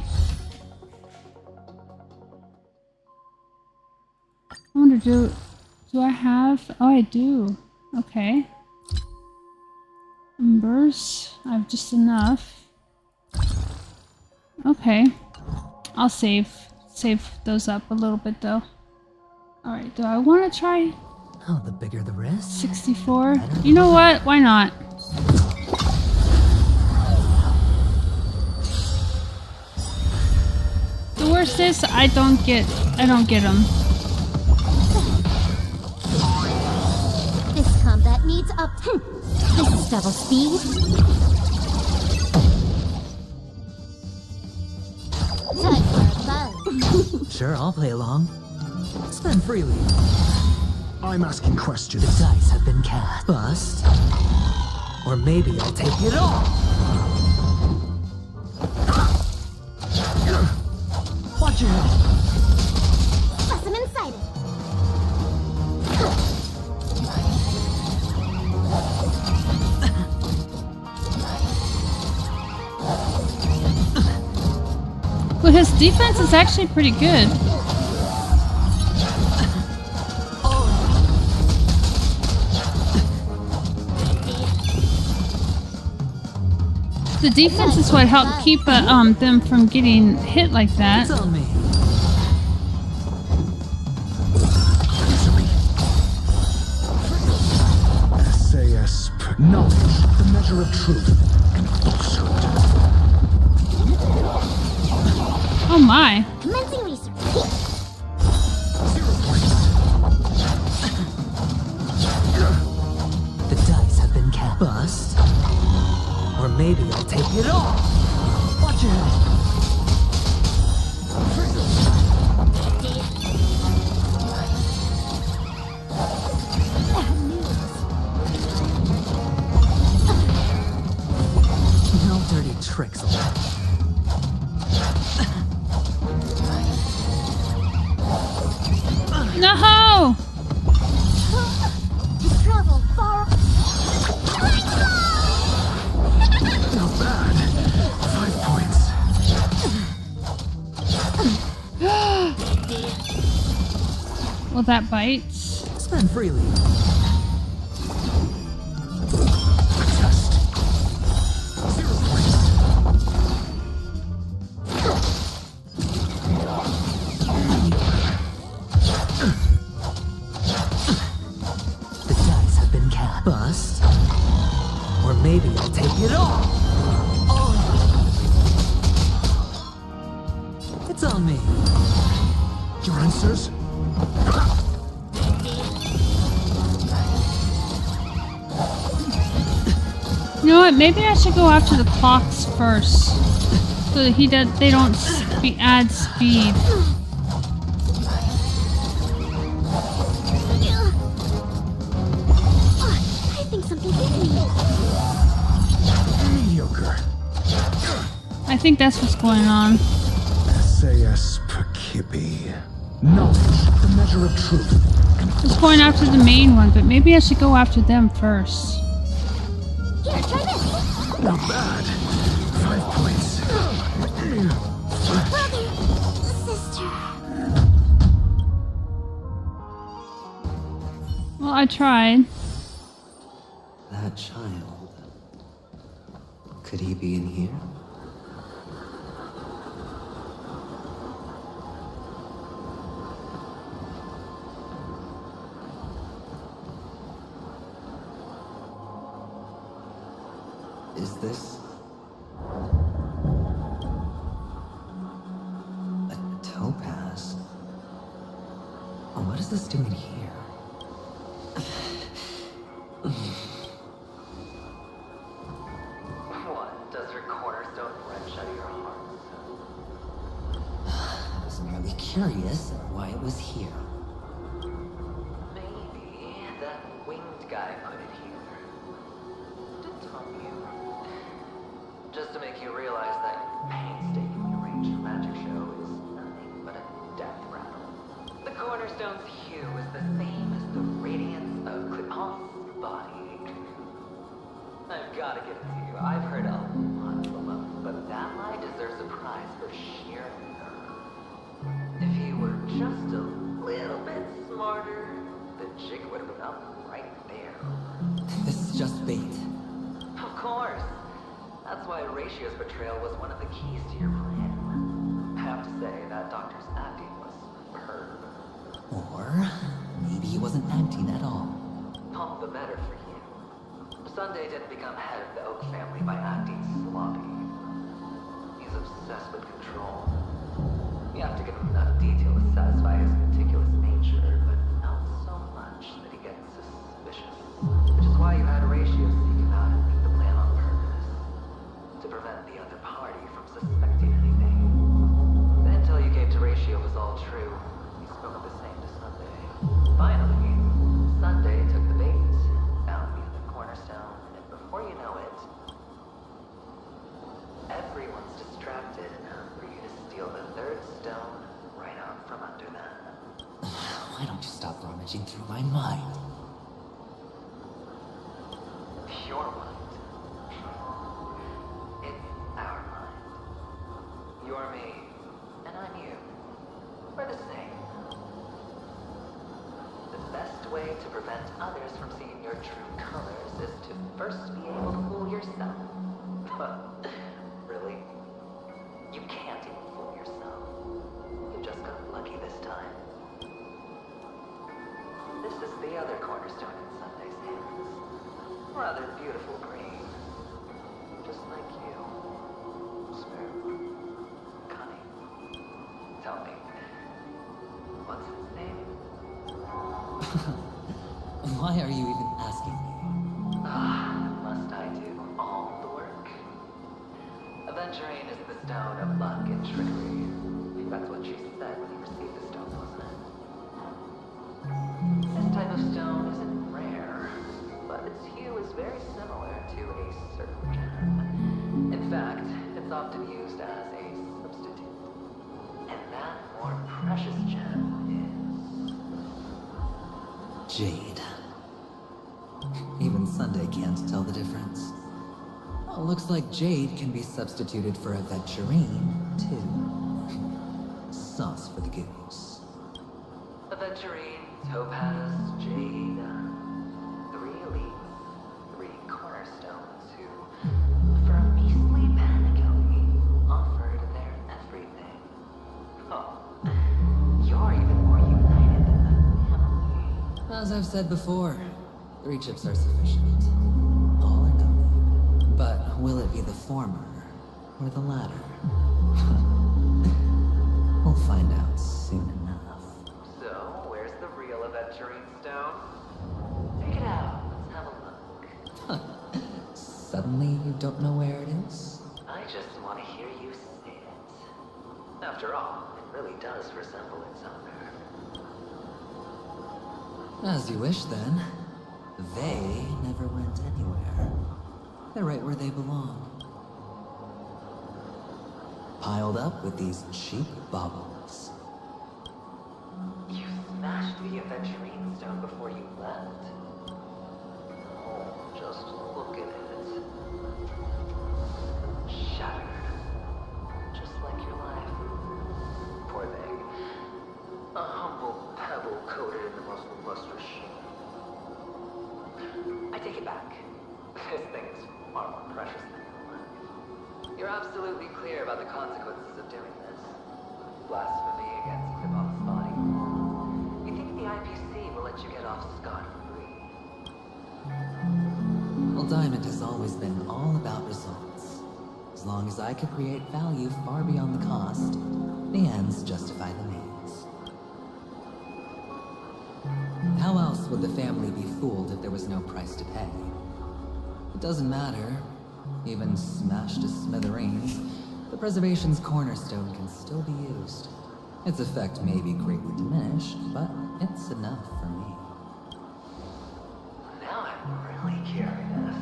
I wonder, do I have... Oh, I do. Okay. Embers. I have just enough. Okay. I'll save those up a little bit, though. Alright, do I want to try... Oh, the bigger the risk. 64? You know what? Why not? The worst is, I don't get them. This combat needs up. This is double speed. Time for a buzz. Sure, I'll play along. Spend freely. I'm asking questions. The dice have been cast. Bust. Or maybe I'll take it all. Watch your head. Specimen sighted. Well, his defense is actually pretty good. The defense is what helped keep them from getting hit like that. It's on me. SAS Knowledge, the measure of truth and falsehood. Oh my. Commencing research. The dice have been cast. Bust. Or maybe I'll take it all. Watch your head. No dirty tricks. No! Travel far. Not bad. 5 points. Well, that bites. Spend freely. Test. 0 points. The dice have been cast. Bust. Or maybe I'll take it all. Oh. It's on me. Your answers? You know what? Maybe I should go after the clocks first, so that they don't add speed. I think something hit me. Mediocre. I think that's what's going on. SAS Perkibi. Knowledge, the measure of truth. I was going after the main one, but maybe I should go after them first. Here, try this. Not bad. 5 points. Brother, sister. Well, I tried. That child. Could he be in here? Is this a topaz? What is this doing here? What? Does your cornerstone wrench out of your heart? I was merely curious why it was here. Maybe that winged guy put it here. To tell you. Just to make you realize that painstakingly arranged magic show is nothing but a death rattle. The cornerstone's hue is the same as the radiance of Clipant's body. I've got to give it to you. I've heard a lot of them, but that lie deserves a prize for sheer nerve. If he were just a little bit smarter, the jig would have been up right there. This is just bait. Of course. That's why Ratio's betrayal was one of the keys to your plan. I have to say, that doctor's acting was superb. Or maybe he wasn't acting at all. All the better for you. Sunday didn't become head of the Oak family by acting sloppy. He's obsessed with control. You have to give him enough detail to satisfy his meticulous nature, but not so much that he gets suspicious. Which is why you had Ratio seek him out and leak the plan on purpose. To prevent the other party from suspecting anything. The intel you gave to Ratio was all true. You spoke of the same to Sunday. Finally, Sunday took the bait, found me in the cornerstone, and before you know it, everyone's distracted enough for you to steal the third stone right out from under them. Why don't you stop rummaging through my mind? Your mind. It's our mind. You're me, and I'm you. We're the same. The best way to prevent others from seeing your true colors is to first be able to fool yourself. Really? You can't even fool yourself. You just got lucky this time. This is the other cornerstone in Sunday's hands. Rather beautiful green. Just like you. Spare. Cunning. Tell me, what's his name? Why are you even asking me? Must I do all the work? Aventurine is the stone of luck and trickery. That's what she said when you received the stone, wasn't it? This type of stone isn't rare, but its hue is very similar to a certain gem. In fact, it's often used as a substitute. And that more precious gem is... Jade. Even Sunday can't tell the difference. Well, looks like Jade can be substituted for Aventurine, too. Sauce for the goose. Aventurine, topaz, jade. 3 elites, 3 cornerstones who, for a measly penny, offered their everything. Oh, you're even more united than the family. As I've said before, 3 chips are sufficient. All or nothing. But will it be the former or the latter? We'll find out soon enough. So, where's the real Aventurine stone? Take it out. Let's have a look. Suddenly you don't know where it is? I just want to hear you say it. After all, it really does resemble its owner. As you wish, then. They never went anywhere. They're right where they belong. Piled up with these cheap baubles. You smashed the Aventurine stone before you left. Oh, just look at it. Shattered. Just like your life. Poor thing. A humble pebble coated in the most lustrous sheen. I take it back. This thing is far more precious than your life. You're absolutely clear about the consequences of doing this. Blasphemy against Hippo's body. You think the IPC will let you get off scot-free? Well, Diamond has always been all about results. As long as I could create value far beyond the cost, the ends justify the means. How else would the family be fooled if there was no price to pay? It doesn't matter. Even smashed to smithereens, the preservation's cornerstone can still be used. Its effect may be greatly diminished, but it's enough for me. Now I'm really curious.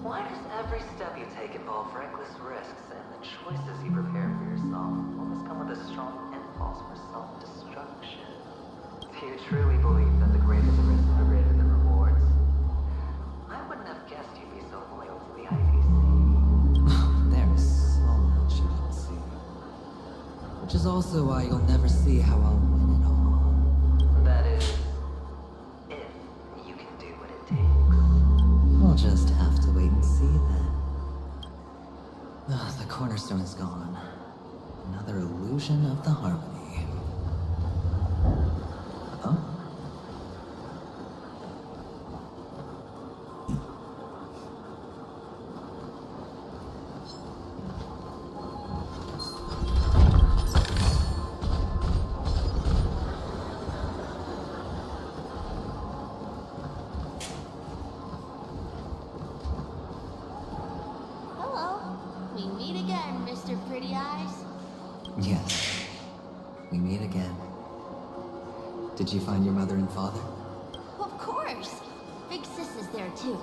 Why does every step you take involve reckless risks, and the choices you prepare for yourself always come with a strong impulse for self-destruction? Do you truly believe that the greater the risk, the greater the rewards? I wouldn't have guessed you'd be so loyal to the IPC. There is so much you don't see. Which is also why you'll never see how I'll win it all. That is, if you can do what it takes. We'll just have to wait and see then. The cornerstone is gone. Another illusion of the harmony. Oh? Hello. We meet again, Mr. Pretty Eyes. Yes. We meet again. Did you find your mother and father? Of course. Big Sis is there too.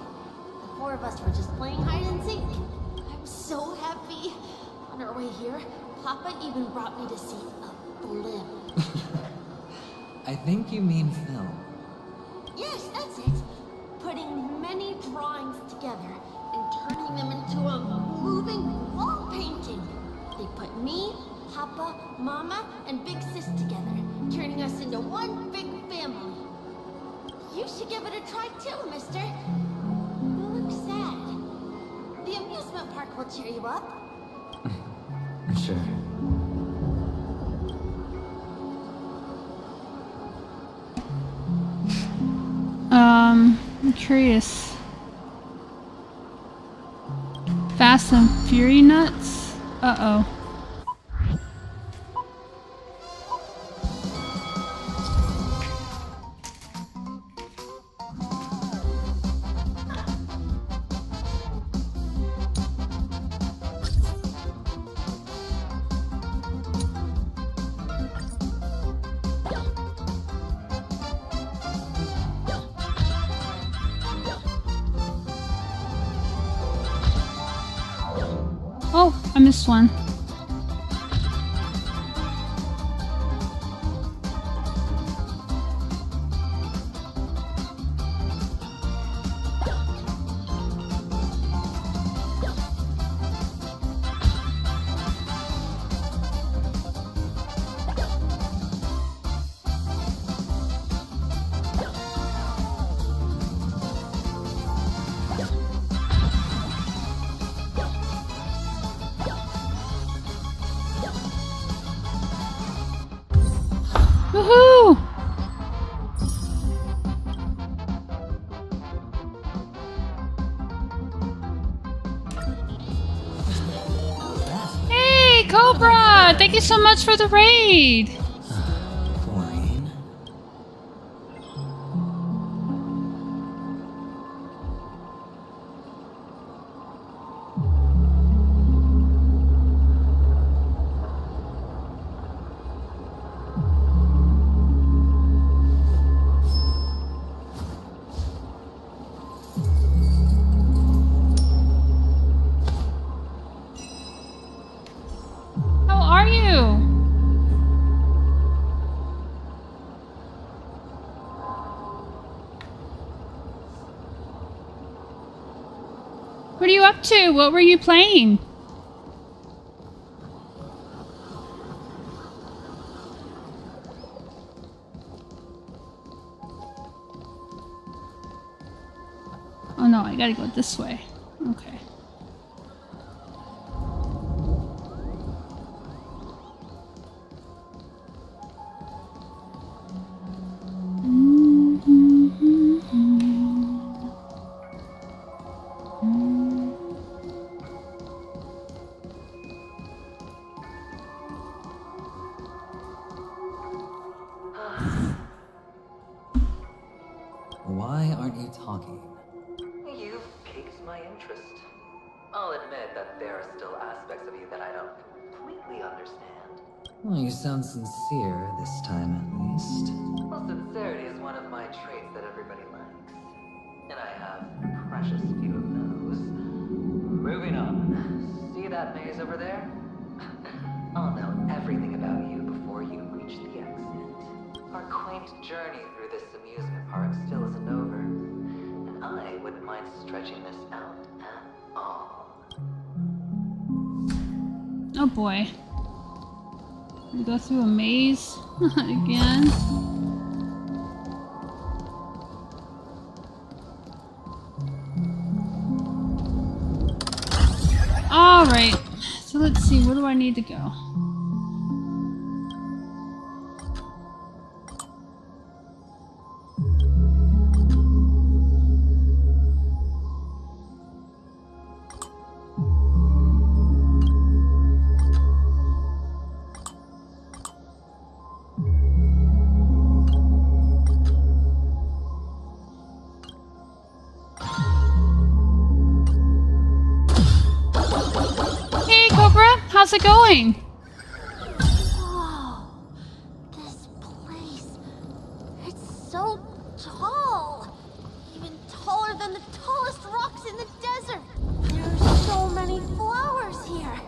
The 4 of us were just playing hide and seek. I'm so happy. On our way here, Papa even brought me to see a blimp. I think you mean film. Yes, that's it. Putting many drawings together and turning them into a moving wall painting. They put me, Papa, Mama, and Big Sis together, turning us into one big family. You should give it a try too, mister. You look sad. The amusement park will cheer you up. Sure. I'm curious. Fast and Fury nuts? Uh-oh. Oh, I missed one. Woohoo! Hey, Cobra! Thank you so much for the raid! Boring. How are you? What are you up to? What were you playing? Oh no, I gotta go this way. Okay. Why aren't you talking? You've piqued my interest. I'll admit that there are still aspects of you that I don't completely understand. Well, you sound sincere this time at least. Well, sincerity is one of my traits that everybody likes. And I have a precious few of those. Moving on. See that maze over there? I'll know everything about you before you reach the exit. Our quaint journey through this amusement park still isn't over. And I wouldn't mind stretching this out at all. Oh boy. We go through a maze again. Alright. So let's see, where do I need to go? Hey Cobra, how's it going? Whoa. This place. It's so tall. Even taller than the tallest rocks in the desert. There's so many flowers here.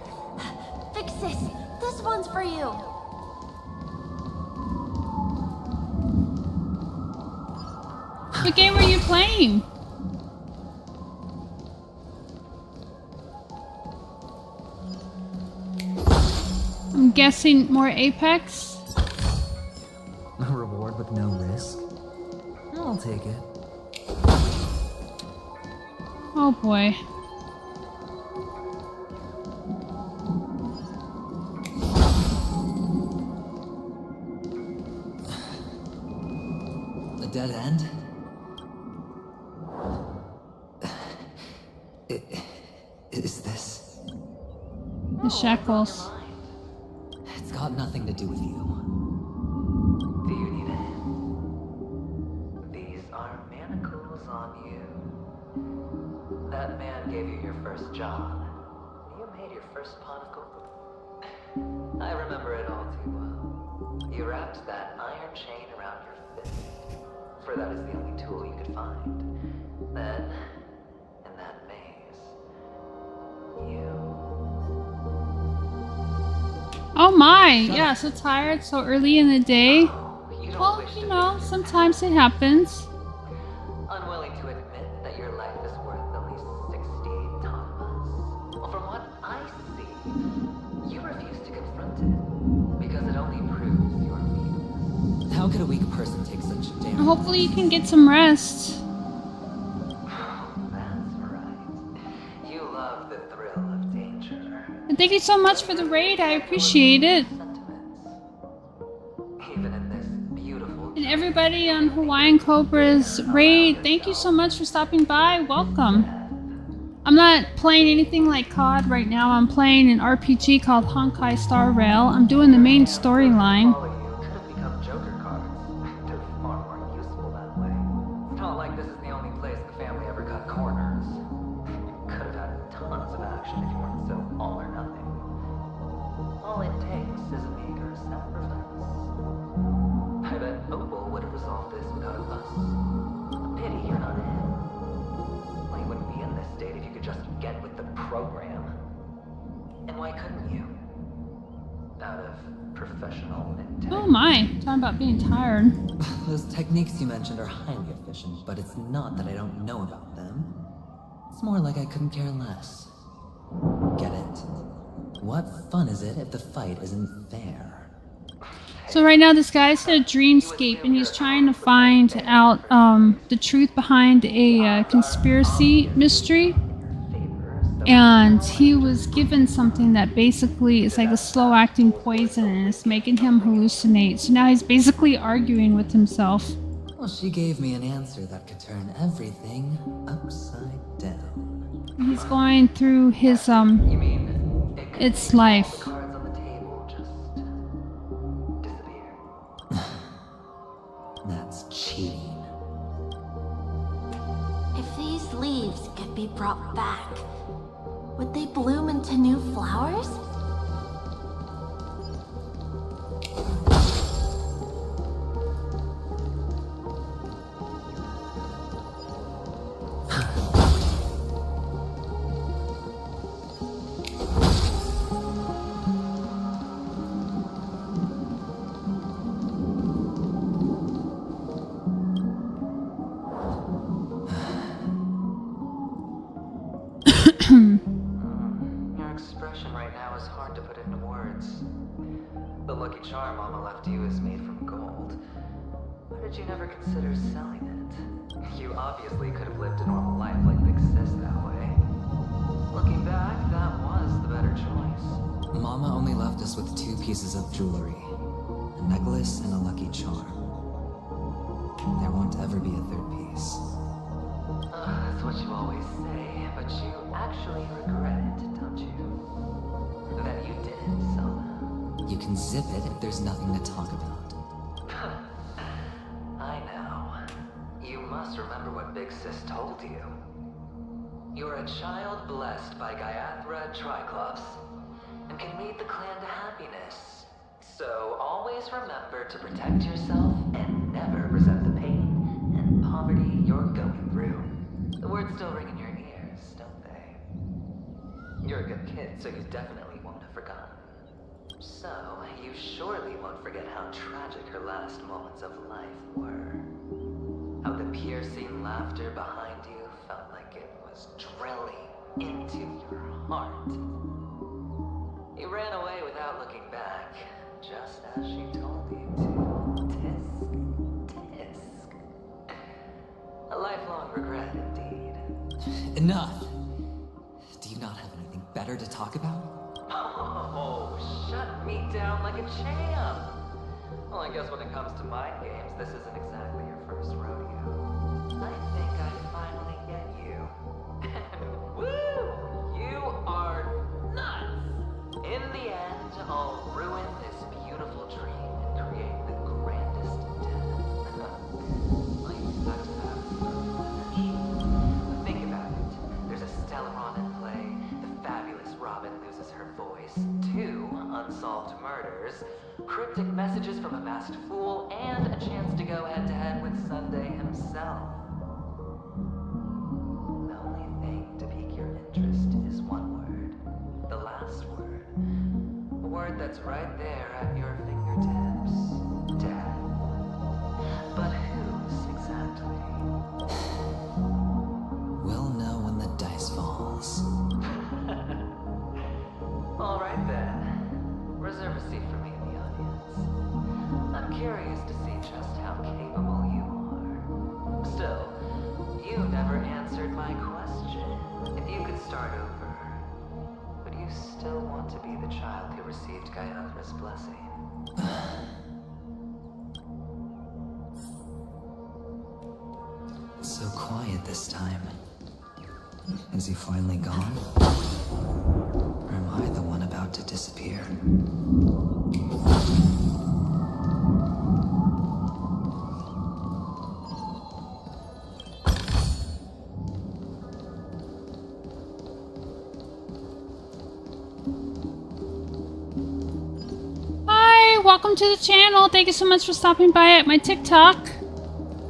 Vixis, this one's for you. What game were you playing? I'm guessing more Apex? A reward with no risk? I'll take it. Oh boy. A dead end? Is this... The shackles. It's got nothing to do with you. Do you need a hand? These are manacles on you. That man gave you your first job. You made your first pot of gold. I remember it all too well. You wrapped that iron chain around your fist, for that is the only tool you could find. Then, in that maze, you... Oh my! Yeah, so tired, so early in the day. Well, you know, sometimes it happens. Unwilling to admit that your life is worth at least 60 tamas. Well, from what I see, you refuse to confront it, because it only proves your weakness. How could a weak person take such damage? Hopefully you can get some rest. That's right. You love the thrill of danger. And thank you so much for the raid, I appreciate it. Even in this beautiful... And everybody on Hawaiian Cobra's raid, thank you so much for stopping by. Welcome. I'm not playing anything like COD right now. I'm playing an RPG called Honkai Star Rail. I'm doing the main storyline. Could have become Joker cards. They're far more useful that way. It's not like this is the only place the family ever cut corners. Could have had tons of action if you weren't so all or nothing. All it takes is a meager sacrifice. I bet Opal would have resolved this without a fuss. A pity you're not in. Well, you wouldn't be in this state if you could just get with the program. And why couldn't you? Out of professional intent. Oh my, talking about being tired. Those techniques you mentioned are highly efficient, but it's not that I don't know about them. It's more like I couldn't care less. Get it? What fun is it if the fight isn't fair? So right now this guy's in a dreamscape and he's trying to find out the truth behind a conspiracy mystery. And he was given something that basically is like a slow-acting poison and it's making him hallucinate. So now he's basically arguing with himself. Well, she gave me an answer that could turn everything upside down. He's going through his its life. That's cheating. If these leaves could be brought back, would they bloom into new flowers? Your expression right now is hard to put into words. The lucky charm Mama left you is made from gold. Why did you never consider selling it? You obviously could have lived a normal life like Big Sis that way. Looking back, that was the better choice. Mama only left us with 2 pieces of jewelry. A necklace and a lucky charm. There won't ever be a 3rd piece. That's what you always say, but you actually regret it, don't you? That you didn't sell them. You can zip it if there's nothing to talk about. I know. You must remember what Big Sis told you. You're a child blessed by Gaiathra Triclops, and can lead the clan to happiness. So always remember to protect yourself and never resent the pain and poverty you're going through. The words still ring in your ears, don't they? You're a good kid, so you definitely won't have forgotten. So, you surely won't forget how tragic her last moments of life were. How the piercing laughter behind you felt like it was drilling into your heart. You ran away without looking back, just as she told you to. Tisk. A lifelong regret indeed. Enough! Do you not have anything better to talk about? Oh, shut me down like a champ! Well, I guess when it comes to mind games, this isn't exactly your first rodeo. I think I finally get you. Woo! You are nuts! murders, cryptic messages from a masked fool, and a chance to go head-to-head with Sunday himself. The only thing to pique your interest is one word. The last word. A word that's right there at your fingertips. Death. But whose exactly? We'll know when the dice falls. All right then. Reserve a seat for me in the audience. I'm curious to see just how capable you are. Still, you never answered my question. If you could start over, would you still want to be the child who received Gayathra's blessing? So quiet this time. Is he finally gone? Or am I the one about to disappear? Hi, welcome to the channel. Thank you so much for stopping by at my TikTok.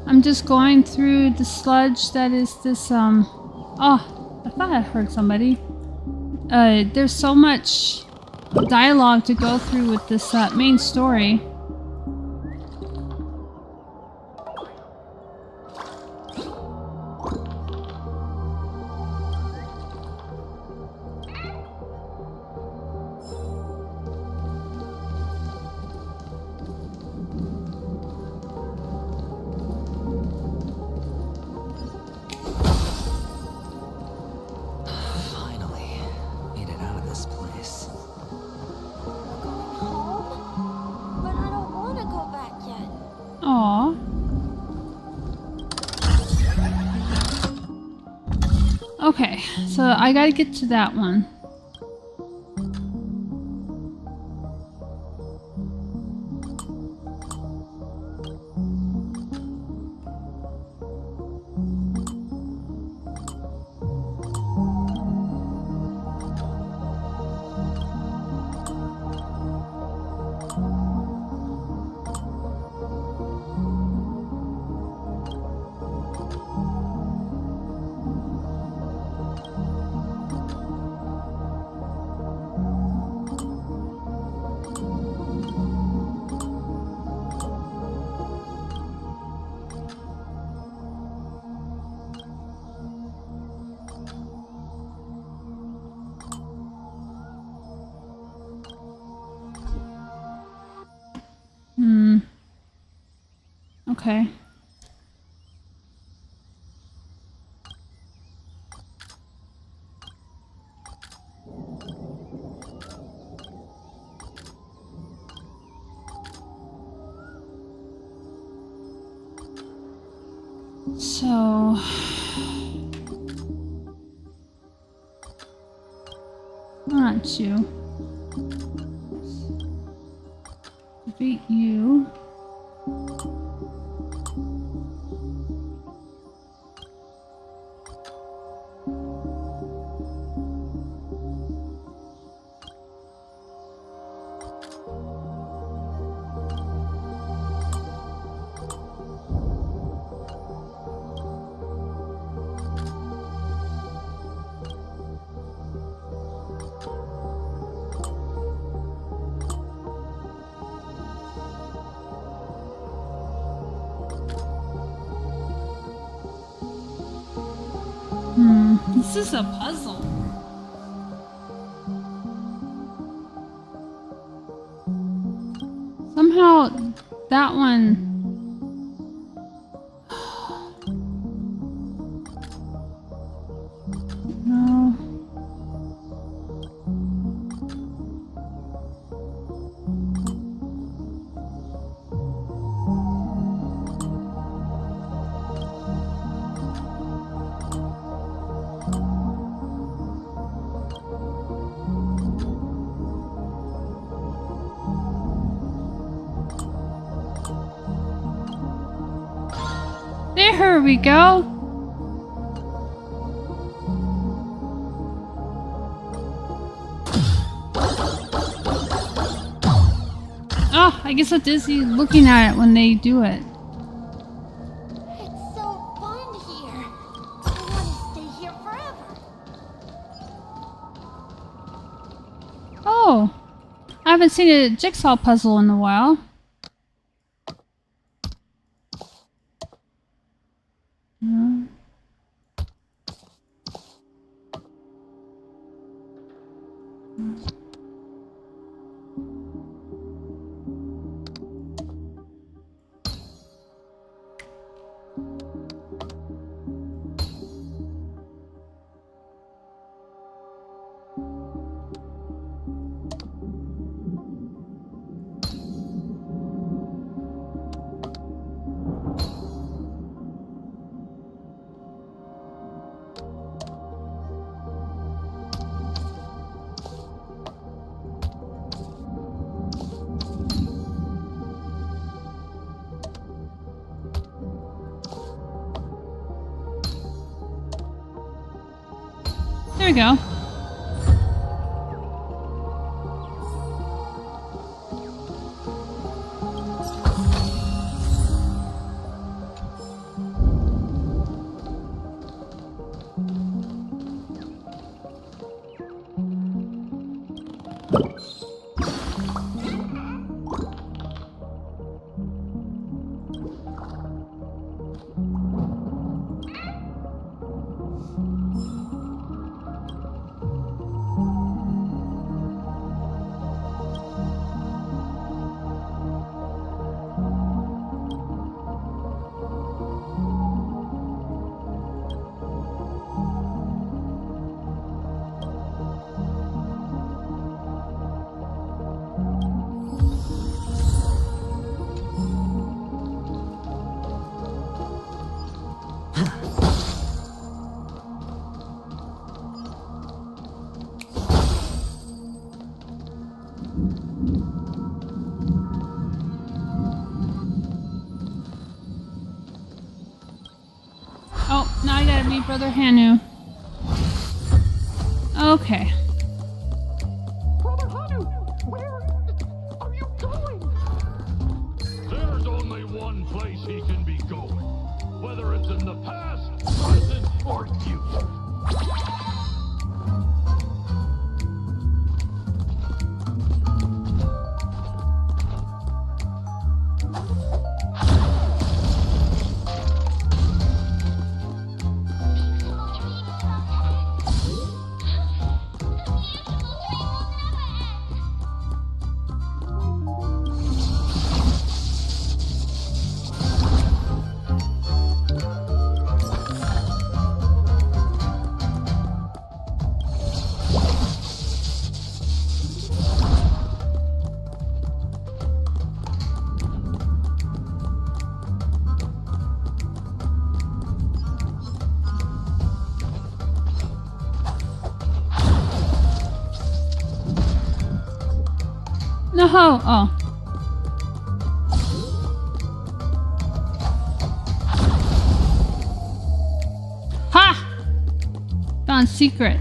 I'm just going through the sludge that is this, oh, I thought I heard somebody. There's so much dialogue to go through with this, main story. Aw. Okay, so I gotta get to that one. Okay. So... not you. Defeat you. This is a puzzle. Somehow that one... No. There we go. I get so dizzy looking at it when they do it. It's so fun here. I want to stay here forever. Oh, I haven't seen a jigsaw puzzle in a while. There we go. Oh, now I gotta meet Brother Hanu. Okay. Brother Hanu, where are you going? There's only one place he can be going, whether it's in the past, present, or future. No, oh. Ha! Found secret.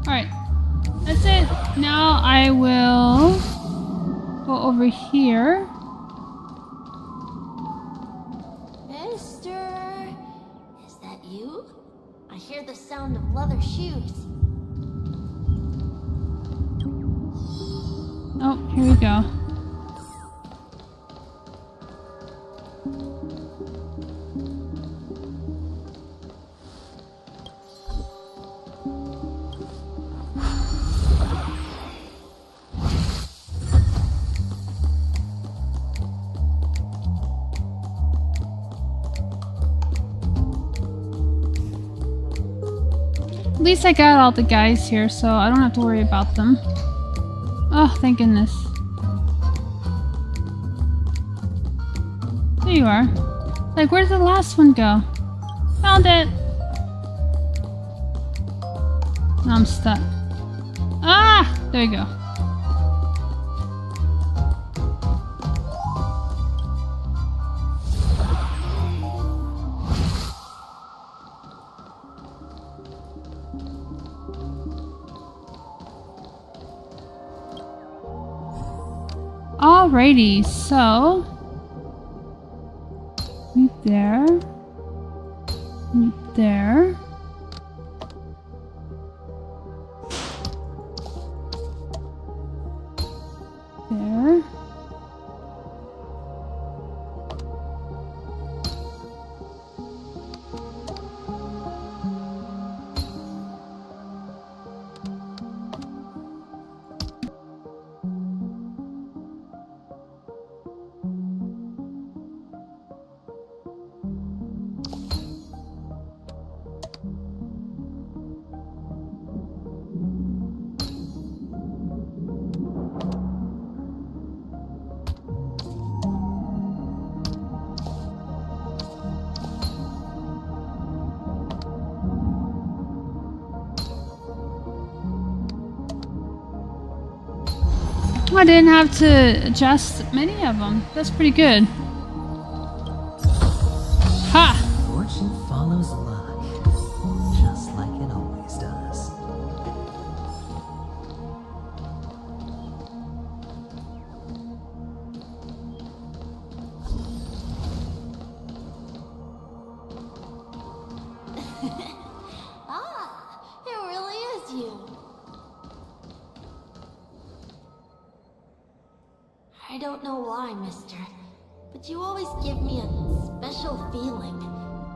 Alright. That's it. Now I will go over here. Mister, is that you? I hear the sound of leather shoes. Oh, here we go. At least I got all the guys here, so I don't have to worry about them. Oh, thank goodness. There you are. Like, where did the last one go? Found it! Now I'm stuck. Ah! There you go. Alrighty, so meet there. Meet there. There. I didn't have to adjust many of them. That's pretty good. Ha! Fortune follows luck, just like it always does. Ah, it really is you. I don't know why, mister, but you always give me a special feeling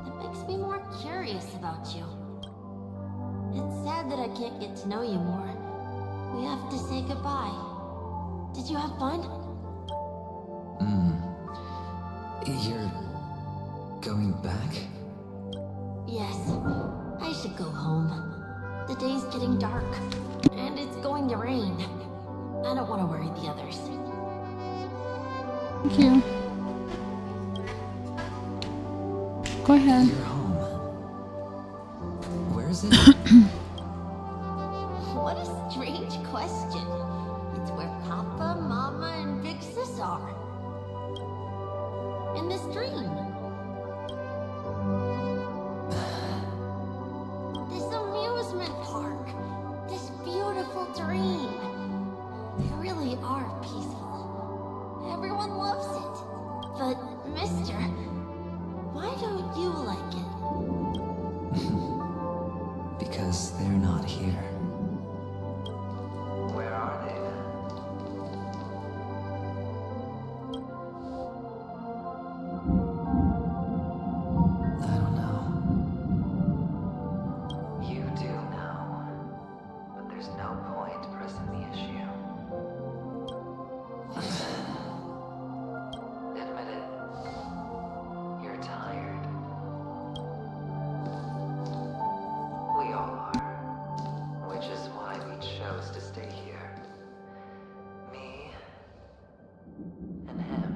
that makes me more curious about you. It's sad that I can't get to know you more. We have to say goodbye. Did you have fun? You're going back? Yes. I should go home. The day's getting dark, and it's going to rain. I don't want to worry the others. Thank you. Go ahead. You're home. Where is it? What a strange question. It's where Papa, Mama, and Big Sis are. In this dream. This amusement park. This beautiful dream. They really are peaceful. Everyone loves it. But, mister, why don't you like it? Because they're not here. Where are they then? I don't know. You do know. But there's no point pressing the issue. Admit it. You're tired. We all are. Which is why we chose to stay here. Me and him.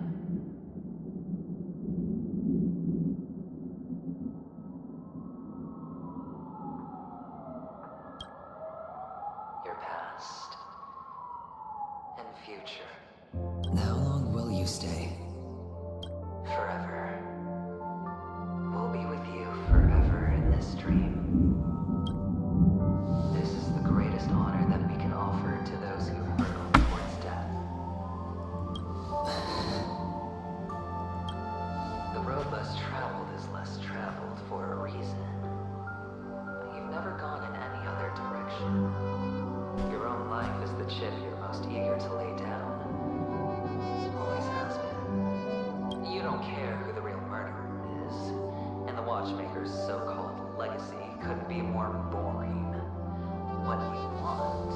Your past and future. How long will you stay? Forever. We'll be with you forever in this dream. This is the greatest honor that we can offer to those who hurtle towards death. The road less traveled is less traveled for a reason. You've never gone in any other direction. Your own life is the chip you're most eager to lay down. Always has been. You don't care who the real murderer is, and the Watchmaker's so-called legacy couldn't be more boring. What you want,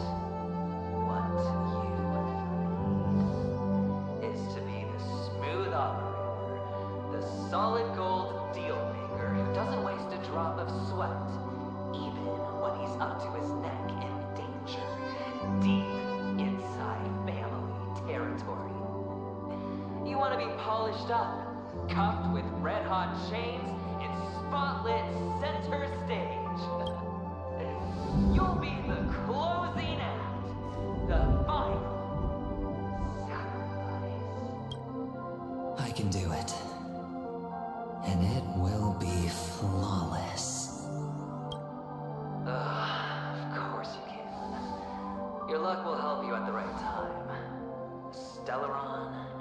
what you need, is to be the smooth operator, the solid gold deal maker who doesn't waste a drop of sweat, even when he's up to his neck in danger, deep inside family territory. You want to be polished up, cuffed with red-hot chains, in spotlit center stage. You'll be the closing act, the final sacrifice. I can do it. And it will be flawless. Of course you can. Your luck will help you at the right time. Stellaron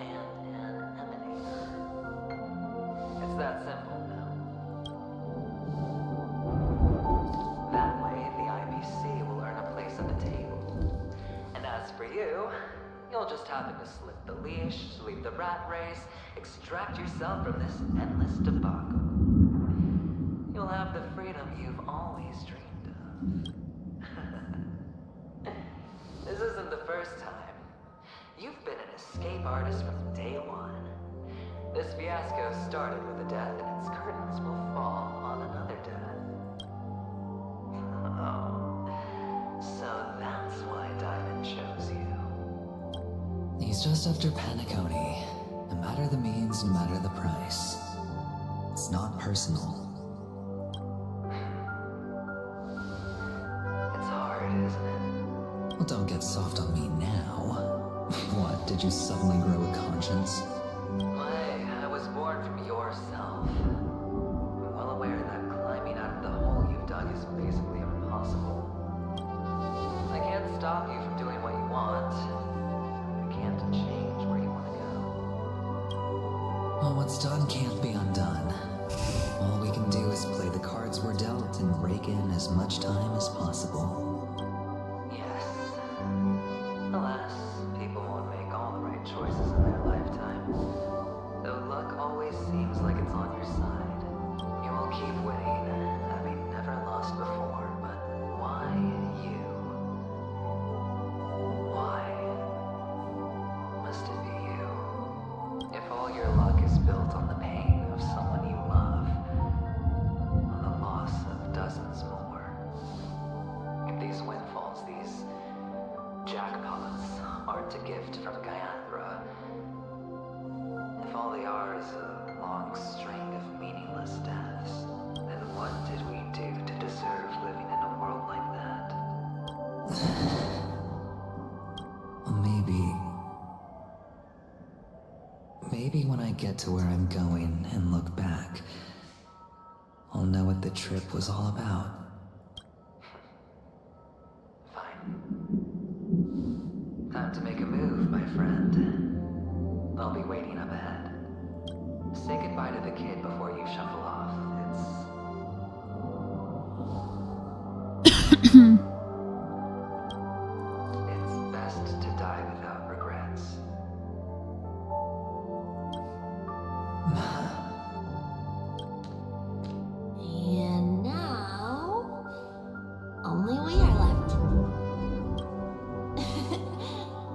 You'll just happen to slip the leash, sweep the rat race, extract yourself from this endless debacle. You'll have the freedom you've always dreamed of. This isn't the first time. You've been an escape artist from day one. This fiasco started with a death, and its curtains will fall on another death. Oh, so that's why Diamond chose you. He's just after Paniconi. No matter the means, no matter the price. It's not personal. It's hard, isn't it? Well, don't get soft on me now. What, did you suddenly grow a conscience? I was born from yourself. I'm well aware that climbing out of the hole you've dug is basically impossible. I can't stop you from doing what you want. I can't change where you want to go. Well, what's done can't be undone. All we can do is play the cards we're dealt and rake in as much time as possible. Yes. Alas, people won't make all the right choices in their lifetime. Though luck always seems like it's on your side. You will keep winning, having never lost before, but why you? Why must it be you? If all your luck is built on the pain of someone you love, on the loss of dozens more, if these windfalls, these jackpots, aren't a gift from Gaiathra, if all they are is a long string of meaningless deaths, then what did we do to deserve living in a world like that? Maybe when I get to where I'm going and look back, I'll know what the trip was all about. Time to make a move, my friend. I'll be waiting up ahead. Say goodbye to the kid before you shuffle off. It's best to die without regrets. And now, only we are left.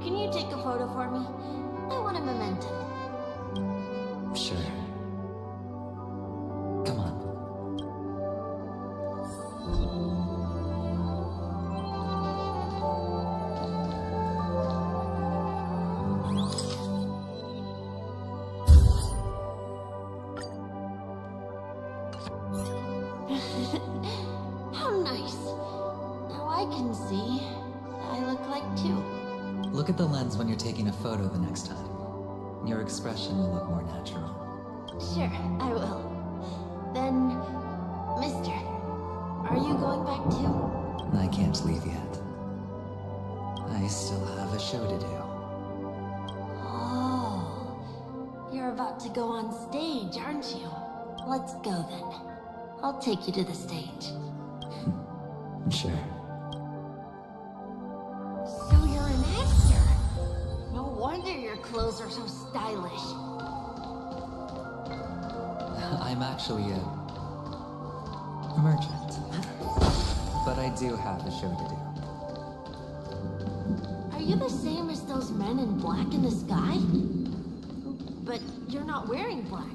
Can you take a photo for me? I want a memento. Sure. Come on. How nice. Now I can see. I look like two. Look at the lens when you're taking a photo the next time. Your expression will look more natural. Sure, I will. Then, mister, are you going back too? I can't leave yet. I still have a show to do. Oh, you're about to go on stage, aren't you? Let's go then. I'll take you to the stage. Sure. So you're an actor? No wonder your clothes are so stylish. I'm actually a merchant. But I do have a show to do. Are you the same as those men in black in the sky? But you're not wearing black.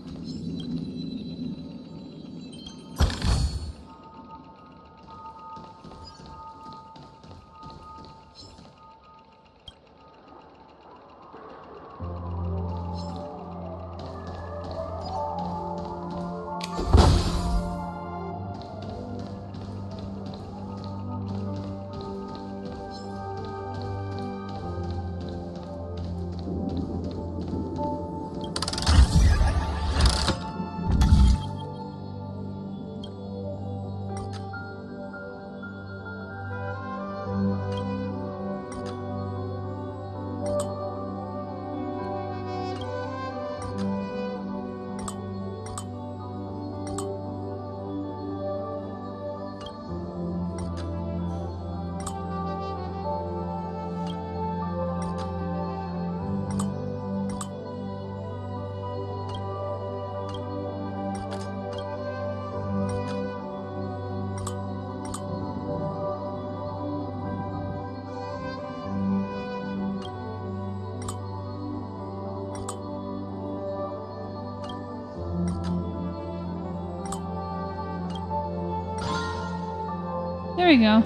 There we go.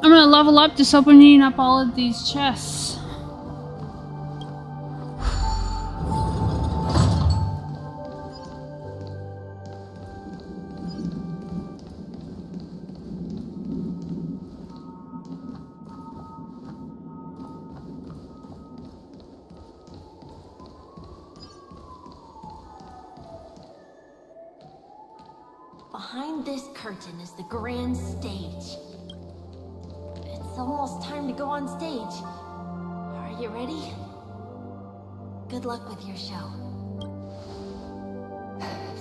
I'm gonna level up just opening up all of these chests. Behind this curtain is the grand stage. It's almost time to go on stage. Are you ready? Good luck with your show.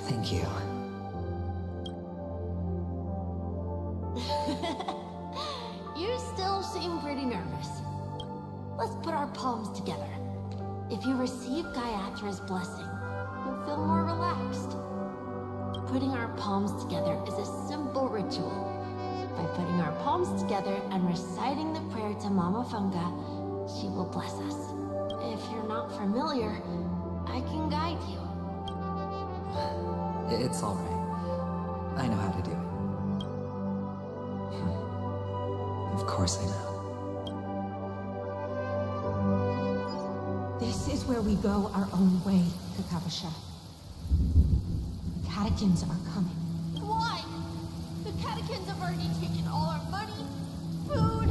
Thank you. You still seem pretty nervous. Let's put our palms together. If you receive Gaiathra's blessing, you'll feel more relaxed. Putting our palms together is a simple ritual. By putting our palms together and reciting the prayer to Mama Funga, she will bless us. If you're not familiar, I can guide you. It's alright. I know how to do it. Of course I know. This is where we go our own way, Kakavasha. Catechins are coming. Why? The catechins have already taken all our money, food,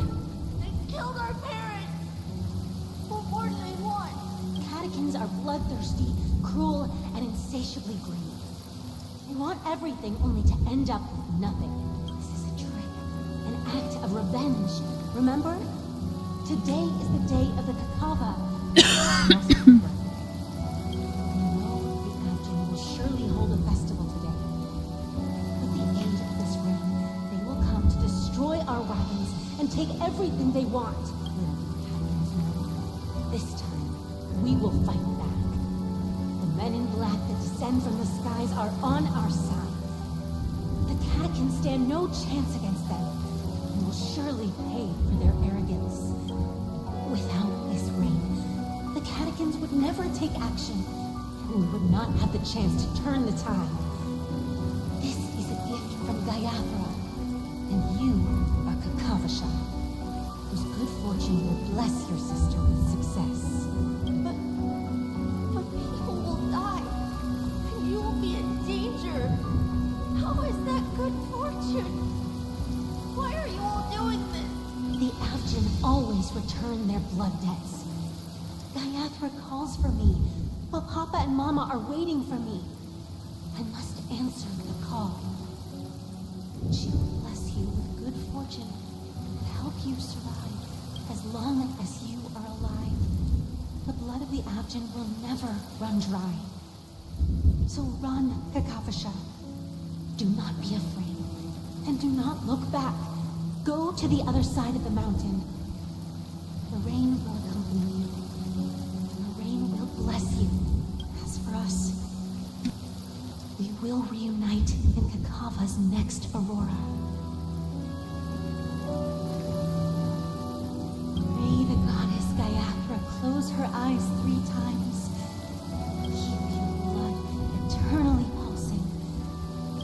and killed our parents. What more do they want? Catechins are bloodthirsty, cruel, and insatiably greedy. They want everything only to end up with nothing. This is a trick, an act of revenge. Remember? Today is the day of the Kakava. Surely hold a festival today. At the end of this reign, they will come to destroy our weapons and take everything they want. This time, we will fight back. The men in black that descend from the skies are on our side. The catechins stand no chance against them and will surely pay for their arrogance. Without this reign, the catechins would never take action. We would not have the chance to turn the tide. This is a gift from Gaiathra, and you are Kakavasha, whose good fortune will bless your sister with success. But people will die, and you will be in danger. How is that good fortune? Why are you all doing this? The Avgin always return their blood debts. Gaiathra calls for me, but Papa and Mama are waiting for me. I must answer the call. She will bless you with good fortune and help you survive as long as you are alive. The blood of the Avgin will never run dry. So run, Kakavasha. Do not be afraid, and do not look back. Go to the other side of the mountain. The rain will accompany you. The rain will bless you. As for us, we will reunite in Kakava's next aurora. May the goddess Gaiathra close her eyes 3 times. Keep your blood eternally pulsing.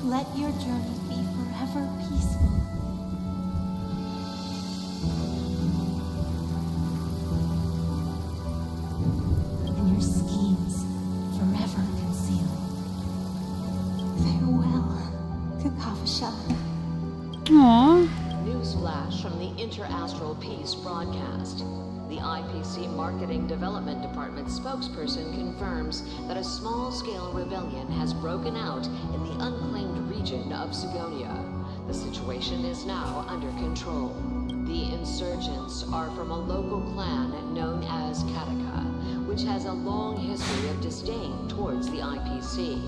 Let your journey be forever peaceful. And your schemes forever concealed. Farewell, Kakavasha. Aww. Newsflash from the Interastral Peace broadcast. The IPC Marketing Development Department spokesperson confirms that a small-scale rebellion has broken out in the unclaimed region of Sigonia. The situation is now under control. The insurgents are from a local clan known as Kataka, which has a long history of disdain towards the IPC.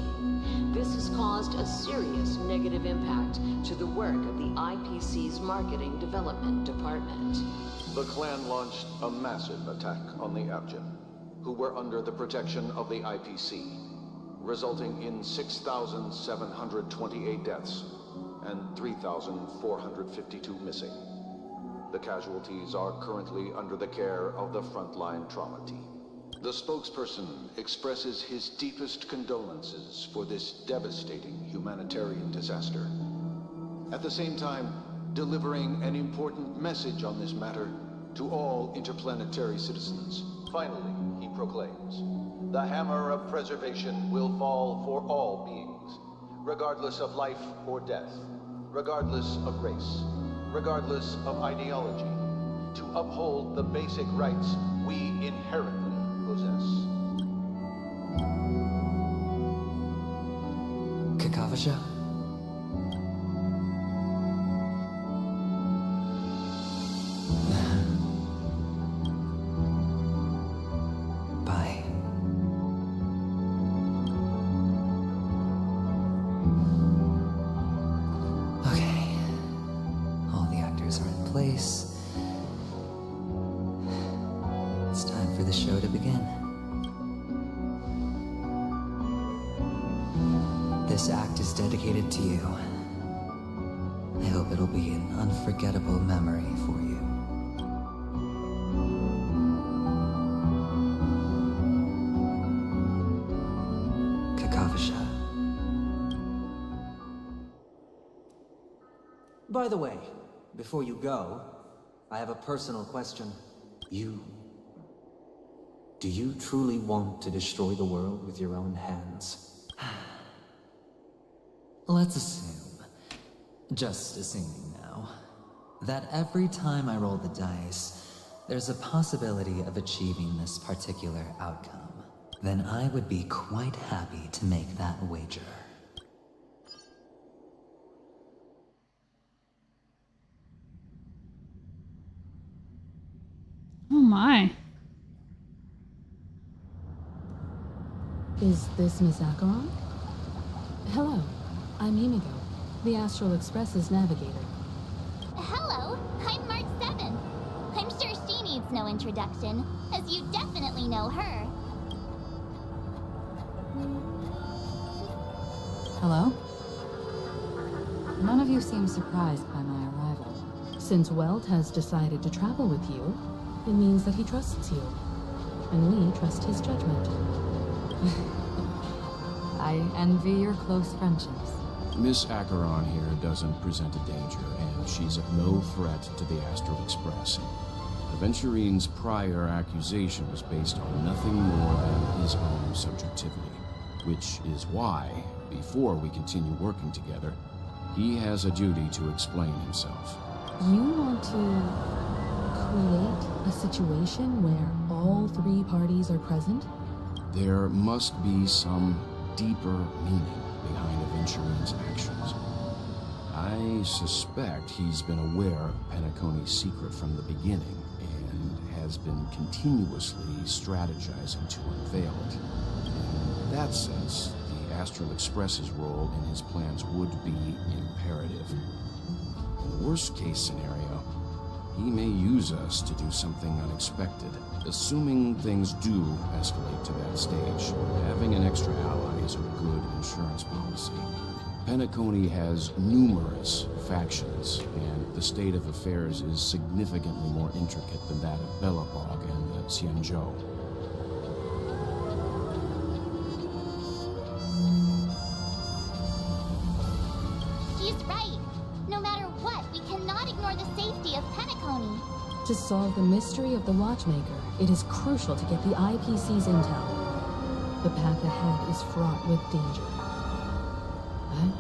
This has caused a serious negative impact to the work of the IPC's Marketing Development Department. The clan launched a massive attack on the Avgin. who were under the protection of the IPC, resulting in 6,728 deaths and 3,452 missing. The casualties are currently under the care of the frontline trauma team. The spokesperson expresses his deepest condolences for this devastating humanitarian disaster. At the same time, delivering an important message on this matter to all interplanetary citizens. Finally, he proclaims, the hammer of preservation will fall for all beings, regardless of life or death, regardless of race, regardless of ideology, to uphold the basic rights we inherently possess. Kakavasha? Bye. Okay. All the actors are in place. It's time for the show to begin. This act is dedicated to you. I hope it'll be an unforgettable memory for you. Kakavasha. By the way, before you go, I have a personal question. Do you truly want to destroy the world with your own hands? Let's assume, just assuming now, that every time I roll the dice, there's a possibility of achieving this particular outcome. Then I would be quite happy to make that wager. Oh my. Is this Miss Acheron? Hello, I'm Emiko, the Astral Express's navigator. Hello, I'm Mark 7. I'm sure she needs no introduction, as you definitely know her. Hello? None of you seem surprised by my arrival. Since Welt has decided to travel with you, it means that he trusts you. And we trust his judgment. I envy your close friendships. Miss Acheron here doesn't present a danger, and she's of no threat to the Astral Express. Aventurine's prior accusation was based on nothing more than his own subjectivity, which is why, before we continue working together, he has a duty to explain himself. You want to create a situation where all three parties are present? There must be some deeper meaning behind Aventurine's actions. I suspect he's been aware of Penacony's secret from the beginning, and has been continuously strategizing to unveil it. In that sense, the Astral Express's role in his plans would be imperative. In the worst-case scenario, he may use us to do something unexpected. Assuming things do escalate to that stage, having an extra ally is a good insurance policy. Penacony has numerous factions, and the state of affairs is significantly more intricate than that of Belobog and the Xianzhou. She's right. No matter what, we cannot ignore the safety of Penacony. To solve the mystery of the Watchmaker, it is crucial to get the IPC's intel. The path ahead is fraught with danger. But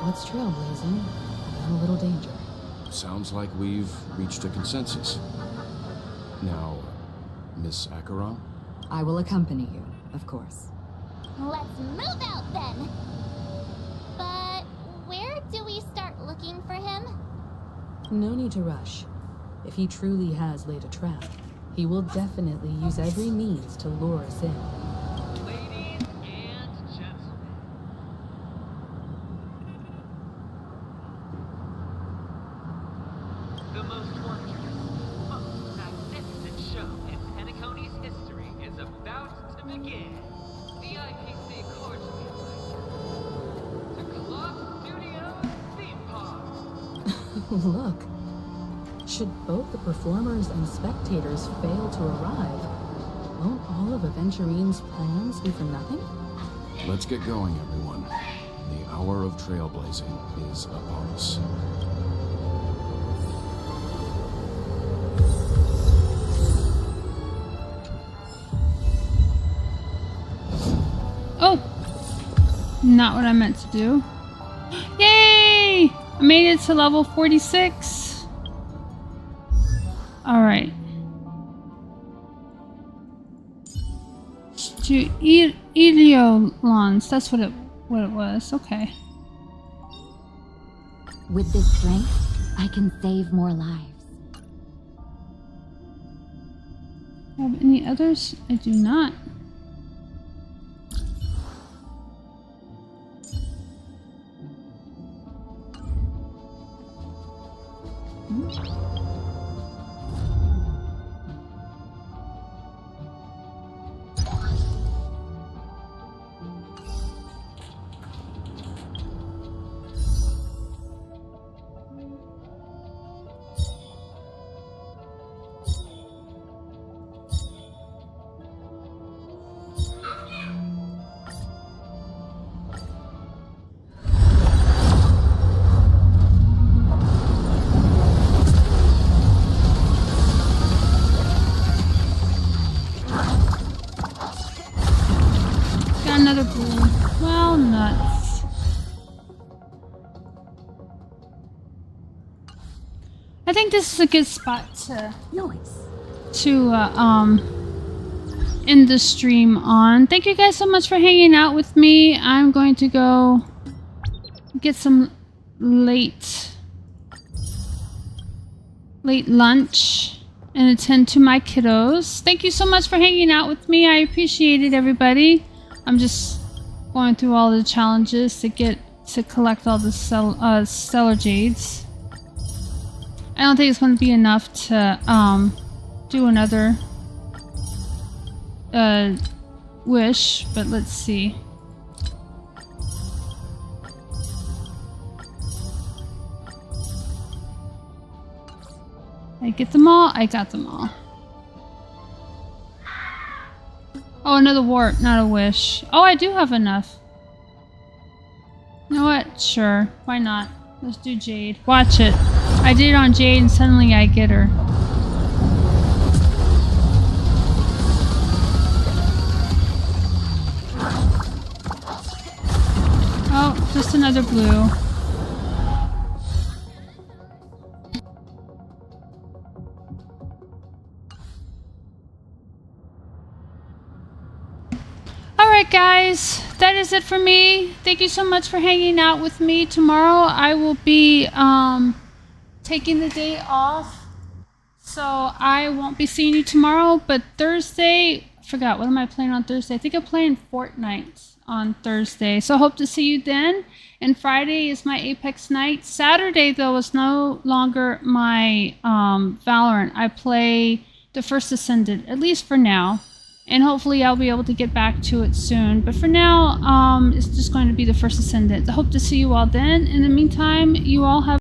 what's trailblazing and a little danger? Sounds like we've reached a consensus. Now, Miss Acheron? I will accompany you, of course. Let's move out then. But where do we start looking for him? No need to rush. If he truly has laid a trap, he will definitely use every means to lure us in. Ladies and gentlemen. The most wondrous, most magnificent show in Penacony's history is about again. The IPC cordially invites you to Club Studio Theme Park. Look. Should both the performers and spectators fail to arrive, won't all of Aventurine's plans be for nothing? Let's get going, everyone. The hour of trailblazing is upon us. Oh! Not what I meant to do. Yay! I made it to level 46. Alright. To Eliolons. That's what it was. Okay. With this strength, I can save more lives. Have any others? I do not. Another blue. Well, nuts. I think this is a good spot to end the stream on. Thank you guys so much for hanging out with me. I'm going to go get some late lunch and attend to my kiddos. Thank you so much for hanging out with me. I appreciate it, everybody. I'm just going through all the challenges to collect all the stellar jades. I don't think it's going to be enough to do another wish, but let's see. I get them all? I got them all. Oh, another wart, not a wish. Oh, I do have enough. You know what? Sure. Why not? Let's do Jade. Watch it. I did it on Jade and suddenly I get her. Oh, just another blue. Alright guys, that is it for me. Thank you so much for hanging out with me. Tomorrow I will be taking the day off, so I won't be seeing you tomorrow, but Thursday, I forgot, what am I playing on Thursday? I think I'm playing Fortnite on Thursday, so I hope to see you then. And Friday is my Apex night. Saturday though is no longer my Valorant. I play the First Ascendant, at least for now. And hopefully I'll be able to get back to it soon. But for now, it's just going to be the First Ascendant. I hope to see you all then. In the meantime, you all have